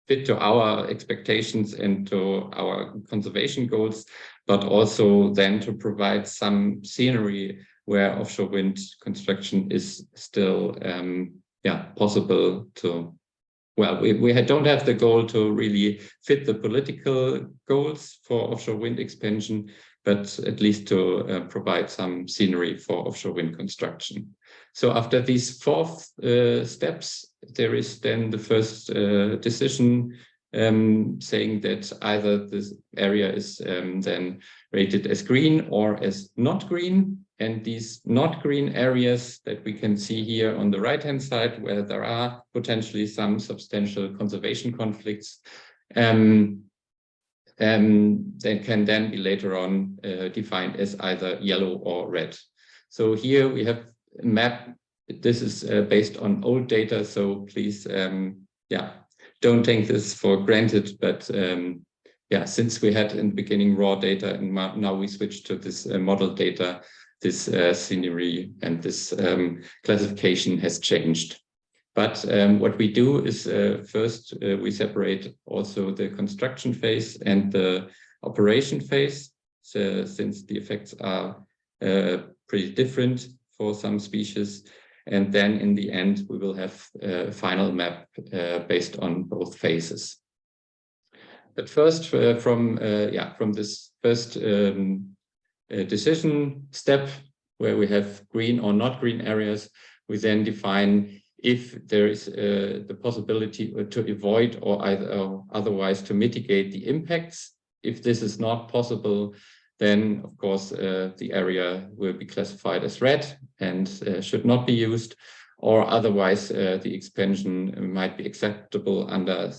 fit to our expectations and to our conservation goals, but also then to provide some scenery where offshore wind construction is still possible to, well, we don't have the goal to really fit the political goals for offshore wind expansion, but at least to provide some scenery for offshore wind construction. So after these 4 steps, there is then the first decision saying that either this area is then rated as green or as not green. And these not green areas that we can see here on the right-hand side, where there are potentially some substantial conservation conflicts, they can then be later on defined as either yellow or red. So here we have a map. This is based on old data, so please, don't take this for granted. But since we had in the beginning raw data and now we switched to this model data, this scenery and this classification has changed. But what we do is first we separate also the construction phase and the operation phase, so, since the effects are pretty different for some species. And then in the end, we will have a final map based on both phases. But first, from this first decision step, where we have green or not green areas, we then define if there is the possibility to avoid or otherwise to mitigate the impacts. If this is not possible, then of course the area will be classified as red and should not be used, or otherwise the expansion might be acceptable under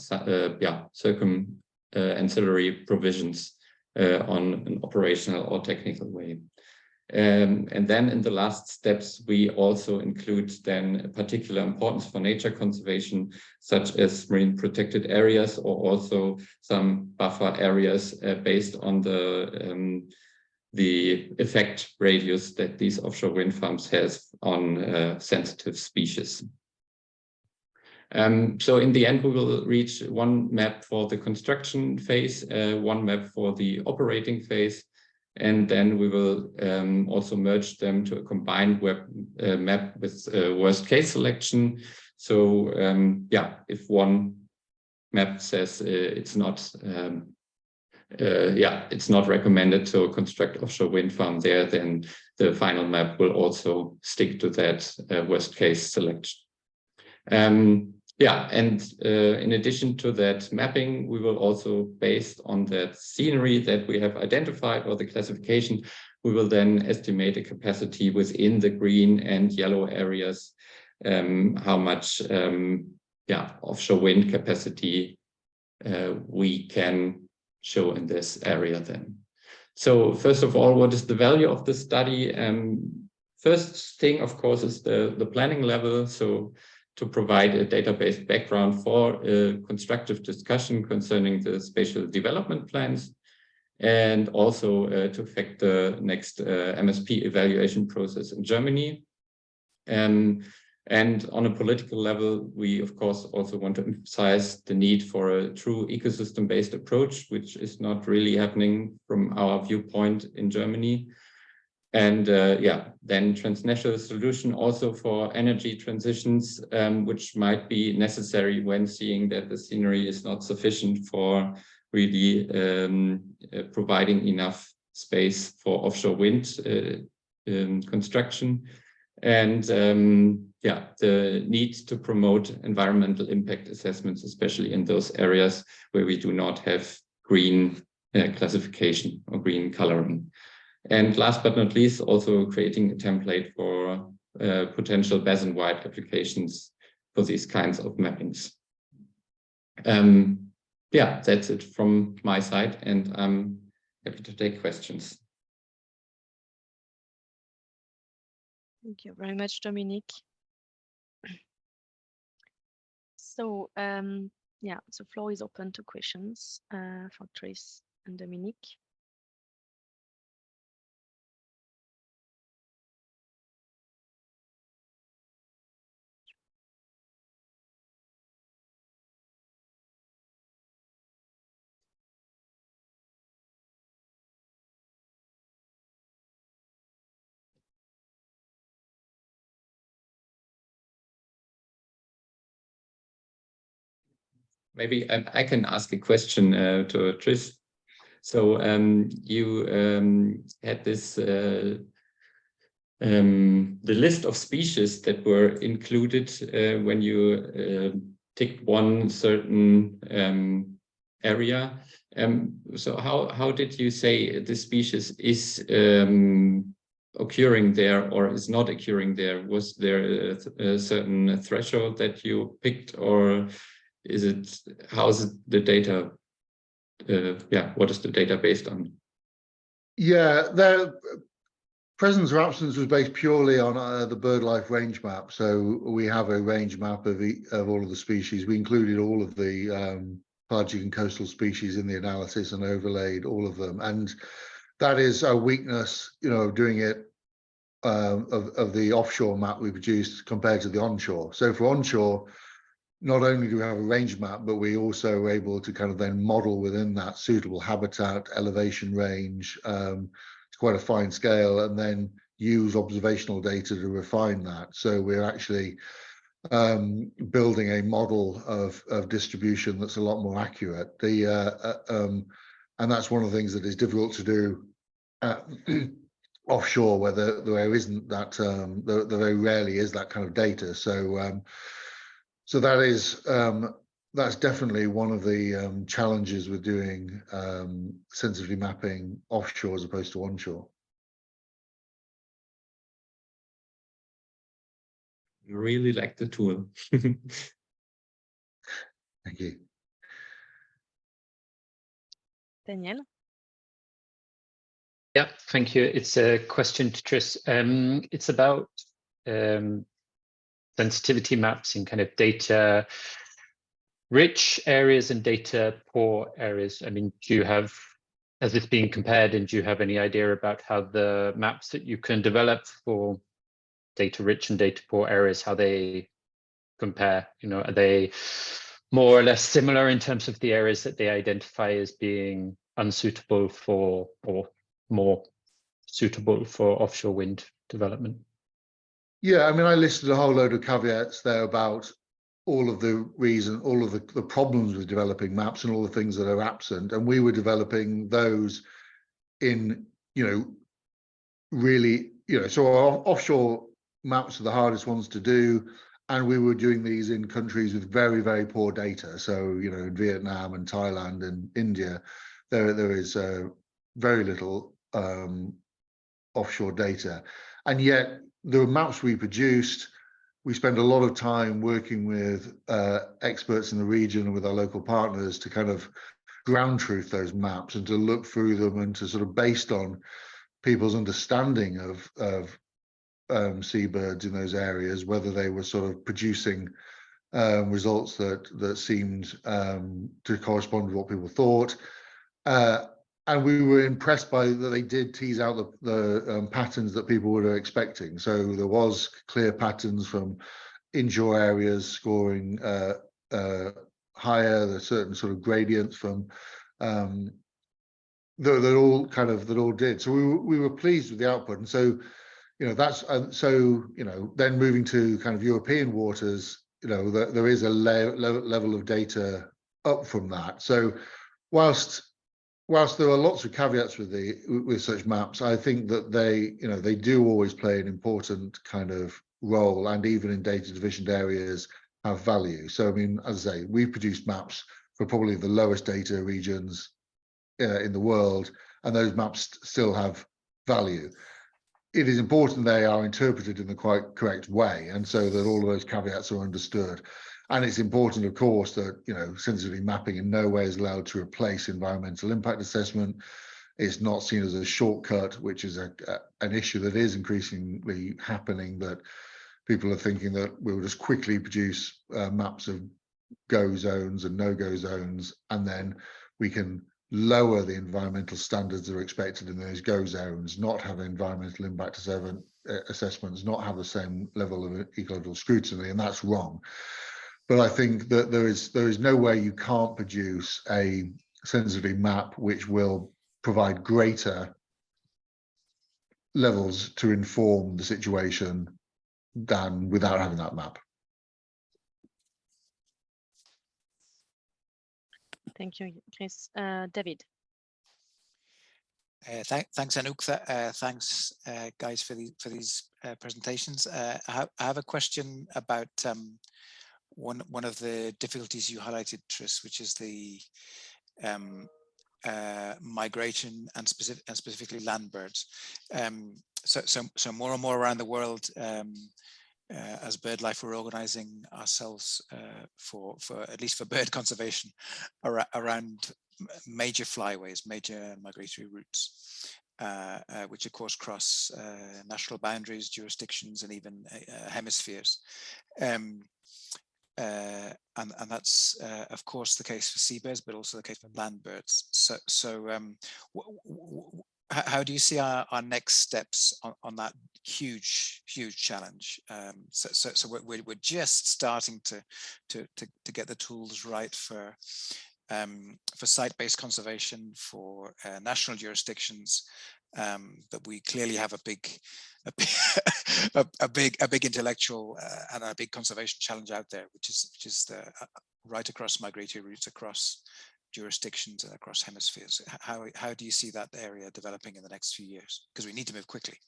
ancillary provisions on an operational or technical way. And then in the last steps, we also include then a particular importance for nature conservation, such as marine protected areas, or also some buffer areas based on the effect radius that these offshore wind farms has on sensitive species. So in the end, we will reach one map for the construction phase, one map for the operating phase, and then we will also merge them to a combined map with worst case selection. So if one map says it's not recommended to construct offshore wind farm there, then the final map will also stick to that worst case selection. In addition to that mapping, we will also, based on that scenery that we have identified or the classification, we will then estimate a capacity within the green and yellow areas, how much offshore wind capacity we can show in this area then. So first of all, what is the value of the study? First thing, of course, is the planning level. So to provide a database background for a constructive discussion concerning the spatial development plans, and also to affect the next MSP evaluation process in Germany. And on a political level, we of course also want to emphasize the need for a true ecosystem-based approach, which is not really happening from our viewpoint in Germany. And then transnational solution also for energy transitions, which might be necessary when seeing that the scenery is not sufficient for really providing enough space for offshore wind construction. And the need to promote environmental impact assessments, especially in those areas where we do not have green classification or green coloring. And last but not least, also creating a template for potential basin-wide applications for these kinds of mappings. yeah, that's it from my side, and I'm happy to take questions. Thank you very much, Dominik. So, yeah, the floor is open to questions for Tris and Dominik. Maybe I can ask a question to Tris. So you had this the list of species that were included when you ticked one certain area. So how did you say this species is occurring there or is not occurring there? Was there a certain threshold that you picked, or is it, how is the data? Yeah, what is the data based on? Yeah, their presence or absence was based purely on the BirdLife range map. So we have a range map of all of the species. We included all of the pelagic and coastal species in the analysis and overlaid all of them. And that is a weakness, you know, doing it of the offshore map we produced compared to the onshore. So for onshore, not only do we have a range map, but we also are able to kind of then model within that suitable habitat, elevation range, to quite a fine scale, and then use observational data to refine that. So we're actually building a model of distribution that's a lot more accurate. And that's one of the things that is difficult to do offshore, where there isn't that, there very rarely is that kind of data. So so that is that's definitely one of the challenges with doing sensitivity mapping offshore as opposed to onshore. I really like the tool. Thank you. Daniel? Yeah, thank you. It's a question to Tris. It's about sensitivity maps in kind of data rich areas and data poor areas. I mean, do you have, has this been compared, and do you have any idea about how the maps that you can develop for data rich and data poor areas, how they compare? You know, are they more or less similar in terms of the areas that they identify as being unsuitable for, or more suitable for offshore wind development? Yeah, I mean, I listed a whole load of caveats there about all of the the problems with developing maps and all the things that are absent. And we were developing those in, you know, really, you know, so our offshore maps are the hardest ones to do. And we were doing these in countries with very, very poor data. So, you know, in Vietnam and Thailand and India, there is very little offshore data. And yet the maps we produced, we spend a lot of time working with experts in the region and with our local partners to kind of ground truth those maps and to look through them and to sort of, based on people's understanding of seabirds in those areas, whether they were sort of producing results that seemed to correspond with what people thought. And we were impressed by that they did tease out the patterns that people were expecting. So there was clear patterns from inshore areas scoring higher. There's certain sort of gradients from that all did. So we were pleased with the output. And so, you know, that's so, you know, then moving to kind of European waters, you know, there is a level of data up from that. So whilst there are lots of caveats with such maps, I think that they do always play an important kind of role, and even in data divisioned areas have value. So I mean, as I say, we've produced maps for probably the lowest data regions in the world, and those maps still have value. It is important they are interpreted in the quite correct way, and so that all of those caveats are understood. And it's important, of course, that, you know, sensitivity mapping in no way is allowed to replace environmental impact assessment. It's not seen as a shortcut, which is an issue that is increasingly happening, that people are thinking that we'll just quickly produce maps of go zones and no-go zones, and then we can lower the environmental standards that are expected in those go zones, not have environmental impact assessments, not have the same level of ecological scrutiny, and that's wrong. But I think that there is no way you can't produce a sensitivity map which will provide greater levels to inform the situation than without having that map. Thank you, Chris. David. Thanks, Anouk. Thanks, guys, for these presentations. I have a question about one of the difficulties you highlighted, Tris, which is the migration and specifically land birds. So more and more around the world, as BirdLife, we're organising ourselves for at least for bird conservation around major flyways, major migratory routes, which of course cross national boundaries, jurisdictions, and even hemispheres. And that's of course the case for seabirds, but also the case for land birds. So how do you see our next steps on that huge challenge? So we're just starting to get the tools right for site-based conservation, for national jurisdictions, but we clearly have a big intellectual and a big conservation challenge out there, which is right across migratory routes, across jurisdictions, and across hemispheres. How do you see that area developing in the next few years? Because we need to move quickly.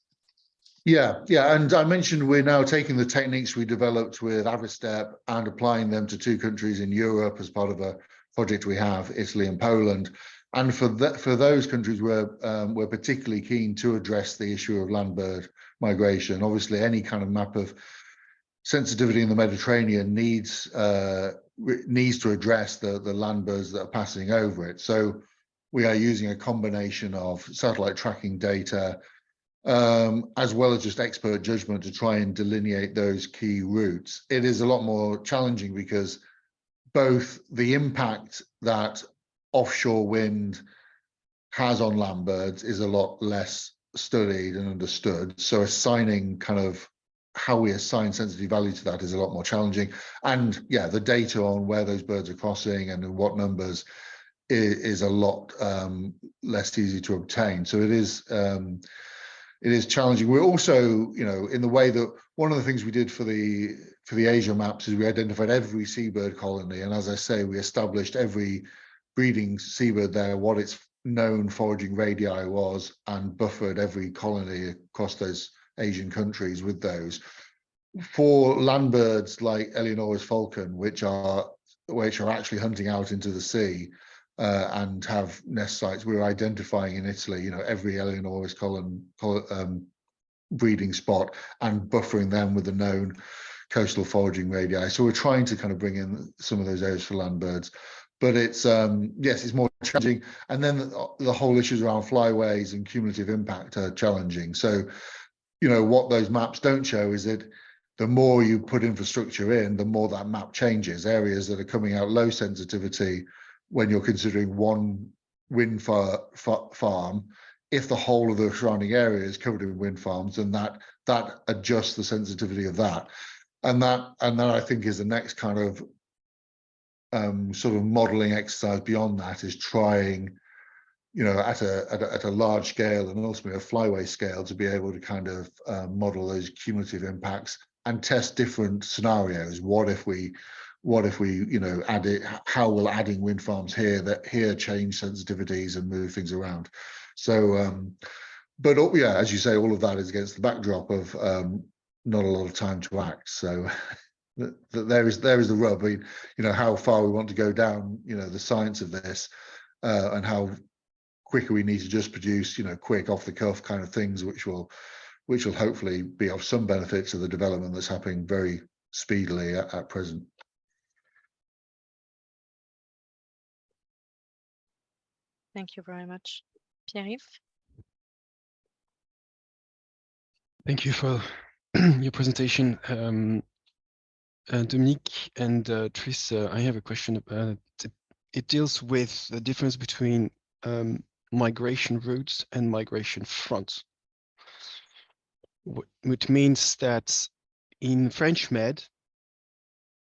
Yeah, and I mentioned we're now taking the techniques we developed with Avistep and applying them to 2 countries in Europe as part of a project we have, Italy and Poland. And for those countries, we're particularly keen to address the issue of land bird migration. Obviously, any kind of map of sensitivity in the Mediterranean needs to address the land birds that are passing over it. So we are using a combination of satellite tracking data, as well as just expert judgment to try and delineate those key routes. It is a lot more challenging because both the impact that offshore wind has on land birds is a lot less studied and understood. So assigning kind of how we assign sensitivity value to that is a lot more challenging. And yeah, the data on where those birds are crossing and in what numbers is a lot less easy to obtain. So it is challenging. We're also, you know, in the way that one of the things we did for the Asia maps is we identified every seabird colony, and as I say, we established every breeding seabird there, what its known foraging radii was, and buffered every colony across those Asian countries with those. For land birds like Eleonora's falcon, which are actually hunting out into the sea and have nest sites, we're identifying in Italy, you know, every Eleonora's breeding spot and buffering them with the known coastal foraging radii. So we're trying to kind of bring in some of those areas for land birds, but it's yes, it's more challenging. And then the whole issues around flyways and cumulative impact are challenging. So, you know, what those maps don't show is that the more you put infrastructure in, the more that map changes. Areas that are coming out low sensitivity, when you're considering one wind farm, if the whole of the surrounding area is covered in wind farms, then that adjusts the sensitivity of that. And that I think is the next kind of sort of modeling exercise beyond that, is trying, you know, at a large scale and ultimately a flyway scale, to be able to kind of model those cumulative impacts and test different scenarios. What if we, you know, how will adding wind farms here change sensitivities and move things around? So, but yeah, as you say, all of that is against the backdrop of not a lot of time to act. So there is the rub. I mean, you know, how far we want to go down, you know, the science of this, and how quicker we need to just produce, you know, quick off the cuff kind of things, which will hopefully be of some benefit to the development that's happening very speedily at present. Thank you very much. Pierre-Yves? Thank you for your presentation. Dominik and Tris, I have a question about it. It deals with the difference between migration routes and migration fronts, which means that in French Med,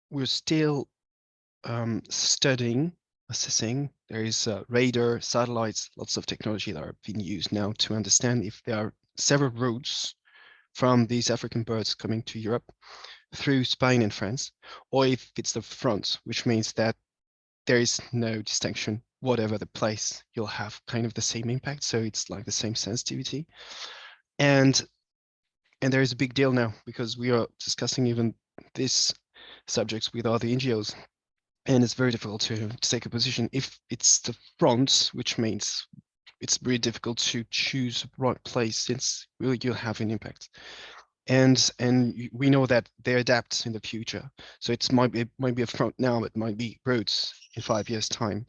we're still studying, assessing. There is radar, satellites, lots of technology that are being used now to understand if there are several routes from these African birds coming to Europe through Spain and France, or if it's the front, which means that there is no distinction, whatever the place, you'll have kind of the same impact. So it's like the same sensitivity. And there is a big deal now because we are discussing even these subjects with other NGOs. And it's very difficult to take a position if it's the front, which means it's really difficult to choose the right place since really you'll have an impact. And we know that they adapt in the future. So it might be a front now, but it might be roads in 5 years' time.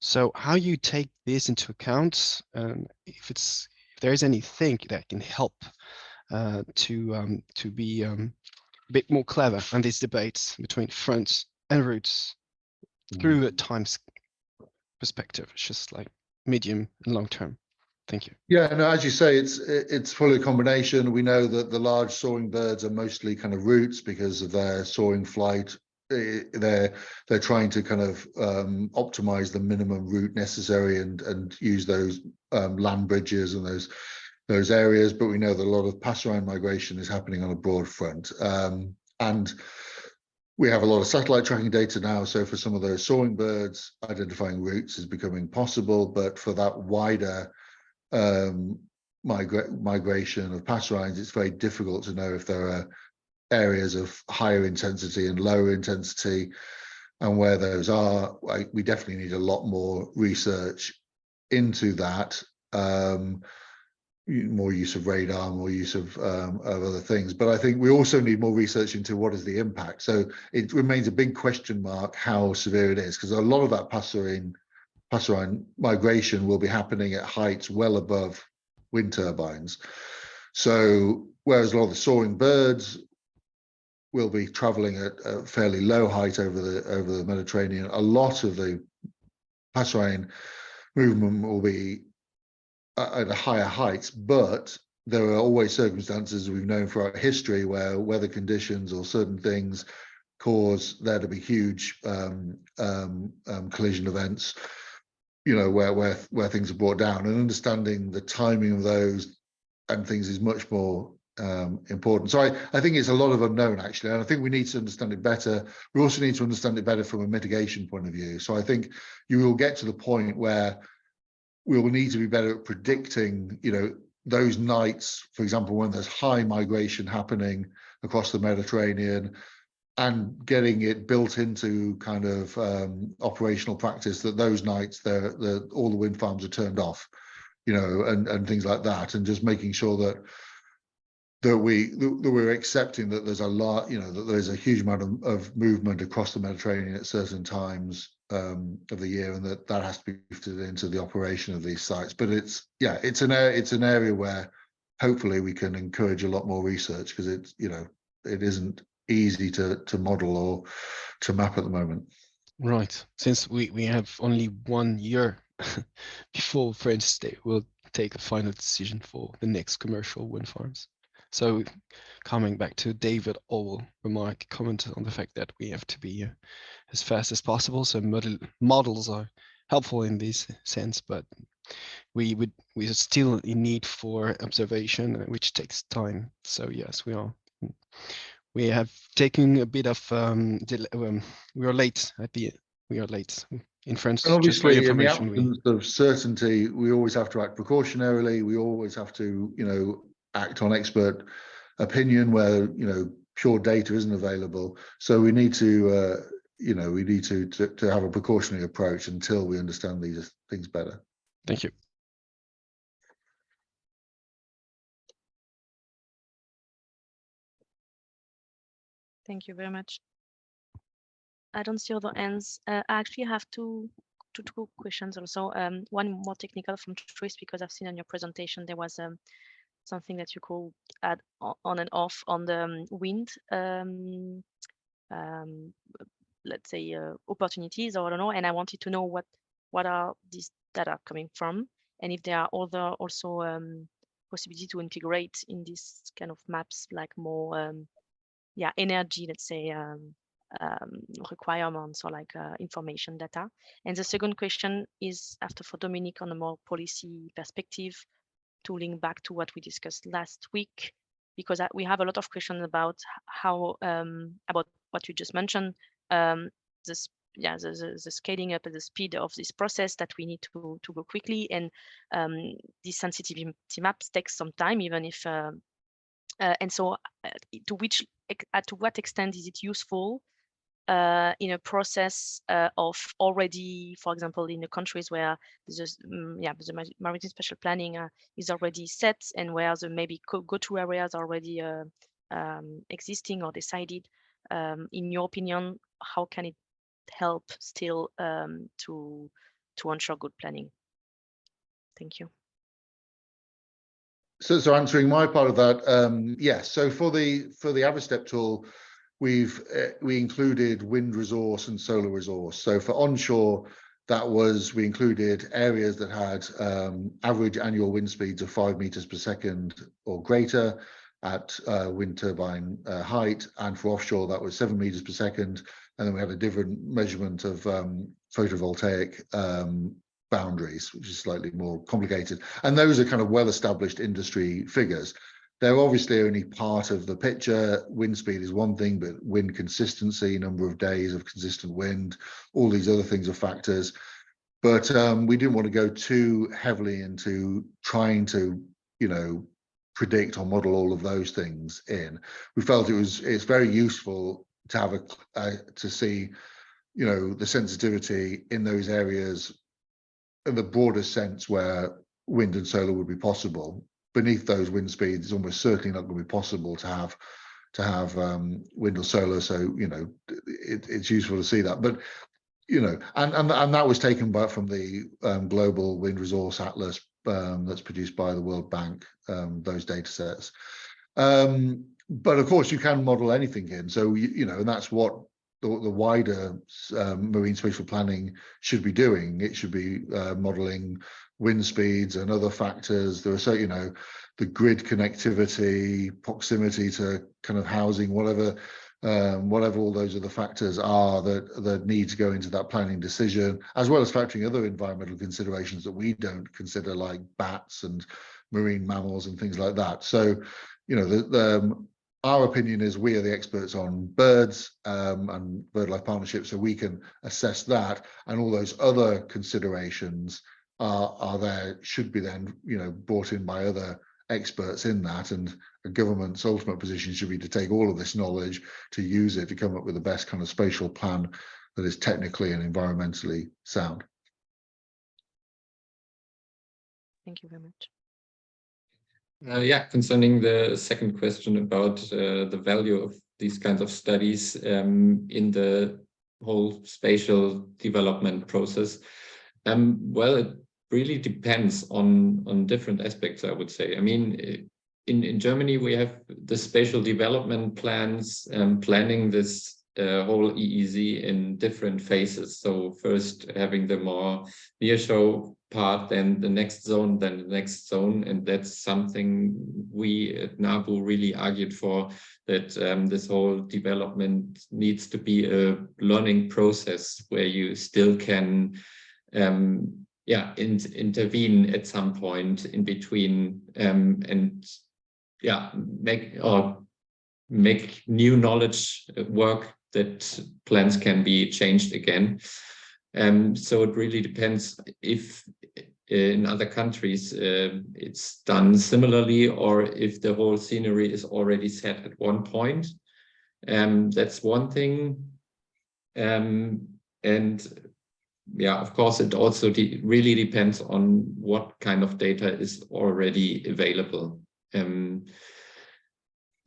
So how you take this into account, if there is anything that can help to be a bit more clever on these debates between fronts and routes through a time perspective, it's just like medium and long term. Thank you. Yeah, no, as you say, it's fully a combination. We know that the large soaring birds are mostly kind of routes because of their soaring flight. They're trying to kind of optimize the minimum route necessary and use those land bridges and those areas. But we know that a lot of passerine migration is happening on a broad front. And we have a lot of satellite tracking data now. So for some of those soaring birds, identifying routes is becoming possible. But for that wider migration of passerines, it's very difficult to know if there are areas of higher intensity and lower intensity, and where those are. We definitely need a lot more research into that, more use of radar, more use of other things. But I think we also need more research into what is the impact. So it remains a big question mark how severe it is, because a lot of that passerine migration will be happening at heights well above wind turbines. So whereas a lot of the soaring birds will be traveling at a fairly low height over the Mediterranean, a lot of the passerine movement will be at a higher heights, but there are always circumstances we've known throughout history where weather conditions or certain things cause there to be huge collision events, you know, where things are brought down, and understanding the timing of those and things is much more important. So I think it's a lot of unknown, actually, and I think we need to understand it better. We also need to understand it better from a mitigation point of view. So I think you will get to the point where we will need to be better at predicting, you know, those nights, for example, when there's high migration happening across the Mediterranean, and getting it built into kind of operational practice that those nights all the wind farms are turned off, you know, and things like that, and just making sure that we're accepting that there's a lot, you know, that there's a huge amount of movement across the Mediterranean at certain times of the year, and that has to be fitted into the operation of these sites. But it's an area where hopefully we can encourage a lot more research, because it's, you know, it isn't easy to model or to map at the moment. Right. Since we have only 1 year before French state will take a final decision for the next commercial wind farms. So coming back to David Olie remark, comment on the fact that we have to be as fast as possible. So models are helpful in this sense, but we are still in need for observation, which takes time. So yes, we have taken a bit of we are late in France. And obviously, in the absence of certainty, we always have to act precautionarily. We always have to, you know, act on expert opinion where, you know, pure data isn't available. So we need to, you know, to have a precautionary approach until we understand these things better. Thank you. Thank you very much. I don't see other hands. I actually have two two questions also. One more technical from Tris, because I've seen on your presentation there was something that you could add on and off on the wind, let's say opportunities, or I don't know. And I wanted to know what are these data coming from, and if there are other also possibility to integrate in this kind of maps, like more energy, let's say, requirements, or like information data. And the second question is after for Dominik on a more policy perspective, to link back to what we discussed last week, because we have a lot of questions about how about what you just mentioned, the scaling up at the speed of this process, that we need to go quickly, and these sensitivity maps take some time, even if and so to what extent is it useful in a process of already, for example, in the countries where the maritime spatial planning is already set, and where the maybe go-to areas are already existing or decided. In your opinion, how can it help still to ensure good planning? Thank you. So answering my part of that, yes. So for the AVISTEP tool, we included wind resource and solar resource. So for onshore, we included areas that had average annual wind speeds of 5 meters per second or greater at wind turbine height, and for offshore that was 7 meters per second. And then we had a different measurement of photovoltaic boundaries, which is slightly more complicated. And those are kind of well-established industry figures. They're obviously only part of the picture. Wind speed is one thing, but wind consistency, number of days of consistent wind, all these other things are factors. But we didn't want to go too heavily into trying to, predict or model all of those things in. We felt it's very useful to have to see, the sensitivity in those areas in the broader sense where wind and solar would be possible. Beneath those wind speeds, it's almost certainly not going to be possible to have wind or solar. So it's useful to see that. But and that was taken from the Global Wind Resource Atlas that's produced by the World Bank. Those data sets. But of course, you can model anything in. So and that's what the wider marine spatial planning should be doing. It should be modeling wind speeds and other factors. There are the grid connectivity, proximity to kind of housing, whatever all those other factors are that need to go into that planning decision, as well as factoring other environmental considerations that we don't consider, like bats and marine mammals and things like that. So, our opinion is we are the experts on birds and BirdLife partnerships, so we can assess that, and all those other considerations should be then brought in by other experts in that, and a government's ultimate position should be to take all of this knowledge, to use it to come up with the best kind of spatial plan that is technically and environmentally sound. Thank you very much. Concerning the second question about the value of these kinds of studies in the whole spatial development process, well, it really depends on different aspects, I would say. I mean, in Germany, we have the spatial development plans planning this whole EEZ in different phases. So first having the more nearshore part, then the next zone, then the next zone. And that's something we at NABU really argued for, that this whole development needs to be a learning process where you still can intervene at some point in between and make new knowledge work, that plans can be changed again. So it really depends if in other countries it's done similarly, or if the whole scenery is already set at one point. That's one thing. And of course, it also really depends on what kind of data is already available.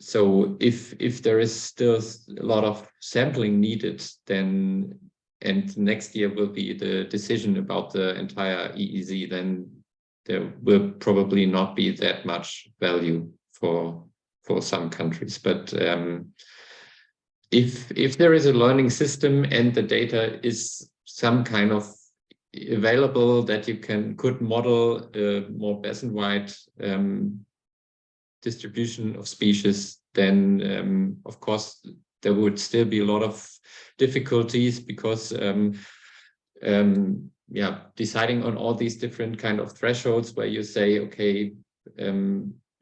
So if there is still a lot of sampling needed, then and next year will be the decision about the entire EEZ, then there will probably not be that much value for some countries. But if there is a learning system and the data is some kind of available that you could model a more basin-wide distribution of species, then of course there would still be a lot of difficulties, because deciding on all these different kind of thresholds where you say, okay,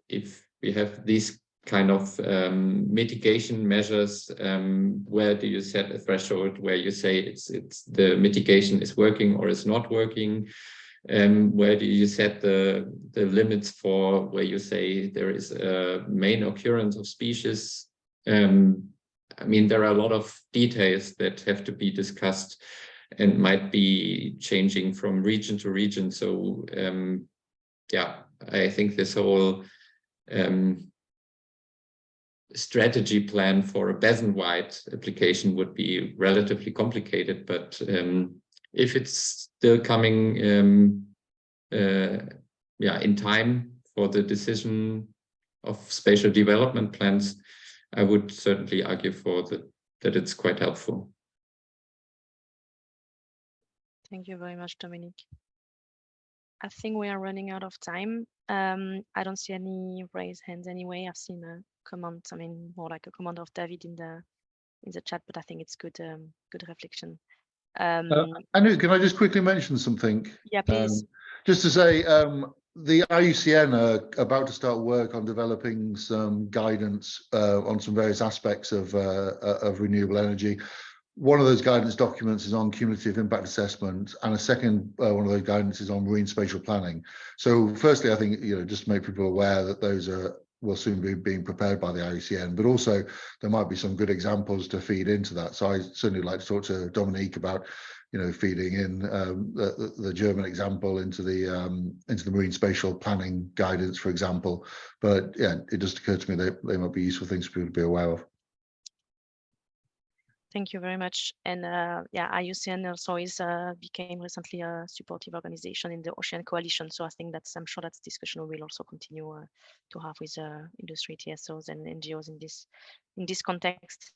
if we have these kind of mitigation measures, where do you set a threshold where you say it's the mitigation is working or is not working? Where do you set the limits for where you say there is a main occurrence of species? I mean, there are a lot of details that have to be discussed and might be changing from region to region. So I think this whole strategy plan for a basin-wide application would be relatively complicated, but if it's still coming in time for the decision of spatial development plans, I would certainly argue for that it's quite helpful. Thank you very much, Dominik. I think we are running out of time. I don't see any raised hands anyway. I've seen a comment, I mean, more like a comment of David in the chat, but I think it's good reflection. Anouk, can I just quickly mention something? Yeah, please. Just to say, the IUCN are about to start work on developing some guidance on some various aspects of renewable energy. One of those guidance documents is on cumulative impact assessment, and a second one of those guidance is on marine spatial planning. So firstly, I think, just to make people aware that those will soon be being prepared by the IUCN, but also there might be some good examples to feed into that. So I certainly like to talk to Dominik about, feeding in the German example into the marine spatial planning guidance, for example. But yeah, it just occurred to me that they might be useful things for people to be aware of. Thank you very much. And IUCN also became recently a supportive organization in the Ocean Coalition. So I think I'm sure that discussion we will also continue to have with industry TSOs and NGOs in this context.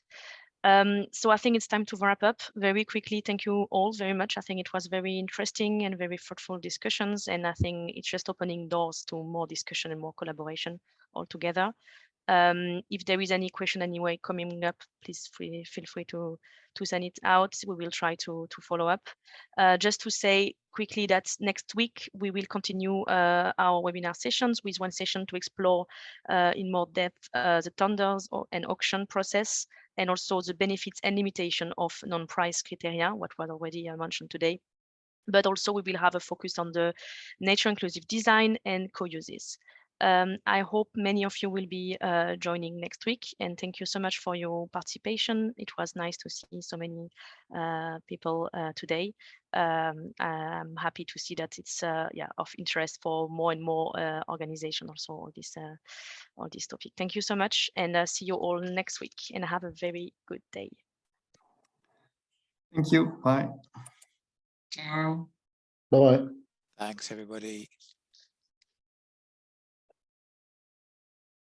So I think it's time to wrap up very quickly. Thank you all very much. I think it was very interesting and very fruitful discussions. And I think it's just opening doors to more discussion and more collaboration altogether. If there is any question anyway coming up, please feel free to send it out. We will try to follow up. Just to say quickly that next week we will continue our webinar sessions with one session to explore in more depth the tenders and auction process, and also the benefits and limitation of non-price criteria, what was already mentioned today. But also we will have a focus on the nature inclusive design and co-uses. I hope many of you will be joining next week, and thank you so much for your participation. It was nice to see so many people today. I'm happy to see that it's of interest for more and more organizations also on this topic. Thank you so much, and see you all next week, and have a very good day. Thank you. Bye. Ciao. Bye. Thanks, everybody.